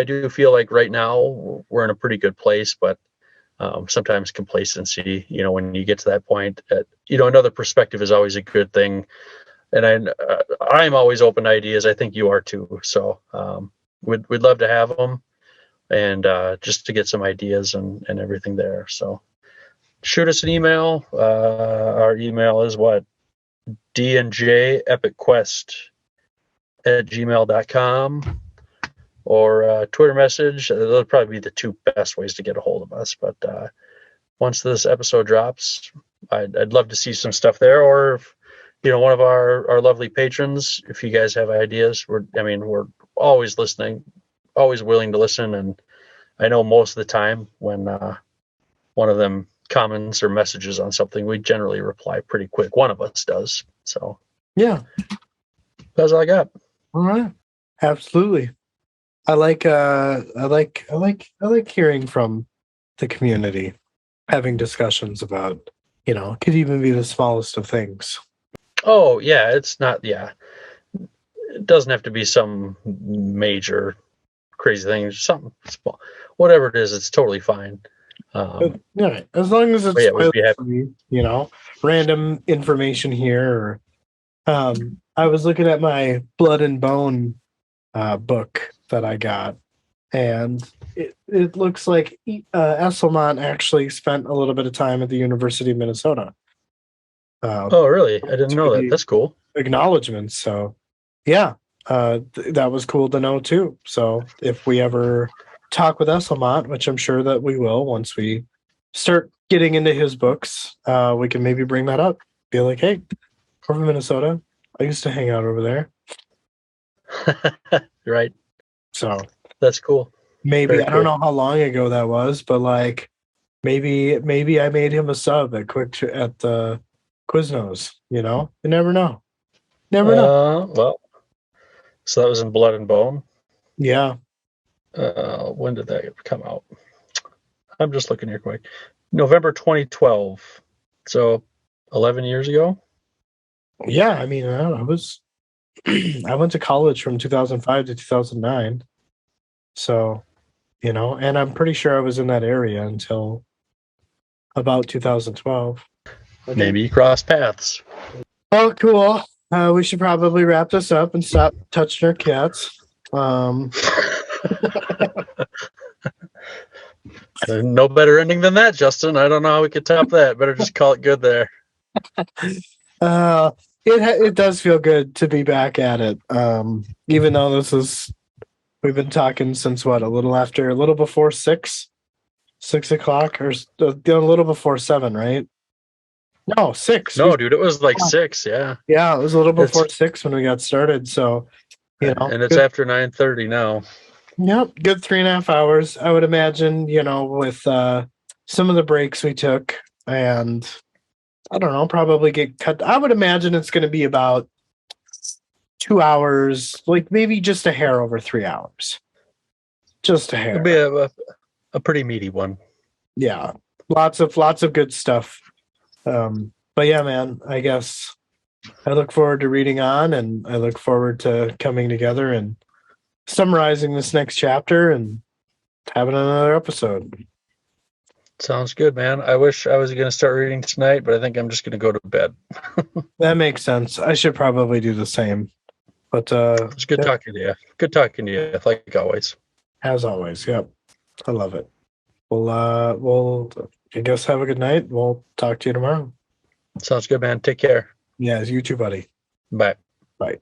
do feel like right now we're in a pretty good place, but sometimes complacency, you know, when you get to that point, you know, another perspective is always a good thing. And I'm always open to ideas. I think you are too. So we'd love to have them, and just to get some ideas and everything there. So shoot us an email. Our email is what? dnjepicquest@gmail.com, or Twitter message. Those would probably be the two best ways to get a hold of us. But once this episode drops, I'd love to see some stuff there. Or if, you know, one of our lovely patrons, if you guys have ideas, we're always listening, always willing to listen. And I know most of the time when one of them comments or messages on something, we generally reply pretty quick. One of us does. So Yeah. that's all I got. All right. Absolutely. I like hearing from the community, having discussions about, it could even be the smallest of things. Oh yeah, it's not. Yeah, it doesn't have to be some major crazy thing. Something small, whatever it is, it's totally fine. Yeah, as long as it's yeah, we'd be happy. free, random information here. Or, I was looking at my Blood and Bone book that I got, and it looks like Esselmont actually spent a little bit of time at the University of Minnesota. Oh, really? I didn't know that. That's cool. Acknowledgements. So, yeah, that was cool to know too. So, if we ever talk with Esselmont, which I'm sure that we will once we start getting into his books, we can maybe bring that up. Be like, hey, we're from Minnesota. I used to hang out over there. Right. So that's cool. Maybe Very I don't cool. know how long ago that was, but like maybe I made him a sub at the Quiznos. You never know. Never know. Well, so that was in Blood and Bone. Yeah. When did that come out? I'm just looking here quick. November 2012. So 11 years ago. Yeah, I mean, I was I went to college from 2005 to 2009. So, and I'm pretty sure I was in that area until about 2012. Maybe you crossed paths. Oh, cool. We should probably wrap this up and stop touching our cats. No better ending than that, Justin. I don't know how we could top that. Better just call it good there. It does feel good to be back at it. Even though we've been talking since a little before 6 o'clock, or a little before 7, right? No, 6. No, dude, it was like 6. Yeah. Yeah, it was a little before 6 when we got started. So, and it's after 9:30 now. Yep, good 3.5 hours. I would imagine, with some of the breaks we took, and I don't know, probably get cut. I would imagine it's going to be about 2 hours, like maybe just a hair over 3 hours. Just a hair. It'll be a pretty meaty one. Yeah, lots of good stuff. But yeah, man, I guess I look forward to reading on, and I look forward to coming together and summarizing this next chapter and having another episode. Sounds good, man. I wish I was going to start reading tonight, but I think I'm just going to go to bed. That makes sense. I should probably do the same. But it's good talking to you. Good talking to you, like always. As always, yep. I love it. We'll I guess have a good night. We'll talk to you tomorrow. Sounds good, man. Take care. Yeah, you too, buddy. Bye. Bye.